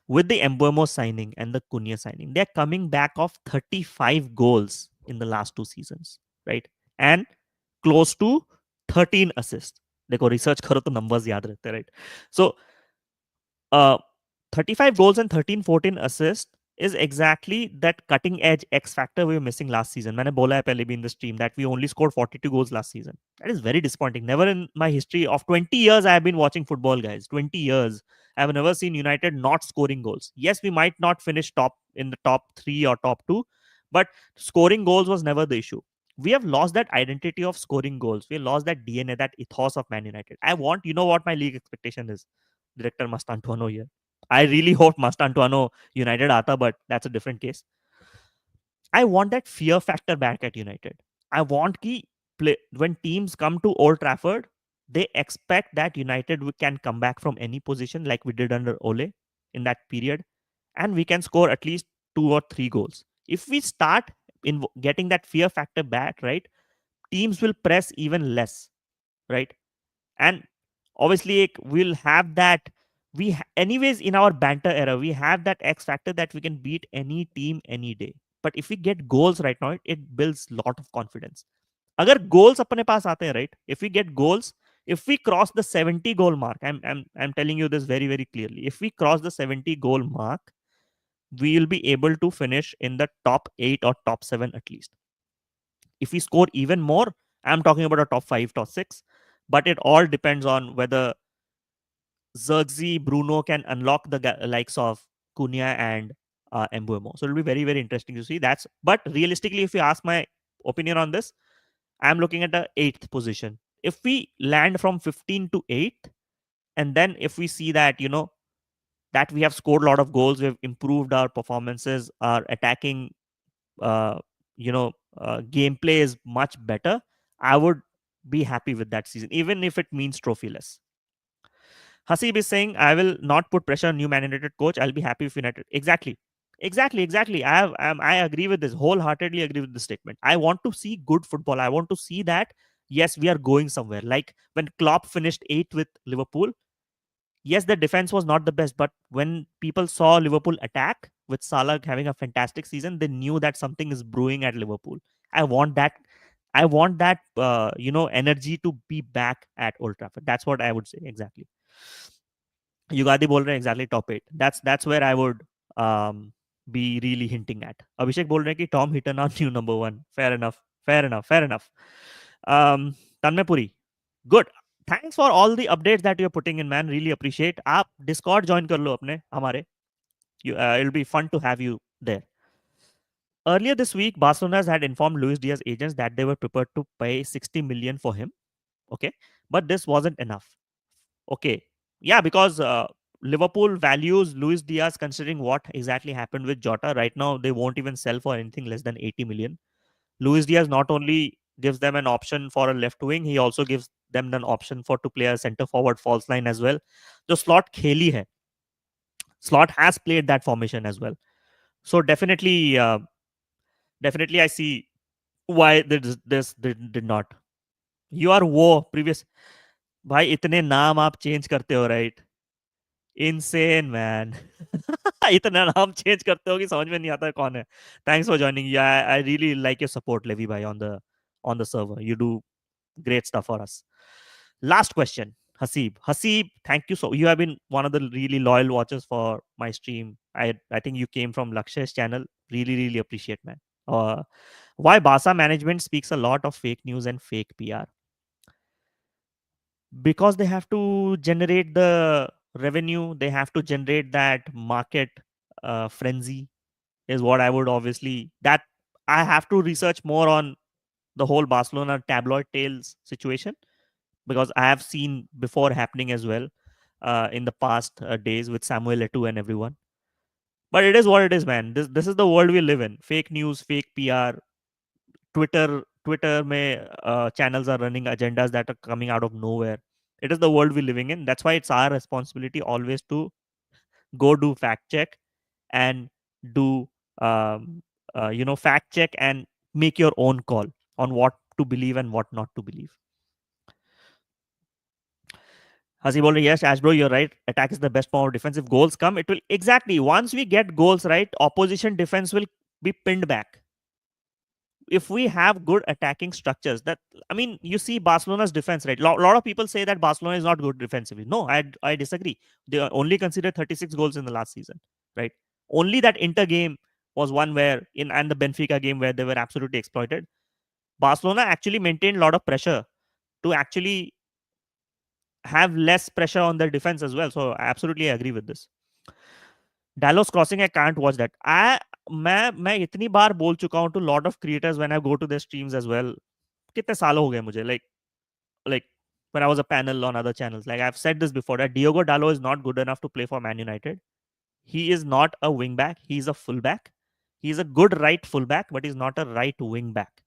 With the Embuemo signing and the Cunha signing, they're coming back of 35 goals in the last 2 seasons, right? And close to 13 assists. देखो research करो तो numbers याद रहते हैं, right? So, uh, 35 goals and 13-14 assists is exactly that cutting edge X factor we were missing last season. मैंने बोला है पहले भी in the stream that we only scored 42 goals last season. That is very disappointing. Never in my history of 20 years I have been watching football, guys. 20 years. I have never seen United not scoring goals. Yes, we might not finish top in the top 3 or top 2, but scoring goals was never the issue. We have lost that identity of scoring goals. We have lost that DNA, that ethos of Man United. I want, you know what my league expectation is? Director must Antonio here. I really hope Must Antonio United आता, but that's a different case. I want that fear factor back at United. I want कि when teams come to Old Trafford, they expect that United can come back from any position like we did under Ole in that period, and we can score at least 2 or 3 goals. If we start in getting that fear factor back, right, teams will press even less, right? And obviously we'll have that anyways in our banter era we have that X factor that we can beat any team any day. But if we get goals right now, it builds lot of confidence. अगर goals अपने पास आते हैं, right, if we get goals, if we cross the 70 goal mark, I'm telling you this very very clearly, if we cross the 70 goal mark, we will be able to finish in the top 8 or top 7 at least. If we score even more, I'm talking about a top 5 top 6, but it all depends on whether Zirkzee, Bruno can unlock the likes of Cunha and Mbuemo. So it'll be very, very interesting to see. But realistically, if you ask my opinion on this, I'm looking at the 8th position. If we land from 15 to 8th, and then if we see that, that we have scored a lot of goals, we've improved our performances, our attacking, uh, gameplay is much better, I would be happy with that season, even if it means trophyless. Hasib is saying, I will not put pressure on new Man United coach. I'll be happy if United. Exactly. Exactly. I agree with this. Wholeheartedly agree with this statement. I want to see good football. I want to see that, yes, we are going somewhere. Like when Klopp finished 8th with Liverpool, yes, the defense was not the best, but when people saw Liverpool attack with Salah having a fantastic season, they knew that something is brewing at Liverpool. I want that. I want that, energy to be back at Old Trafford. That's what I would say exactly. Yugadi बोल रहे हैं exactly top 8. That's where I would um, be really hinting at. Abhishek बोल रहे हैं कि Tom Heaton on new number 1. Fair enough. Tanmaypuri, good. Thanks for all the updates that you're putting in, man. Really appreciate. आप Discord join कर लो अपने हमारे. It'll be fun to have you there. Earlier this week, Barcelona had informed Luis Diaz agents that they were prepared to pay 60 million for him. Okay, but this wasn't enough. Okay. Yeah, because Liverpool values Luis Diaz considering what exactly happened with Jota. Right now, they won't even sell for anything less than 80 million. Luis Diaz not only gives them an option for a left wing, he also gives them an option for to play a center forward false line as well. The slot खेली hai. Slot has played that formation as well. So definitely I see why this did not. You are वो previous भाई इतने नाम आप change करते हो, right? Insane man. इतना नाम चेंज करते हो कि समझ में नहीं आता है कौन है. Thanks for joining. I really like your support, Levi भाई, on the server. You do great stuff for us. Last question, Hasib, thank you. So you have been one of the really loyal watchers for my stream. I think you came from Lakshay's channel. Really appreciate, man. Why Barca management speaks a lot of fake news and fake PR? Because they have to generate the revenue, they have to generate that market frenzy, is what I would obviously that I have to research more on the whole Barcelona tabloid tales situation, because I have seen before happening as well in the past days with Samuel Eto'o and everyone. But it is what it is, man. This is the world we live in. Fake news, fake PR. Twitter में channels are running agendas that are coming out of nowhere. It is the world we're living in. That's why it's our responsibility always to go do fact check and do fact check and make your own call on what to believe and what not to believe. Hasib, yes, Ash bro, you're right. Attack is the best form of defense. If goals come, it will exactly once we get goals, right, opposition defense will be pinned back. If we have good attacking structures, that I mean, you see Barcelona's defense, right? Lot of people say that Barcelona is not good defensively. No, I disagree. They only considered 36 goals in the last season, right? Only that Inter game was one where in and the Benfica game where they were absolutely exploited. Barcelona actually maintained a lot of pressure to actually have less pressure on their defense as well. So I absolutely agree with this. Dallas crossing, I can't watch that. मैं इतनी बार बोल चुका हूँ to lot of creators when I go to their streams as well. कितने साल हो गए मुझे, like when I was a panel on other channels. Like I've said this before that Diogo Dalot is not good enough to play for Man United. He is not a wing back. He's a fullback. He's a good right fullback, but he's not a right wing back.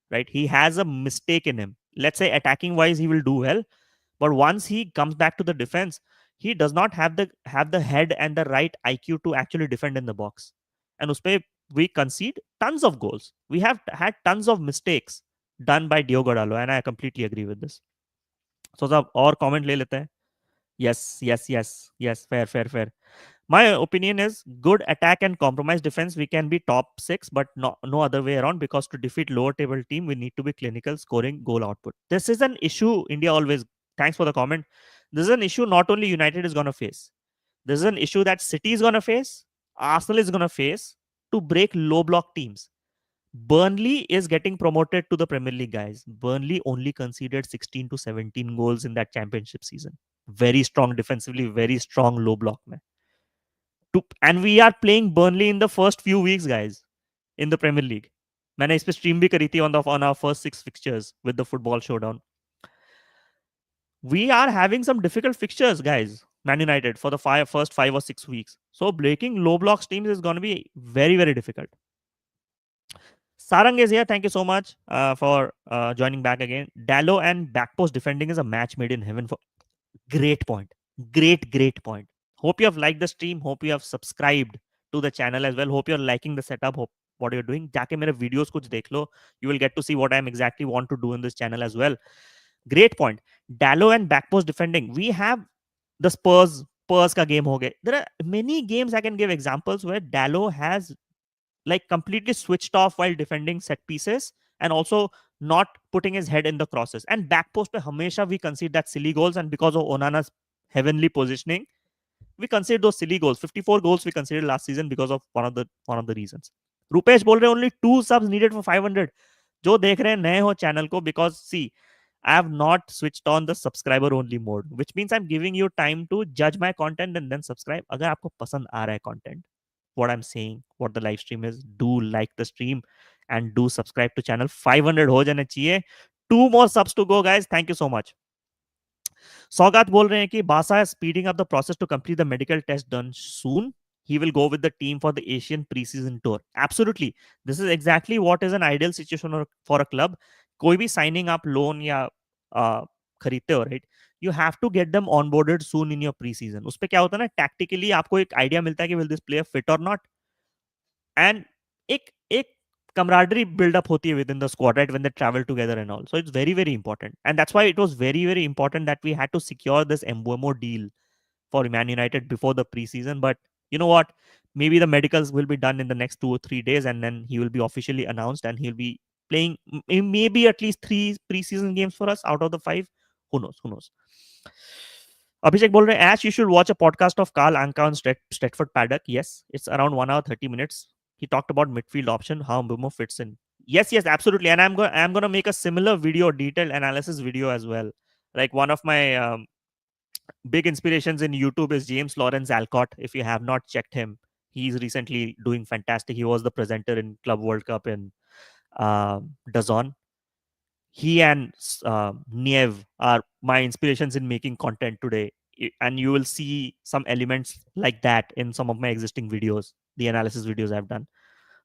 Right? He has a mistake in him. Let's say attacking wise, he will do well, but once he comes back to the defense, he does not have the head and the right IQ to actually defend in the box. And uspe we concede tons of goals. We have had tons of mistakes done by Diogo Dalot, and I completely agree with this. So साहब और comment ले लेते हैं. Yes, yes, yes, yes. Fair, fair, fair. My opinion is good attack and compromise defense. We can be top six, but no other way around because to defeat lower table team, we need to be clinical, scoring goal output. This is an issue India always. Thanks for the comment. This is an issue not only United is going to face. This is an issue that City is going to face, Arsenal is going to face to break low block teams. Burnley is getting promoted to the Premier League, guys. Burnley only conceded 16 to 17 goals in that championship season. Very strong defensively, very strong low block. Man. And we are playing Burnley in the first few weeks, guys, in the Premier League. मैंने इस पे stream भी करी थी on our first 6 fixtures with the football showdown. We are having some difficult fixtures, guys. Man United for the first 5 or 6 weeks. So breaking low blocks teams is going to be very, very difficult. Sarang is here. Thank you so much for joining back again. Dallo and backpost defending is a match made in heaven. For great point. Great point. Hope you have liked the stream. Hope you have subscribed to the channel as well. Hope you're liking the setup. Hope what you're doing. जाके मेरे videos कुछ देख लो. You will get to see what I'm exactly want to do in this channel as well. Great point. Dallo and backpost defending. We have the Spurs का game हो गए. There are many games I can give examples where Dallo has like completely switched off while defending set pieces and also not putting his head in the crosses. And back post pe hamesha we concede that silly goals, and because of Onana's heavenly positioning, we concede those silly goals. 54 goals we conceded last season because of one of the reasons. Rupesh बोल रहे only 2 subs needed for 500. जो देख रहे हैं नए हो channel को, because see I have not switched on the subscriber only mode, which means I'm giving you time to judge my content and then subscribe. अगर आपको पसंद आ रहा है content, what I'm saying, what the live stream is, do like the stream and do subscribe to channel. 500 हो जाने चाहिए. 2 more subs to go, guys. Thank you so much. सौगात बोल रहे हैं कि बासा is speeding up the process to complete the medical test done soon. He will go with the team for the Asian preseason tour. Absolutely. This is exactly what is an ideal situation for a club. कोई भी signing up loan या खरीदते हो, right? You have to get them onboarded soon in your preseason. उस पे क्या होता है ना, tactically आपको एक idea मिलता है कि will this player fit or not, and एक camaraderie build up hoti hai within the squad, right, when they travel together and all. So it's very, very important, and that's why it was very, very important that we had to secure this Mbuemo deal for Man United before the preseason. But you know what, maybe the medicals will be done in the next 2 or 3 days, and then he will be officially announced and he'll be playing maybe at least 3 preseason games for us out of the 5. Who knows. Abhishek बोल रहे हैं, Ash, you should watch a podcast of Carl Anka on Stretford Paddock. Yes, it's around 1 hour 30 minutes. He talked about midfield option, how Mbumo fits in. Yes, absolutely. And I'm going to make a similar video, detailed analysis video as well. Like one of my big inspirations in YouTube is James Lawrence Alcott. If you have not checked him, he's recently doing fantastic. He was the presenter in Club World Cup in Dazon. He and Niev are my inspirations in making content today. And you will see some elements like that in some of my existing videos, the analysis videos I've done.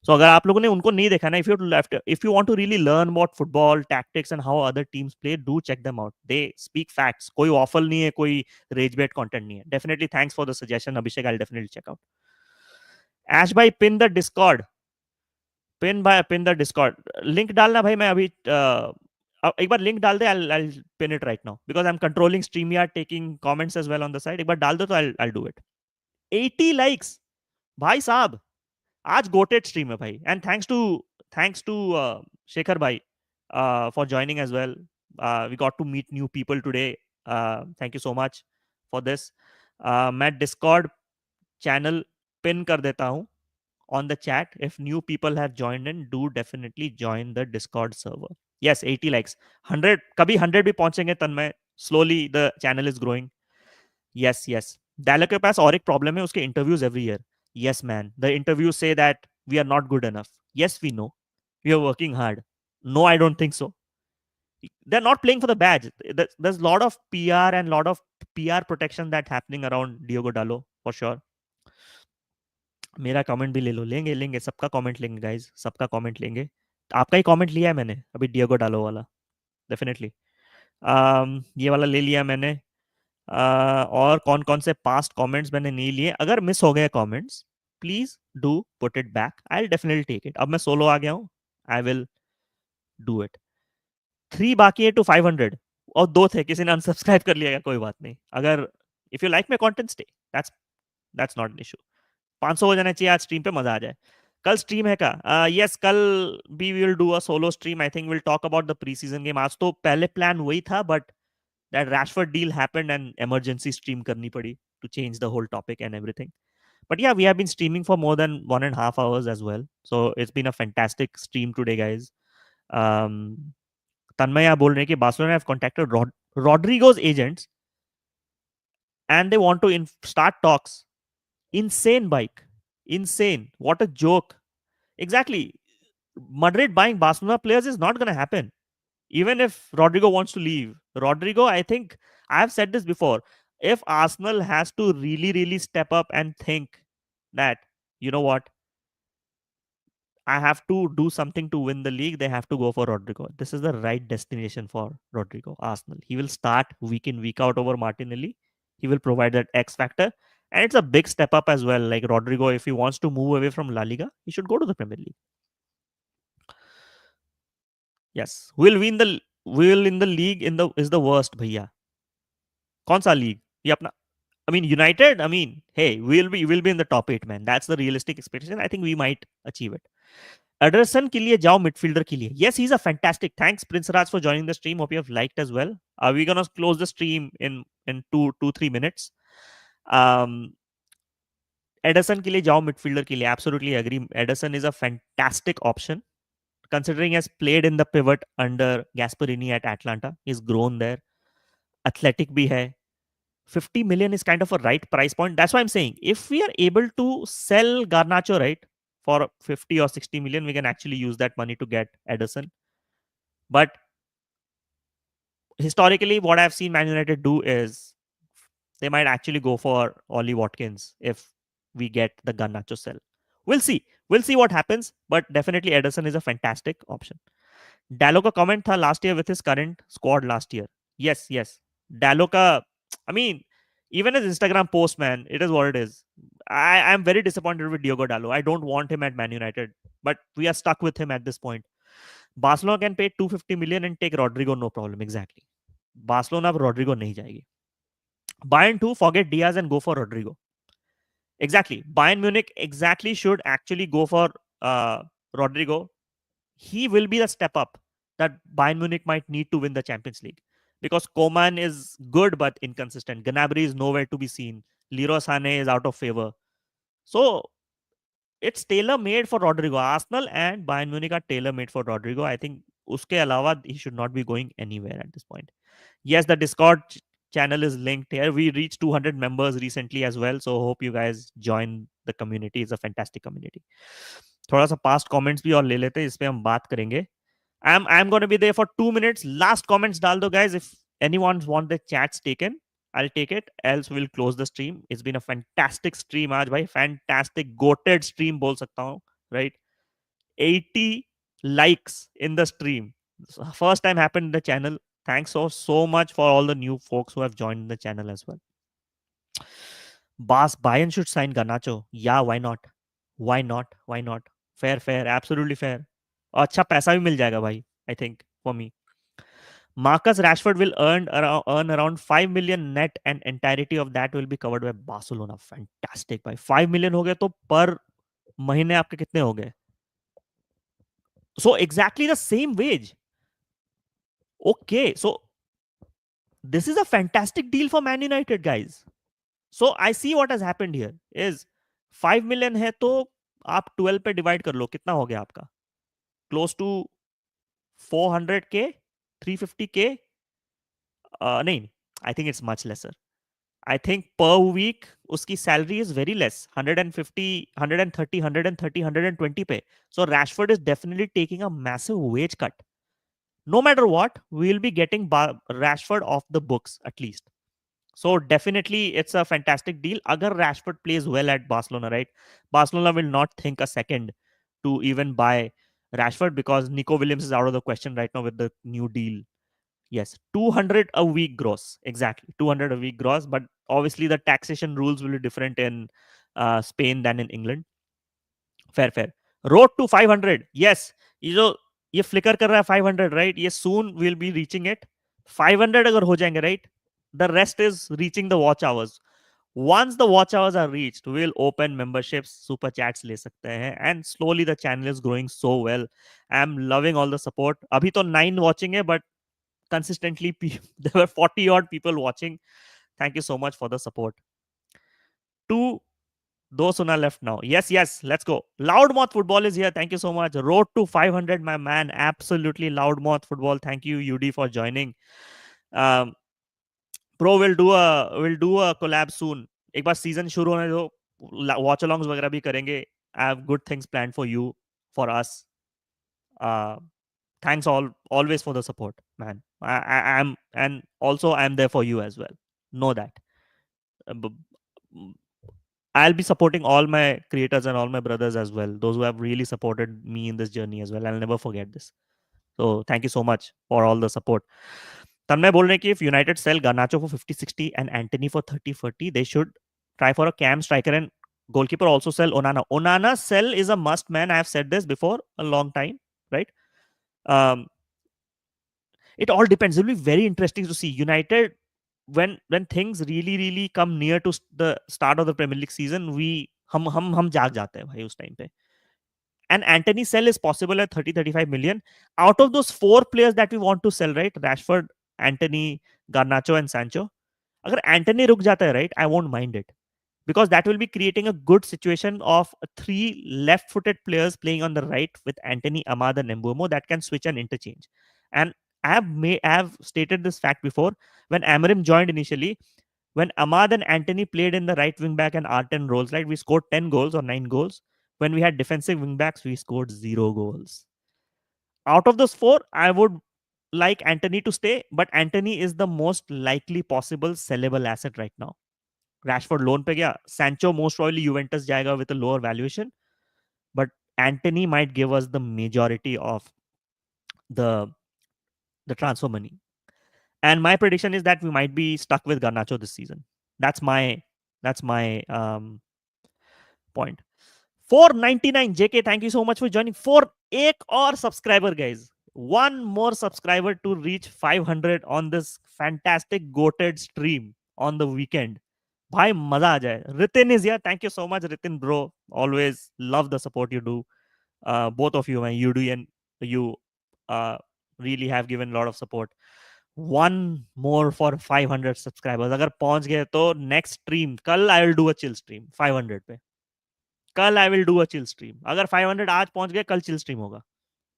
So अगर आप लोगों ने उनको नहीं देखा ना, if you want to really learn about football tactics and how other teams play, do check them out. They speak facts. कोई waffle नहीं है, कोई rage bait content नहीं है. Definitely thanks for the suggestion, Abhishek. I'll definitely check out. Ash भाई pin the Discord. Pin the Discord. Link डालना भाई, मैं अभी एक बार लिंक डाल दे. I'll pin it right now because I'm controlling StreamYard, taking comments as well on the side. एक बार डाल दो तो I'll do it. 80 likes भाई साहब, आज गोटेड स्ट्रीम है भाई. एंड थैंक्स टू शेखर भाई for joining as well. We got to meet new people today. Thank you so much for this. मैं Discord channel पिन कर देता हूँ on the chat. If new people have joined in, do definitely join the Discord server. Yes, 80 likes. 100, कभी 100 भी पहुंचेंगे Tanmay. Slowly the channel is growing. Yes, yes. Dialogue के पास और एक प्रॉब्लम है, उसके interviews every year. Yes, man. The interviews say that we are not good enough. Yes, we know. We are working hard. No, I don't think so. They're not playing for the badge. There's a lot of PR and a lot of PR protection that happening around Diogo Dalot for sure. मेरा comment भी ले लो. लेंगे लेंगे, सबका comment लेंगे guys, सबका comment लेंगे. आपका ही कमेंट लिया है मैंने अभी, डिएगो डालो वाला. डेफिनेटली. ये वाला ले लिया मैंने. और कौन कौन से पास्ट कमेंट्स मैंने नहीं लिए. अगर मिस हो गए comments, please do put it back. I will definitely take it. अब मैं सोलो आ गया हूँ. I will do it. 3 बाकी है टू 500. और 2 थे, किसी ने अनसब्सक्राइब कर लिया. कोई बात नहीं. अगर if you like my content, stay. That's not an issue. 500 हो जाना चाहिए आज स्ट्रीम पे, मजा आ जाए. कल स्ट्रीम है का? यस, कल भी will do a solo stream. I think will talk about the pre season game. आज तो पहले प्लान वही था, but that Rashford deal happened and emergency stream करनी पड़ी to change the whole topic and everything. But yeah, we have been streaming for more than 1.5 hours as well. So it's been a fantastic stream today, guys. Um, Tanmay आप बोल रहे हैं कि Barcelona have contacted Rodrigo's agents and they want to start talks. Insane bike. Insane. What a joke. Exactly. Madrid buying Barcelona players is not going to happen. Even if Rodrigo wants to leave. Rodrigo, I think, I have said this before. If Arsenal has to really, really step up and think that, you know what, I have to do something to win the league, they have to go for Rodrigo. This is the right destination for Rodrigo, Arsenal. He will start week in, week out over Martinelli. He will provide that X factor. And it's a big step up as well. Like Rodrigo, if he wants to move away from La Liga, he should go to the Premier League. Yes. Will in the league in the is the worst, भैया. कौन सा league? ये अपना. I mean, United. I mean, hey, we'll be in the top 8, man. That's the realistic expectation. I think we might achieve it. Ederson के लिए जाओ, midfielder के लिए. Yes, he's a fantastic. Thanks, Prince Raj, for joining the stream. Hope you have liked as well. We're gonna close the stream in 2-3 minutes. Um, Ederson के लिए जाओ, midfielder के लिए. Absolutely agree. Ederson is a fantastic option, considering he has played in the pivot under Gasperini at Atlanta. He's grown there. Athletic bhi hai. 50 million is kind of a right price point. That's why I'm saying if we are able to sell Garnacho, right, for 50 or 60 million, we can actually use that money to get Ederson. But historically, what I've seen Man United do is they might actually go for Ollie Watkins if we get the Garnacho sell. We'll see. We'll see what happens. But definitely Ederson is a fantastic option. Dallo का comment था last year with his current squad last year. Yes, yes. Dallo का, I mean, even his Instagram post, man, it is what it is. I'm very disappointed with Diogo Dallo. I don't want him at Man United, but we are stuck with him at this point. Barcelona can pay 250 million and take Rodrigo, no problem. Exactly. Barcelona अब Rodrigo नहीं जाएगी. Bayern 2, forget Diaz and go for Rodrigo. Exactly. Bayern Munich exactly should actually go for Rodrigo. He will be the step up that Bayern Munich might need to win the Champions League. Because Coman is good but inconsistent. Gnabry is nowhere to be seen. Leroy Sané is out of favor. So it's tailor made for Rodrigo. Arsenal and Bayern Munich are tailor made for Rodrigo. I think uske alawa he should not be going anywhere at this point. Yes, the Discord channel is linked here. We reached 200 members recently as well. So hope you guys join the community. It's a fantastic community. थोड़ा सा past comments भी और ले लेते हैं, इस पे हम बात करेंगे. I'm going to be there for 2 minutes. Last comments डाल दो guys. If anyone want the chats taken, I'll take it. Else we'll close the stream. It's been a fantastic stream आज भाई. Fantastic goated stream बोल सकता हूँ, right? 80 likes in the stream. First time happened in the channel. Thanks so much for all the new folks who have joined the channel as well. Bayern should sign Garnacho. Yeah, why not? Why not? Why not? Fair. Absolutely fair. और अच्छा पैसा भी मिल जाएगा भाई. I think for me. Marcus Rashford will earn around 5 million net and entirety of that will be covered by Barcelona. Fantastic भाई. 5 million हो गए तो पर महीने आपके कितने हो गए? So exactly the same wage. Okay, so this is a fantastic deal for Man United, guys. So I see what has happened here is 5 million है तो आप 12 पे डिवाइड कर लो, कितना हो गया आपका? Close to 400K, 350K। नहीं, I think it's much lesser. I think per week उसकी सैलरी इज वेरी लेस, 150, 130, 130, 120 पे। So Rashford is definitely taking a massive wage cut. No matter what, we will be getting Rashford off the books at least. So definitely, it's a fantastic deal. Agar Rashford plays well at Barcelona, right? Barcelona will not think a second to even buy Rashford because Nico Williams is out of the question right now with the new deal. Yes, 200 a week gross. Exactly, 200 a week gross. But obviously, the taxation rules will be different in Spain than in England. Fair, fair. Road to 500. Yes, ये जो ये flicker कर रहा है 500, right? ये soon will be reaching it. 500 अगर हो जाएंगे, right, the rest is reaching the watch hours. Once the watch hours are reached, we'll open memberships, super chats ले सकते हैं, and slowly the channel is growing so well. I'm loving all the support. अभी तो 9 watching है, but consistently there were 40 odd people watching. Thank you so much for the support. Two Do Suna left now. Yes, yes, let's go. Loudmouth Football is here. Thank you so much. Road to 500, my man. Absolutely Loudmouth Football. Thank you, UD, for joining. Um, Pro will do a collab soon. एक बार season शुरू होने दो, watch अलोंग्स वगैरह भी करेंगे. I have good things planned for you, for us. Uh, Thanks always for the support, man. I'm, and also I'm there for you as well. Know that. Uh, I'll be supporting all my creators and all my brothers as well. Those who have really supported me in this journey as well. I'll never forget this. So thank you so much for all the support. तन्मय बोल रहे हैं कि if United sell Garnacho for 50-60 and Anthony for 30-40, they should try for a cam striker and goalkeeper also sell Onana. Onana sell is a must, man. I have said this before a long time, right? Um, it all depends. It will be very interesting to see United when things really come near to the start of the Premier League season. हम जाग जाते हैं भाई उस time पे. And Anthony sell is possible at 30-35 million. Out of those 4 players that we want to sell, right? Rashford, Anthony, Garnacho, and Sancho. अगर Anthony रुक जाता है, right? I won't mind it. Because that will be creating a good situation of 3 left-footed players playing on the right with Anthony, Ahmad, and Mbeumo that can switch and interchange. And I have stated this fact before. When Amorim joined initially, when Ahmad and Anthony played in the right wing back and R10 roles, right, we scored 10 goals or 9 goals. When we had defensive wing backs, we scored 0 goals. Out of those 4, I would like Anthony to stay, but Anthony is the most likely possible sellable asset right now. Rashford loan पे गया. Sancho most probably Juventus जाएगा with a lower valuation, but Anthony might give us the majority of the the transfer money. And my prediction is that we might be stuck with Garnacho this season. That's my point. 499 JK, thank you so much for joining. For एक और subscriber, guys. One more subscriber to reach 500 on this fantastic goated stream on the weekend. भाई मजा आ जाए. Ritin is here. Thank you so much, Ritin bro. Always love the support you do. Both of you, man, you do and you uh, really have given a lot of support. One more for 500 subscribers. अगर पहुंच गए तो next stream कल I will do a chill stream 500 पे. कल I will do a chill stream. अगर 500 आज पहुंच गए, कल चिल स्ट्रीम होगा,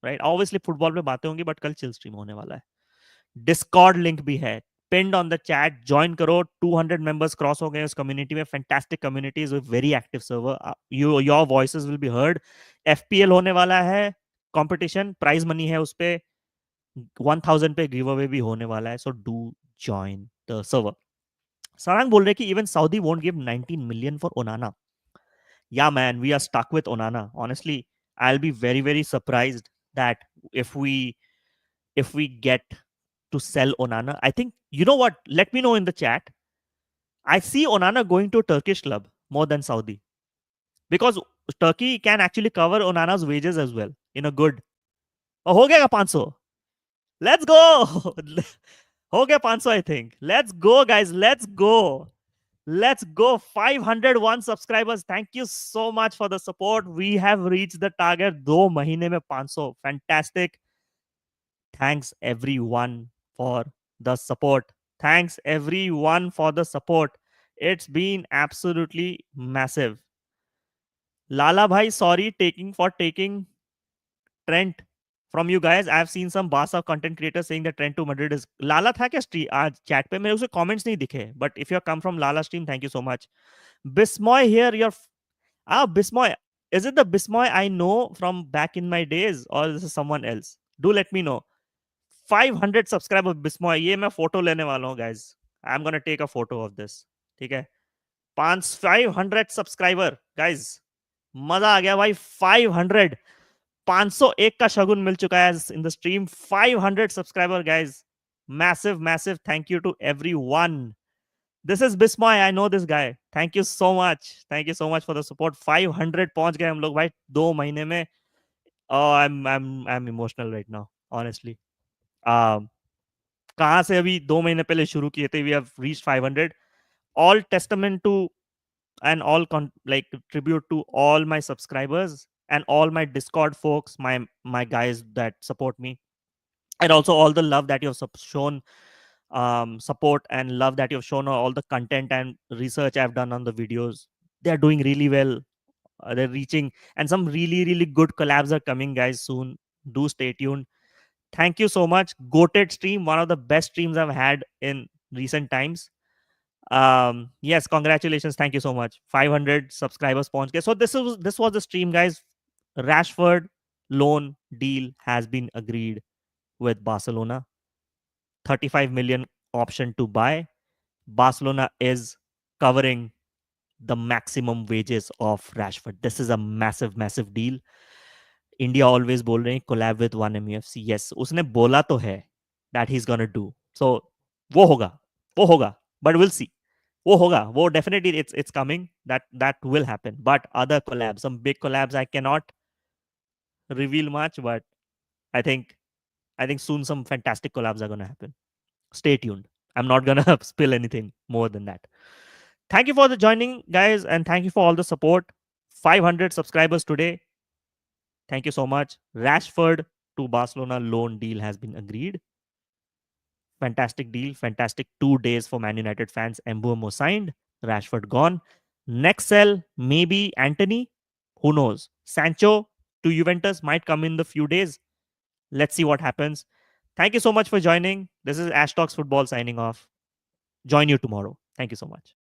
राइट? ऑब्वियसली फुटबॉल पे बातें होंगी, बट कल चिल स्ट्रीम होने वाला है. डिस्कॉर्ड लिंक भी है pinned on the chat. Join करो. 200 मेंबर्स क्रॉस हो गए उस कम्युनिटी में. Fantastic community is very active server. Your voices will be heard. FPL होने वाला है कंपटीशन. प्राइज मनी है उस पे. 1000 पे गिव अवे भी होने वाला है. So do join the server. Sarang बोल रहे कि even Saudi won't give 19 million for ओनाना. Yeah, man, we are stuck with Onana. Honestly, I'll be very surprised that if we if we get to sell Onana. I think, you know what? Let me know in the chat. I see Onana going to a Turkish club more than Saudi because Turkey can actually cover Onana's wages as well in a good. Oh, ho gaya 500. Let's go. Ho gaya 500, I think. Let's go, guys. Let's go. Let's go. 501 subscribers. Thank you so much for the support. We have reached the target. 2 mahine mein 500. Fantastic. Thanks everyone for the support. Thanks everyone for the support. It's been absolutely massive. Lala bhai, sorry taking Trent from you guys. I've seen some Barca content creators saying that Trent to Madrid is Lala था क्या stream आज chat पे मेरे उसे comments नहीं दिखे. But if you come from Lala stream, thank you so much. Bismoy here, Bismoy. Is it the Bismoy I know from back in my days, or this is someone else? Do let me know. 500 subscriber Bismoy. ये मैं photo लेने वाला हूँ guys. I'm gonna take a photo of this. ठीक है. 500 subscriber guys. मजा आ गया भाई. 500 501 का शगुन मिल चुका है in the stream. 500 subscriber guys. Massive thank you to everyone. This is Bismoy. I know this guy. Thank you so much. Thank you so much for the support. 500 पहुंच गए हम लोग भाई 2 महीने में. I am emotional right now honestly. कहाँ से अभी 2 महीने पहले शुरू किए थे. We have reached 500. All testament to and all like tribute to all my subscribers and all my Discord folks, my guys that support me, and also all the love that you have shown, support and love that you have shown on all the content and research I've done on the videos. They're doing really well. They're reaching, and some really good collabs are coming, guys, soon. Do stay tuned. Thank you so much. Goated stream, one of the best streams I've had in recent times. Yes, congratulations, thank you so much. 500 subscribers pਹੁੰਚ गए. So this was the stream, guys. Rashford loan deal has been agreed with Barcelona. 35 million option to buy. Barcelona is covering the maximum wages of Rashford. This is a massive deal. India always बोल रहे हैं collab with one MUFC. Yes, उसने बोला तो है that he is gonna do. So वो होगा but will see. वो होगा, वो definitely it's coming. That will happen. But other collabs, some big collabs, I can not reveal much, but I think soon some fantastic collabs are going to happen. Stay tuned. I'm not going to spill anything more than that. Thank you for the joining, guys, and thank you for all the support. 500 subscribers today. Thank you so much. Rashford to Barcelona loan deal has been agreed. Fantastic deal. Fantastic 2 days for Man United fans. Mbeumo signed. Rashford gone. Next sell, maybe Anthony. Who knows? Sancho to Juventus might come in the few days. Let's see what happens. Thank you so much for joining. This is Ash Talks Football signing off. Join you tomorrow. Thank you so much.